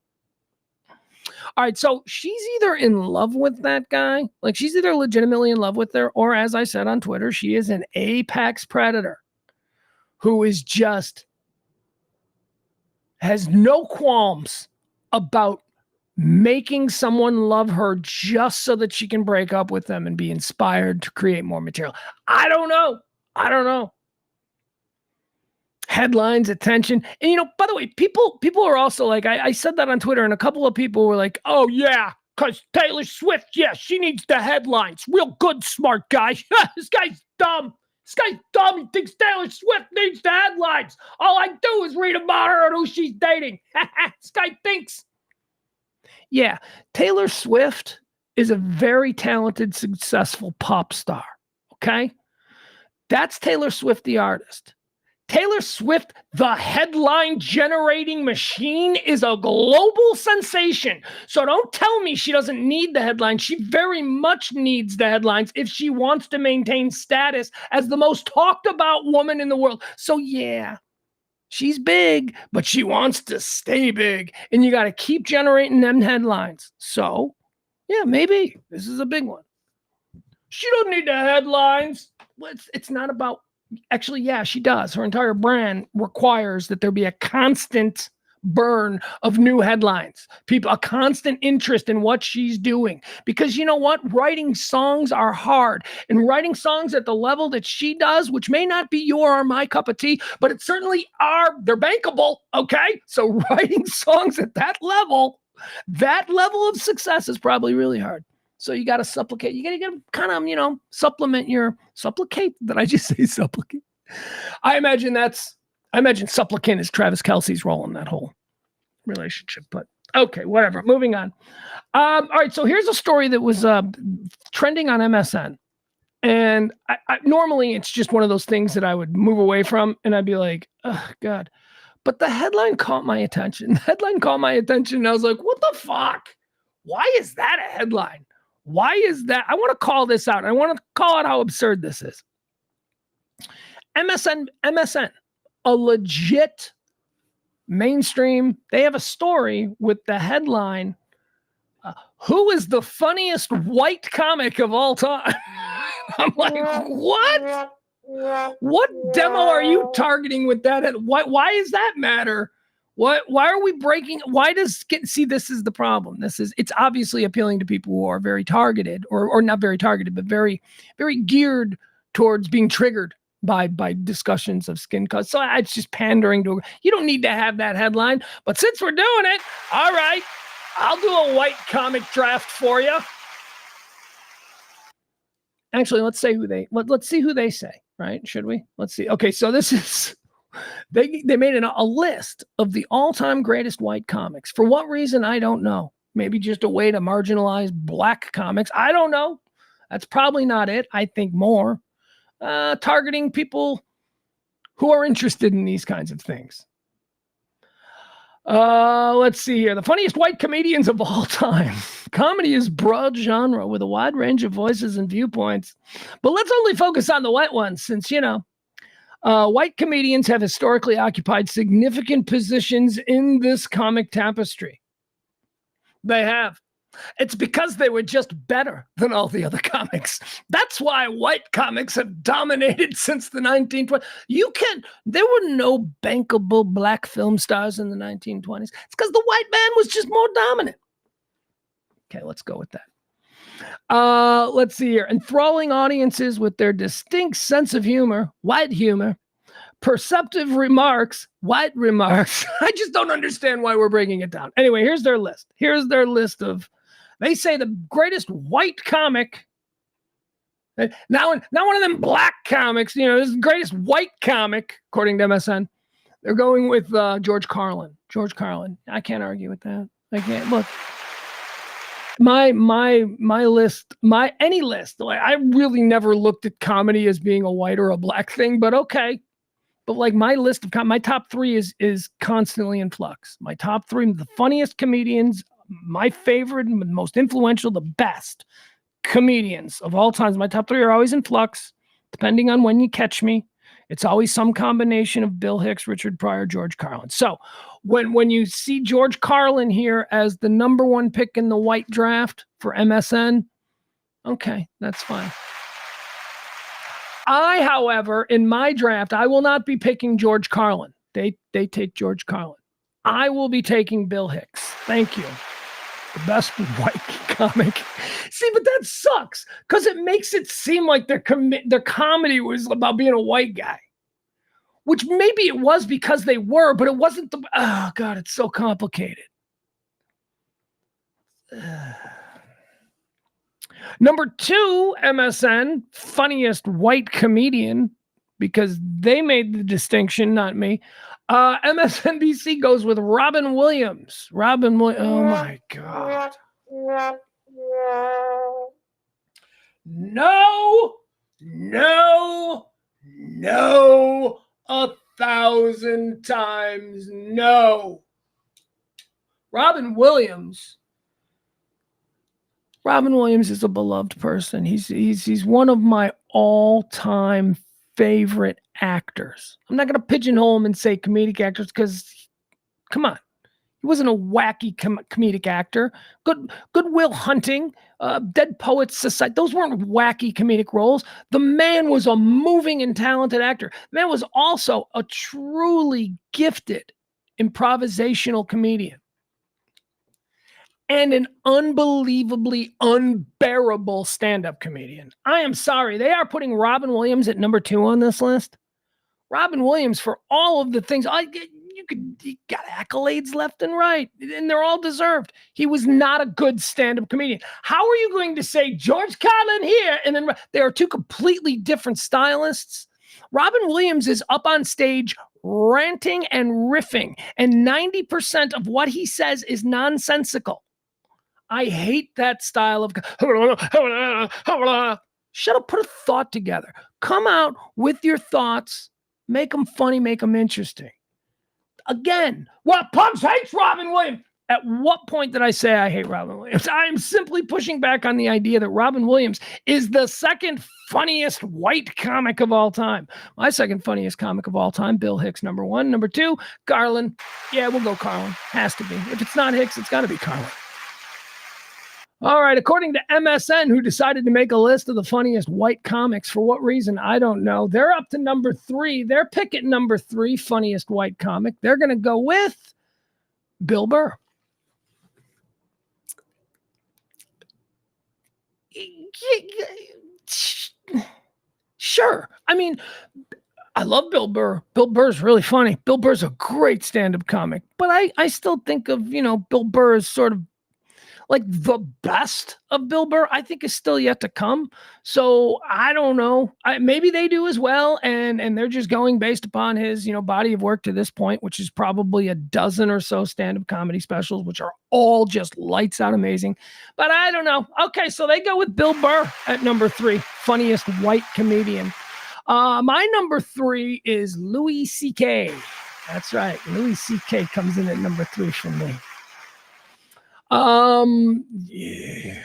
All right, so she's either in love with that guy, like she's either legitimately in love with her, or as I said on Twitter, she is an apex predator who is just has no qualms about making someone love her just so that she can break up with them and be inspired to create more material. I don't know. Headlines, attention. And, by the way, people are also like, I said that on Twitter, and a couple of people were like, oh, yeah, because Taylor Swift, yeah, she needs the headlines. Real good, smart guy. This guy's dumb. He thinks Taylor Swift needs the headlines. All I do is read about her and who she's dating. This guy thinks. Yeah, Taylor Swift is a very talented, successful pop star, okay? That's Taylor Swift, the artist. Taylor Swift, the headline-generating machine, is a global sensation. So don't tell me she doesn't need the headlines. She very much needs the headlines if she wants to maintain status as the most talked-about woman in the world. So yeah, she's big, but she wants to stay big. And you got to keep generating them headlines. So, yeah, maybe this is a big one. She doesn't need the headlines. Well, it's not about... Actually, yeah, she does. Her entire brand requires that there be a constant burn of new headlines. A constant interest in what she's doing. Because you know what? Writing songs are hard. And writing songs at the level that she does, which may not be your or my cup of tea, but it certainly they're bankable, okay? So writing songs at that level of success is probably really hard. So you got to supplicate. You got to kind of, supplement your supplicate. Did I just say supplicate? I imagine supplicant is Travis Kelce's role in that whole relationship. But okay, whatever. Moving on. All right. So here's a story that was trending on MSN. And I normally it's just one of those things that I would move away from. And I'd be like, oh, God. But the headline caught my attention. And I was like, what the fuck? Why is that a headline? Why is that? I want to call this out. I want to call out how absurd this is. MSN, a legit mainstream. They have a story with the headline, who is the funniest white comic of all time? I'm like, what? What demo are you targeting with that? Why does that matter? Why are we breaking? See, this is the problem. It's obviously appealing to people who are very targeted or not very targeted, but very, very geared towards being triggered by discussions of skin color. So it's just pandering to, you don't need to have that headline, but since we're doing it, all right, I'll do a white comic draft for you. Actually, let's see who they say, right? Should we? Let's see. Okay. So this is, They made a list of the all-time greatest white comics. For what reason, I don't know. Maybe just a way to marginalize black comics. I don't know. That's probably not it. I think more targeting people who are interested in these kinds of things. Let's see here. The funniest white comedians of all time. Comedy is broad genre with a wide range of voices and viewpoints. But let's only focus on the white ones since, white comedians have historically occupied significant positions in this comic tapestry. They have. It's because they were just better than all the other comics. That's why white comics have dominated since the 1920s. There were no bankable black film stars in the 1920s. It's because the white man was just more dominant. Okay, let's go with that. Let's see here. Enthralling audiences with their distinct sense of humor, white humor, perceptive remarks, white remarks. I just don't understand why we're breaking it down. Anyway, here's their list. They say the greatest white comic. Now one of them black comics, this is the greatest white comic, according to MSN. They're going with George Carlin. George Carlin. I can't argue with that. I can't. Look. My list, any list. Like, I really never looked at comedy as being a white or a black thing, but okay. But like my list of my top three is constantly in flux. My top three, the funniest comedians, my favorite, most influential, the best comedians of all times. My top three are always in flux, depending on when you catch me. It's always some combination of Bill Hicks, Richard Pryor, George Carlin. So when you see George Carlin here as the number one pick in the white draft for MSN, okay, that's fine. However, in my draft, I will not be picking George Carlin. They take George Carlin. I will be taking Bill Hicks. Thank you. The best white comic. See, but that sucks because it makes it seem like their comedy was about being a white guy, which maybe it was because they were, but it wasn't the. Oh God, it's so complicated. Number 2, MSN, funniest white comedian, because they made the distinction, not me. MSNBC goes with Robin Williams. Oh my God. No, 1,000 times no. Robin Williams is a beloved person. He's one of my all-time favorite actors. I'm not going to pigeonhole him and say comedic actors because, come on, he wasn't a wacky comedic actor. Good Will Hunting, Dead Poets Society. Those weren't wacky comedic roles. The man was a moving and talented actor. The man was also a truly gifted improvisational comedian. And an unbelievably unbearable got comedian. I am sorry. They are putting Robin Williams at number 2 on this list. Robin Williams, for all of the things, he got accolades left and right, and they're all deserved. He was not a good stand-up comedian. How are you going to say George Carlin here? And then they are two completely different stylists. Robin Williams is up on stage ranting and riffing, and 90% of what he says is nonsensical. I hate that style of shut up, put a thought together. Come out with your thoughts, make them funny, make them interesting. Again, what Pugs hates Robin Williams. At what point did I say I hate Robin Williams? I am simply pushing back on the idea that Robin Williams is the second funniest white comic of all time. My second funniest comic of all time, Bill Hicks, number 1. Number 2, Carlin. Yeah, we'll go Carlin. Has to be. If it's not Hicks, it's got to be Carlin. All right, according to MSN, who decided to make a list of the funniest white comics, for what reason, I don't know. They're up to number 3. They're picking number 3 funniest white comic. They're going to go with Bill Burr. Sure. I mean, I love Bill Burr. Bill Burr's really funny. Bill Burr's a great stand-up comic. But I still think of, Bill Burr as sort of like the best of Bill Burr, I think, is still yet to come. So I don't know. Maybe they do as well. And they're just going based upon his, body of work to this point, which is probably a dozen or so stand-up comedy specials, which are all just lights out amazing. But I don't know. Okay, so they go with Bill Burr at number 3, funniest white comedian. My number 3 is Louis C.K. That's right. Louis C.K. comes in at number 3 for me. Yeah.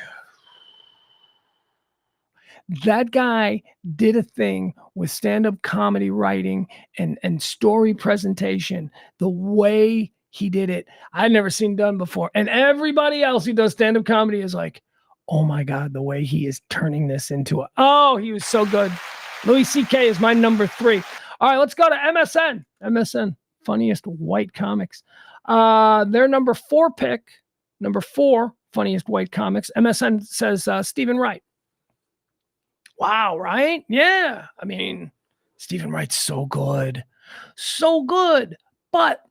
That guy did a thing with stand-up comedy writing and story presentation. The way he did it, I'd never seen done before. And everybody else who does stand-up comedy is like, oh my God, the way he is turning this into he was so good. Louis C.K. is my number 3. All right, let's go to MSN. MSN, funniest white comics. Their number 4 pick. Number 4, funniest white comics. MSN says Stephen Wright. Wow, right? Yeah. I mean, Stephen Wright's so good. So good. But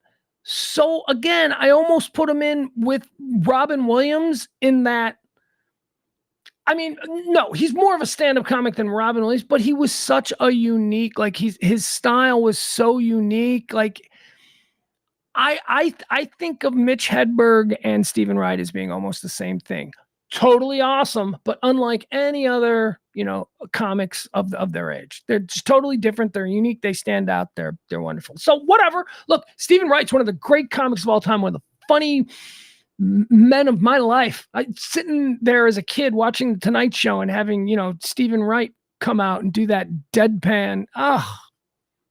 again, I almost put him in with Robin Williams in that. I mean, no, he's more of a stand-up comic than Robin Williams, but he was such a unique, like his style was so unique. Like, I think of Mitch Hedberg and Stephen Wright as being almost the same thing. Totally awesome, but unlike any other, comics of their age. They're just totally different. They're unique. They stand out. They're wonderful. So whatever. Look, Stephen Wright's one of the great comics of all time, one of the funny men of my life. Sitting there as a kid watching The Tonight Show and having, Stephen Wright come out and do that deadpan.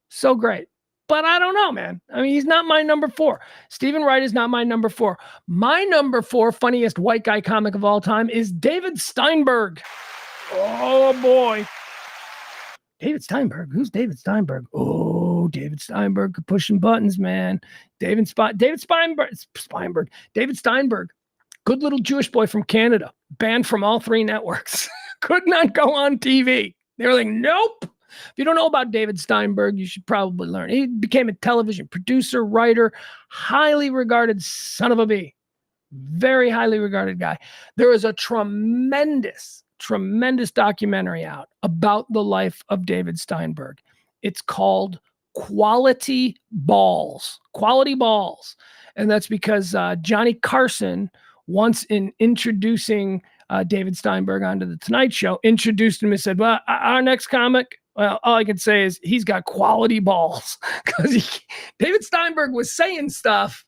So great. But I don't know, man. I mean, he's not my number 4. Stephen Wright is not my number 4. My number 4 funniest white guy comic of all time is David Steinberg. Oh, boy. David Steinberg? Who's David Steinberg? Oh, David Steinberg pushing buttons, man. David Steinberg, good little Jewish boy from Canada, banned from all 3 networks, could not go on TV. They were like, nope. If you don't know about David Steinberg, you should probably learn. He became a television producer, writer, highly regarded son of a bee. Very highly regarded guy. There is a tremendous documentary out about the life of David Steinberg. It's called Quality Balls. And that's because Johnny Carson, once in introducing David Steinberg onto the Tonight Show, introduced him and said, well, our next comic, well, all I can say is he's got quality balls. Because David Steinberg was saying stuff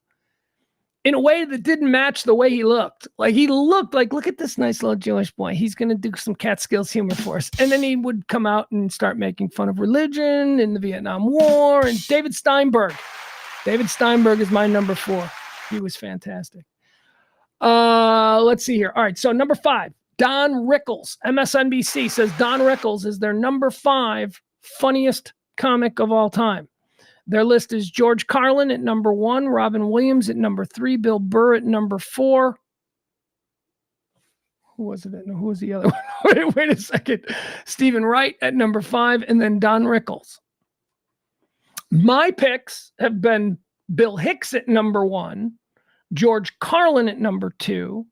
in a way that didn't match the way he looked. Like, he looked like, look at this nice little Jewish boy. He's going to do some Catskills humor for us. And then he would come out and start making fun of religion and the Vietnam War. And David Steinberg is my number 4. He was fantastic. Let's see here. All right, so number 5, Don Rickles. MSNBC says Don Rickles is their number 5 funniest comic of all time. Their list is George Carlin at number 1, Robin Williams at number 3, Bill Burr at number 4. Who was it? Who was the other one? Wait a second. Stephen Wright at number 5, and then Don Rickles. My picks have been Bill Hicks at number 1, George Carlin at number 2,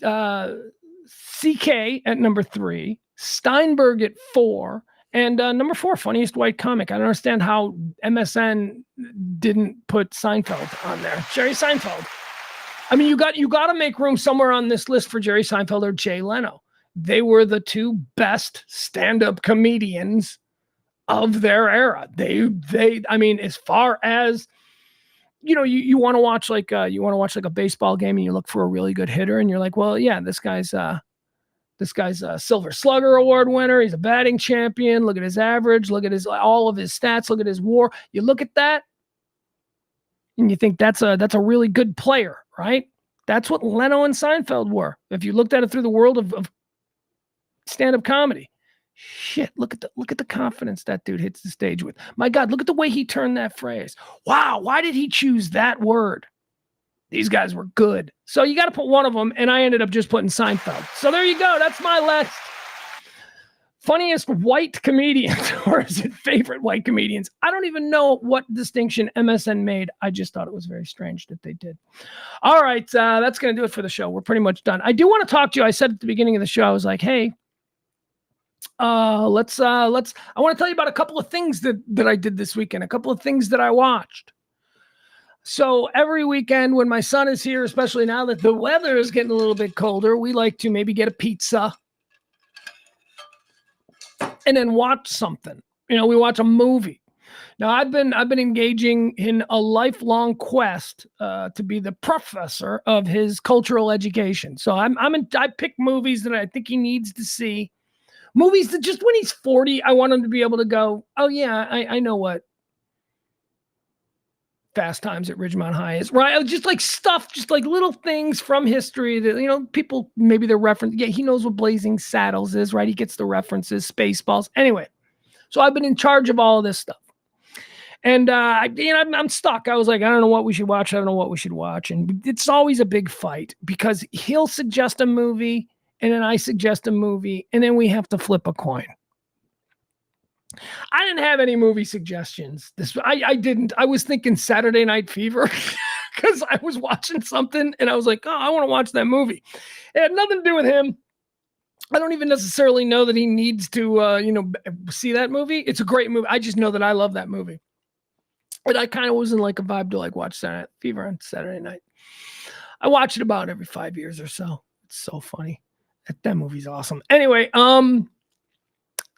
CK at number 3, Steinberg at 4, and number 4, funniest white comic. I don't understand how MSN didn't put Seinfeld on there. Jerry Seinfeld. I mean, you got to make room somewhere on this list for Jerry Seinfeld or Jay Leno. They were the 2 best stand-up comedians of their era. They I mean, as far as, you know, you want to watch like a baseball game and you look for a really good hitter and you're like, well, yeah, this guy's a Silver Slugger Award winner. He's a batting champion. Look at his average. Look at all of his stats. Look at his WAR. You look at that and you think that's a really good player, right? That's what Leno and Seinfeld were. If you looked at it through the world of stand-up comedy. Shit, look at the confidence that dude hits the stage with. My God, look at the way he turned that phrase. Wow, why did he choose that word? These guys were good. So you got to put one of them, and I ended up just putting Seinfeld. So there you go. That's my list. Funniest white comedians, or is it favorite white comedians? I don't even know what distinction MSN made. I just thought it was very strange that they did. All right, that's going to do it for the show. We're pretty much done. I do want to talk to you. I said at the beginning of the show, I was like, hey, I want to tell you about a couple of things that I did this weekend, a couple of things that I watched. So every weekend when my son is here, especially now that the weather is getting a little bit colder, we like to maybe get a pizza and then watch something. You know, we watch a movie. Now I've been engaging in a lifelong quest to be the professor of his cultural education. So I pick movies that I think he needs to see. Movies that just when he's 40, I want him to be able to go, oh yeah, I know what Fast Times at Ridgemont High is, right? Just like stuff, just like little things from history that, you know, people, maybe they're reference. Yeah, he knows what Blazing Saddles is, right? He gets the references, Spaceballs. Anyway, so I've been in charge of all of this stuff. And, I'm stuck. I was like, I don't know what we should watch. I don't know what we should watch. And it's always a big fight because he'll suggest a movie and then I suggest a movie and then we have to flip a coin. I didn't have any movie suggestions. I didn't. I was thinking Saturday Night Fever because I was watching something and I was like, oh, I want to watch that movie. It had nothing to do with him. I don't even necessarily know that he needs to, see that movie. It's a great movie. I just know that I love that movie. And I kind of was in like a vibe to like watch Saturday Night Fever on Saturday night. I watch it about every 5 years or so. It's so funny. That movie's awesome. Anyway,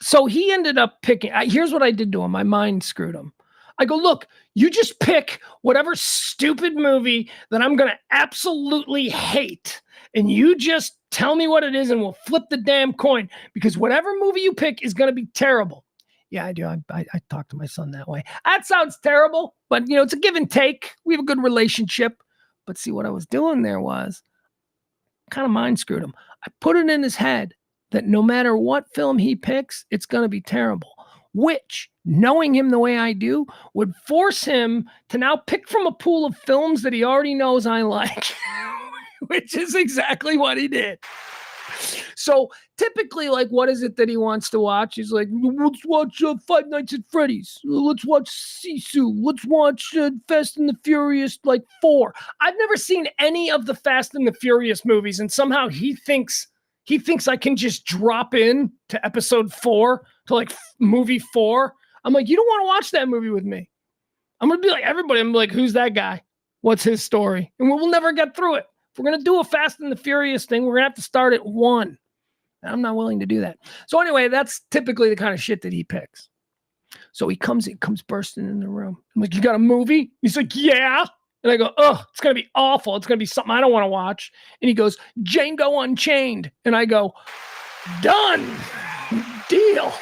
so he ended up picking, here's what I did to him. My mind screwed him. I go, look, you just pick whatever stupid movie that I'm going to absolutely hate. And you just tell me what it is and we'll flip the damn coin because whatever movie you pick is going to be terrible. Yeah, I do. I talk to my son that way. That sounds terrible, but it's a give and take. We have a good relationship. But see, what I was doing there was kind of mind screwed him. I put it in his head that no matter what film he picks, it's going to be terrible. which, knowing him the way I do, would force him to now pick from a pool of films that he already knows I like, which is exactly what he did. So typically, like, what is it that he wants to watch? He's like, let's watch Five Nights at Freddy's. Let's watch Sisu. Let's watch Fast and the Furious, like 4. I've never seen any of the Fast and the Furious movies, and somehow he thinks I can just drop in to episode 4, to like movie 4. I'm like, you don't want to watch that movie with me. I'm going to be like everybody. I'm like, who's that guy? What's his story? And we'll never get through it. If we're going to do a Fast and the Furious thing, we're going to have to start at 1. And I'm not willing to do that. So anyway, that's typically the kind of shit that he picks. So he comes bursting in the room. I'm like, you got a movie? He's like, yeah. And I go, oh, it's going to be awful. It's going to be something I don't want to watch. And he goes, Django Unchained. And I go, done. Deal.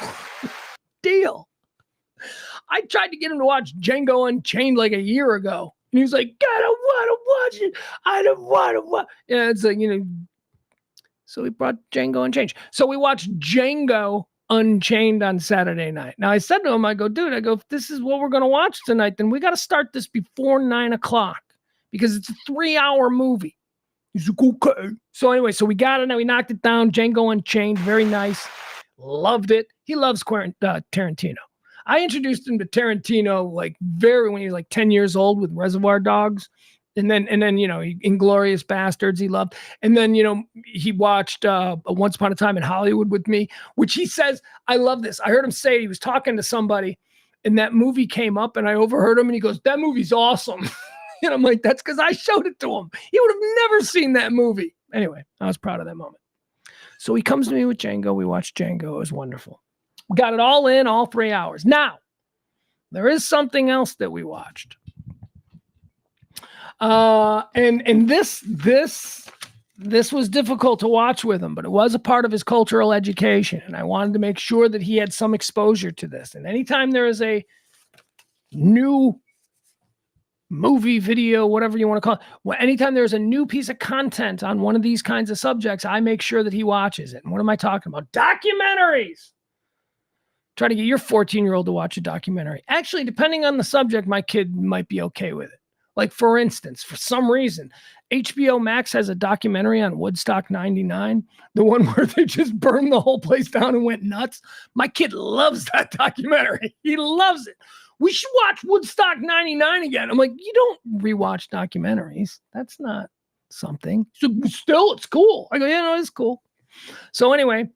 I tried to get him to watch Django Unchained like a year ago. And he was like, I don't want to watch it. I don't want to watch it. Yeah, it's like, so we brought Django Unchained. So we watched Django Unchained on Saturday night. Now I said to him, I go, dude, if this is what we're going to watch tonight, then we got to start this before 9:00 because it's a 3-hour movie. He's like, okay. So anyway, so we got it and we knocked it down. Django Unchained, very nice. Loved it. He loves Tarantino. I introduced him to Tarantino when he was like 10 years old with Reservoir Dogs. And then, Inglourious Bastards, he loved. And then, he watched Once Upon a Time in Hollywood with me, which he says, I love this. I heard him say he was talking to somebody and that movie came up and I overheard him and he goes, that movie's awesome. And I'm like, that's because I showed it to him. He would have never seen that movie. Anyway, I was proud of that moment. So he comes to me with Django. We watched Django. It was wonderful. We got it all in, all 3 hours. Now, there is something else that we watched. And this was difficult to watch with him, but it was a part of his cultural education. And I wanted to make sure that he had some exposure to this. And anytime there is a new movie, video, whatever you want to call it, anytime there's a new piece of content on one of these kinds of subjects, I make sure that he watches it. And what am I talking about? Documentaries. Try to get your 14-year-old to watch a documentary. Actually, depending on the subject, my kid might be okay with it. Like, for instance, for some reason, HBO Max has a documentary on Woodstock 99, the one where they just burned the whole place down and went nuts. My kid loves that documentary. He loves it. We should watch Woodstock 99 again. I'm like, you don't rewatch documentaries. That's not something. So still, it's cool. I go, yeah, no, it's cool. So anyway,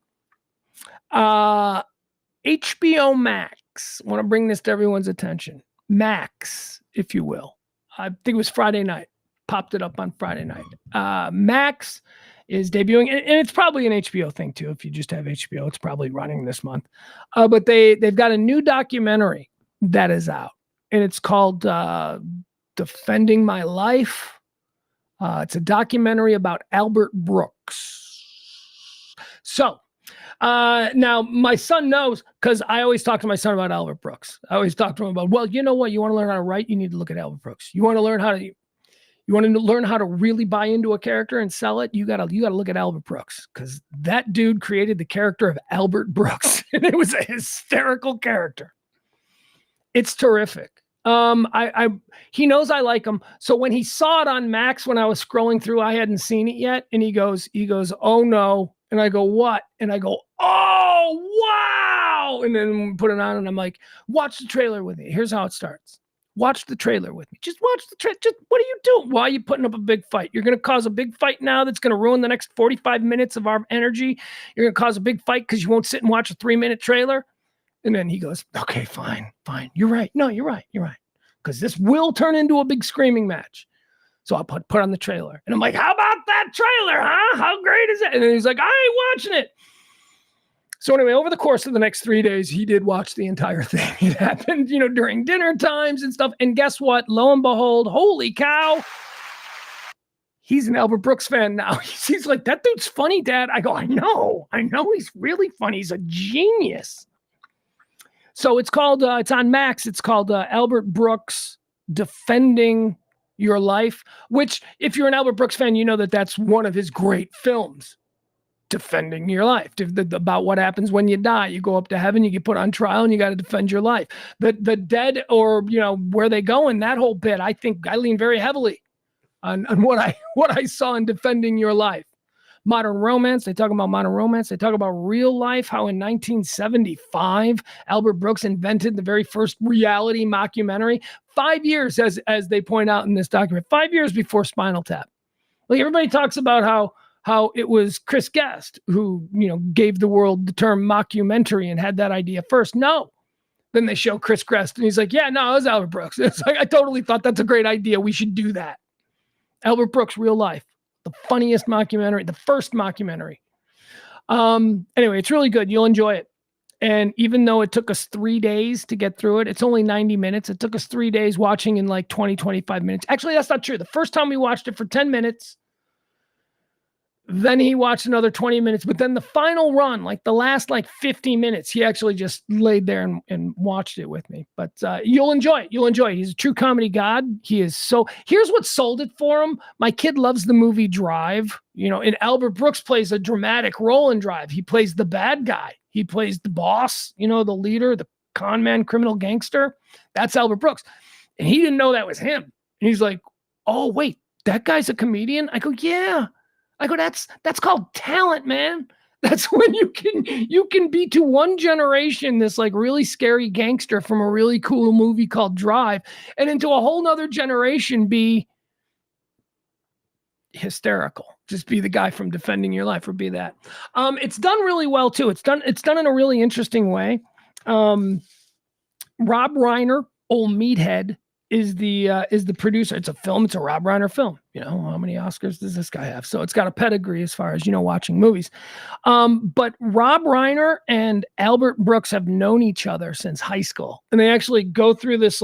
HBO Max. I want to bring this to everyone's attention. Max, if you will. I think it was Friday night. Popped it up on Friday night. Max is debuting, and it's probably an HBO thing too. If you just have HBO, it's probably running this month. But they've got a new documentary that is out, and it's called Defending My Life. It's a documentary about Albert Brooks. So now my son knows, because I always talk to my son about Albert Brooks. I always talk to him about, well, you know what? You want to learn how to write? You need to look at Albert Brooks. You want to learn how to really buy into a character and sell it? You gotta look at Albert Brooks, because that dude created the character of Albert Brooks, and it was a hysterical character. It's terrific. He knows I like him. So when he saw it on Max, when I was scrolling through, I hadn't seen it yet, and he goes, oh no. And I go, what? And I go, oh, wow. And then put it on and I'm like, watch the trailer with me. Here's how it starts. Watch the trailer with me. Just watch the trailer. Just, what are you doing? Why are you putting up a big fight? You're going to cause a big fight now that's going to ruin the next 45 minutes of our energy. You're going to cause a big fight because you won't sit and watch a 3-minute trailer. And then he goes, okay, fine. You're right. No, you're right. Because this will turn into a big screaming match. So I put on the trailer. And I'm like, how about that trailer, huh? How great is it? And then he's like, I ain't watching it. So anyway, over the course of the next 3 days, he did watch the entire thing. It happened, during dinner times and stuff. And guess what? Lo and behold, holy cow. He's an Albert Brooks fan now. He's like, that dude's funny, Dad. I go, I know he's really funny. He's a genius. So it's called, it's on Max. It's called Albert Brooks Defending Your Life, which if you're an Albert Brooks fan, you know that that's one of his great films. defending your life, about what happens when you die. You go up to heaven, you get put on trial, and you got to defend your life. The dead, or where they go in that whole bit, I think I lean very heavily on what I saw in defending your life. Modern romance, they talk about modern romance. They talk about real life, how in 1975, Albert Brooks invented the very first reality mockumentary, 5 years, as they point out in this document, 5 years before Spinal Tap. Like, everybody talks about how it was Chris Guest who, gave the world the term mockumentary and had that idea first. No. Then they show Chris Guest and he's like, yeah, no, it was Albert Brooks. It's like, I totally thought that's a great idea. We should do that. Albert Brooks, real life. The funniest mockumentary, the first mockumentary. Anyway, it's really good. You'll enjoy it. And even though it took us 3 days to get through it, it's only 90 minutes. It took us 3 days watching in like 20, 25 minutes. Actually, that's not true. The first time we watched it for 10 minutes, then he watched another 20 minutes. But then the final run, like the last 50 minutes, he actually just laid there and watched it with me. But you'll enjoy it. You'll enjoy it. He's a true comedy god. He is so... Here's what sold it for him. My kid loves the movie Drive. And Albert Brooks plays a dramatic role in Drive. He plays the bad guy. He plays the boss, the leader, the con man, criminal gangster. That's Albert Brooks. And he didn't know that was him. And he's like, oh, wait, that guy's a comedian? I go, yeah. I go, that's called talent, man. That's when you can be to one generation this really scary gangster from a really cool movie called Drive, and into a whole nother generation be hysterical. Just be the guy from Defending Your Life, or be that. It's done really well too. It's done in a really interesting way. Rob Reiner, old meathead, is the producer. It's a film. It's a Rob Reiner film. How many Oscars does this guy have? So it's got a pedigree as far as, watching movies. But Rob Reiner and Albert Brooks have known each other since high school. And they actually go through this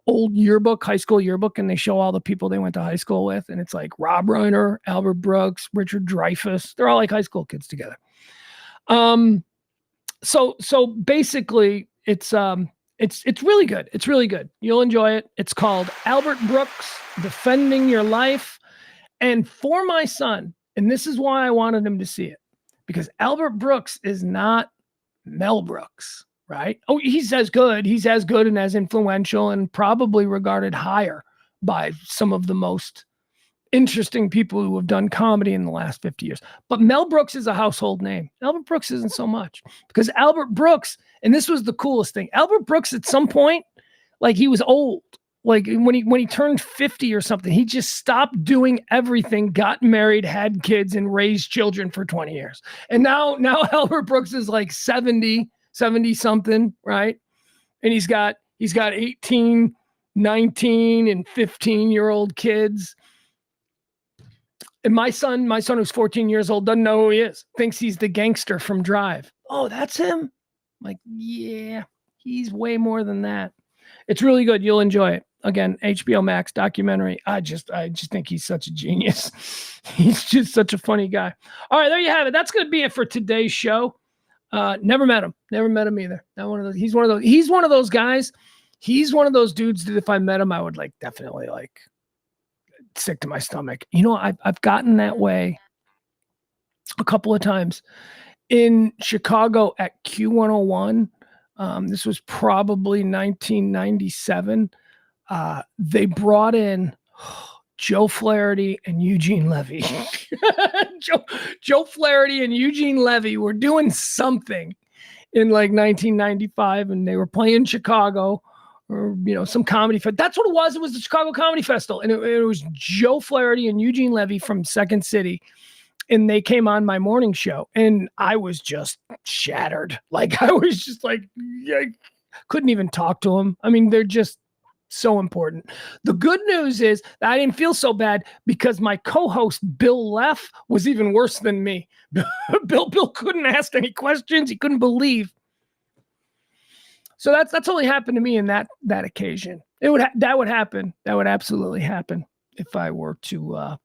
old yearbook, high school yearbook, and they show all the people they went to high school with. And it's like Rob Reiner, Albert Brooks, Richard Dreyfuss. They're all like high school kids together. So basically it's really good. It's really good. You'll enjoy it. It's called Albert Brooks, Defending Your Life. And for my son, and this is why I wanted him to see it, because Albert Brooks is not Mel Brooks, right? Oh, he's as good. He's as good and as influential and probably regarded higher by some of the most interesting people who have done comedy in the last 50 years. But Mel Brooks is a household name. Albert Brooks isn't so much, because Albert Brooks, and this was the coolest thing, Albert Brooks at some point, he was old. When he turned 50 or something, he just stopped doing everything, got married, had kids, and raised children for 20 years. And now Albert Brooks is 70 something, right? And he's got 18, 19, and 15-year-old kids. And my son who's 14 years old doesn't know who he is. Thinks he's the gangster from Drive. Oh, that's him? Yeah, he's way more than that. It's really good. You'll enjoy it. Again, HBO Max documentary. I just think he's such a genius. He's just such a funny guy. All right, there you have it. That's going to be it for today's show. Never met him. Never met him either. Not one of those. He's one of those guys. He's one of those dudes that if I met him, I would definitely sick to my stomach. I've gotten that way a couple of times in Chicago at Q101. This was probably 1997. They brought in Joe Flaherty and Eugene Levy. Joe Flaherty and Eugene Levy were doing something in 1995, and they were playing Chicago, or some comedy fest. That's what it was. It was the Chicago Comedy Festival, and it was Joe Flaherty and Eugene Levy from Second City, and they came on my morning show, and I was just shattered. I was just I couldn't even talk to them. I mean, they're just so important. The good news is that I didn't feel so bad, because my co-host Bill Leff was even worse than me. Bill couldn't ask any questions. He couldn't believe. So that's only happened to me in that occasion. That would happen. That would absolutely happen if I were to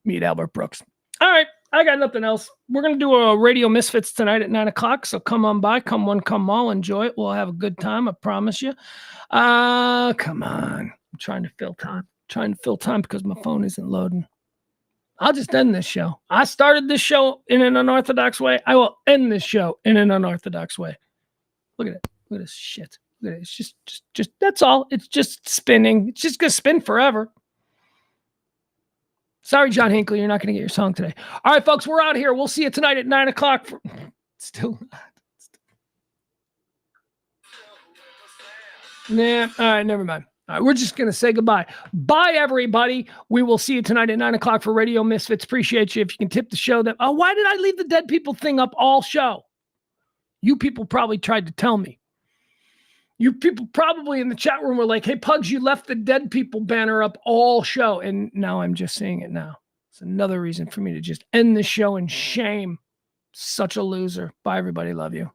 meet Albert Brooks. All right, I got nothing else. We're gonna do a Radio Misfits tonight at 9:00. So come on by, come one, come all, enjoy it. We'll have a good time. I promise you. Come on. I'm trying to fill time. Because my phone isn't loading. I'll just end this show. I started this show in an unorthodox way. I will end this show in an unorthodox way. Look at it. Look at this shit. Look at it. It's just that's all. It's just spinning. It's just gonna spin forever. Sorry, John Hinckley, you're not gonna get your song today. All right, folks, we're out here. We'll see you tonight at 9:00 for still not. Nah, all right, never mind. All right, we're just going to say goodbye. Bye, everybody. We will see you tonight at 9:00 for Radio Misfits. Appreciate you. If you can tip the show. Why did I leave the dead people thing up all show? You people probably tried to tell me. You people probably in the chat room were like, hey, Pugs, you left the dead people banner up all show. And now I'm just saying it now. It's another reason for me to just end the show in shame. Such a loser. Bye, everybody. Love you.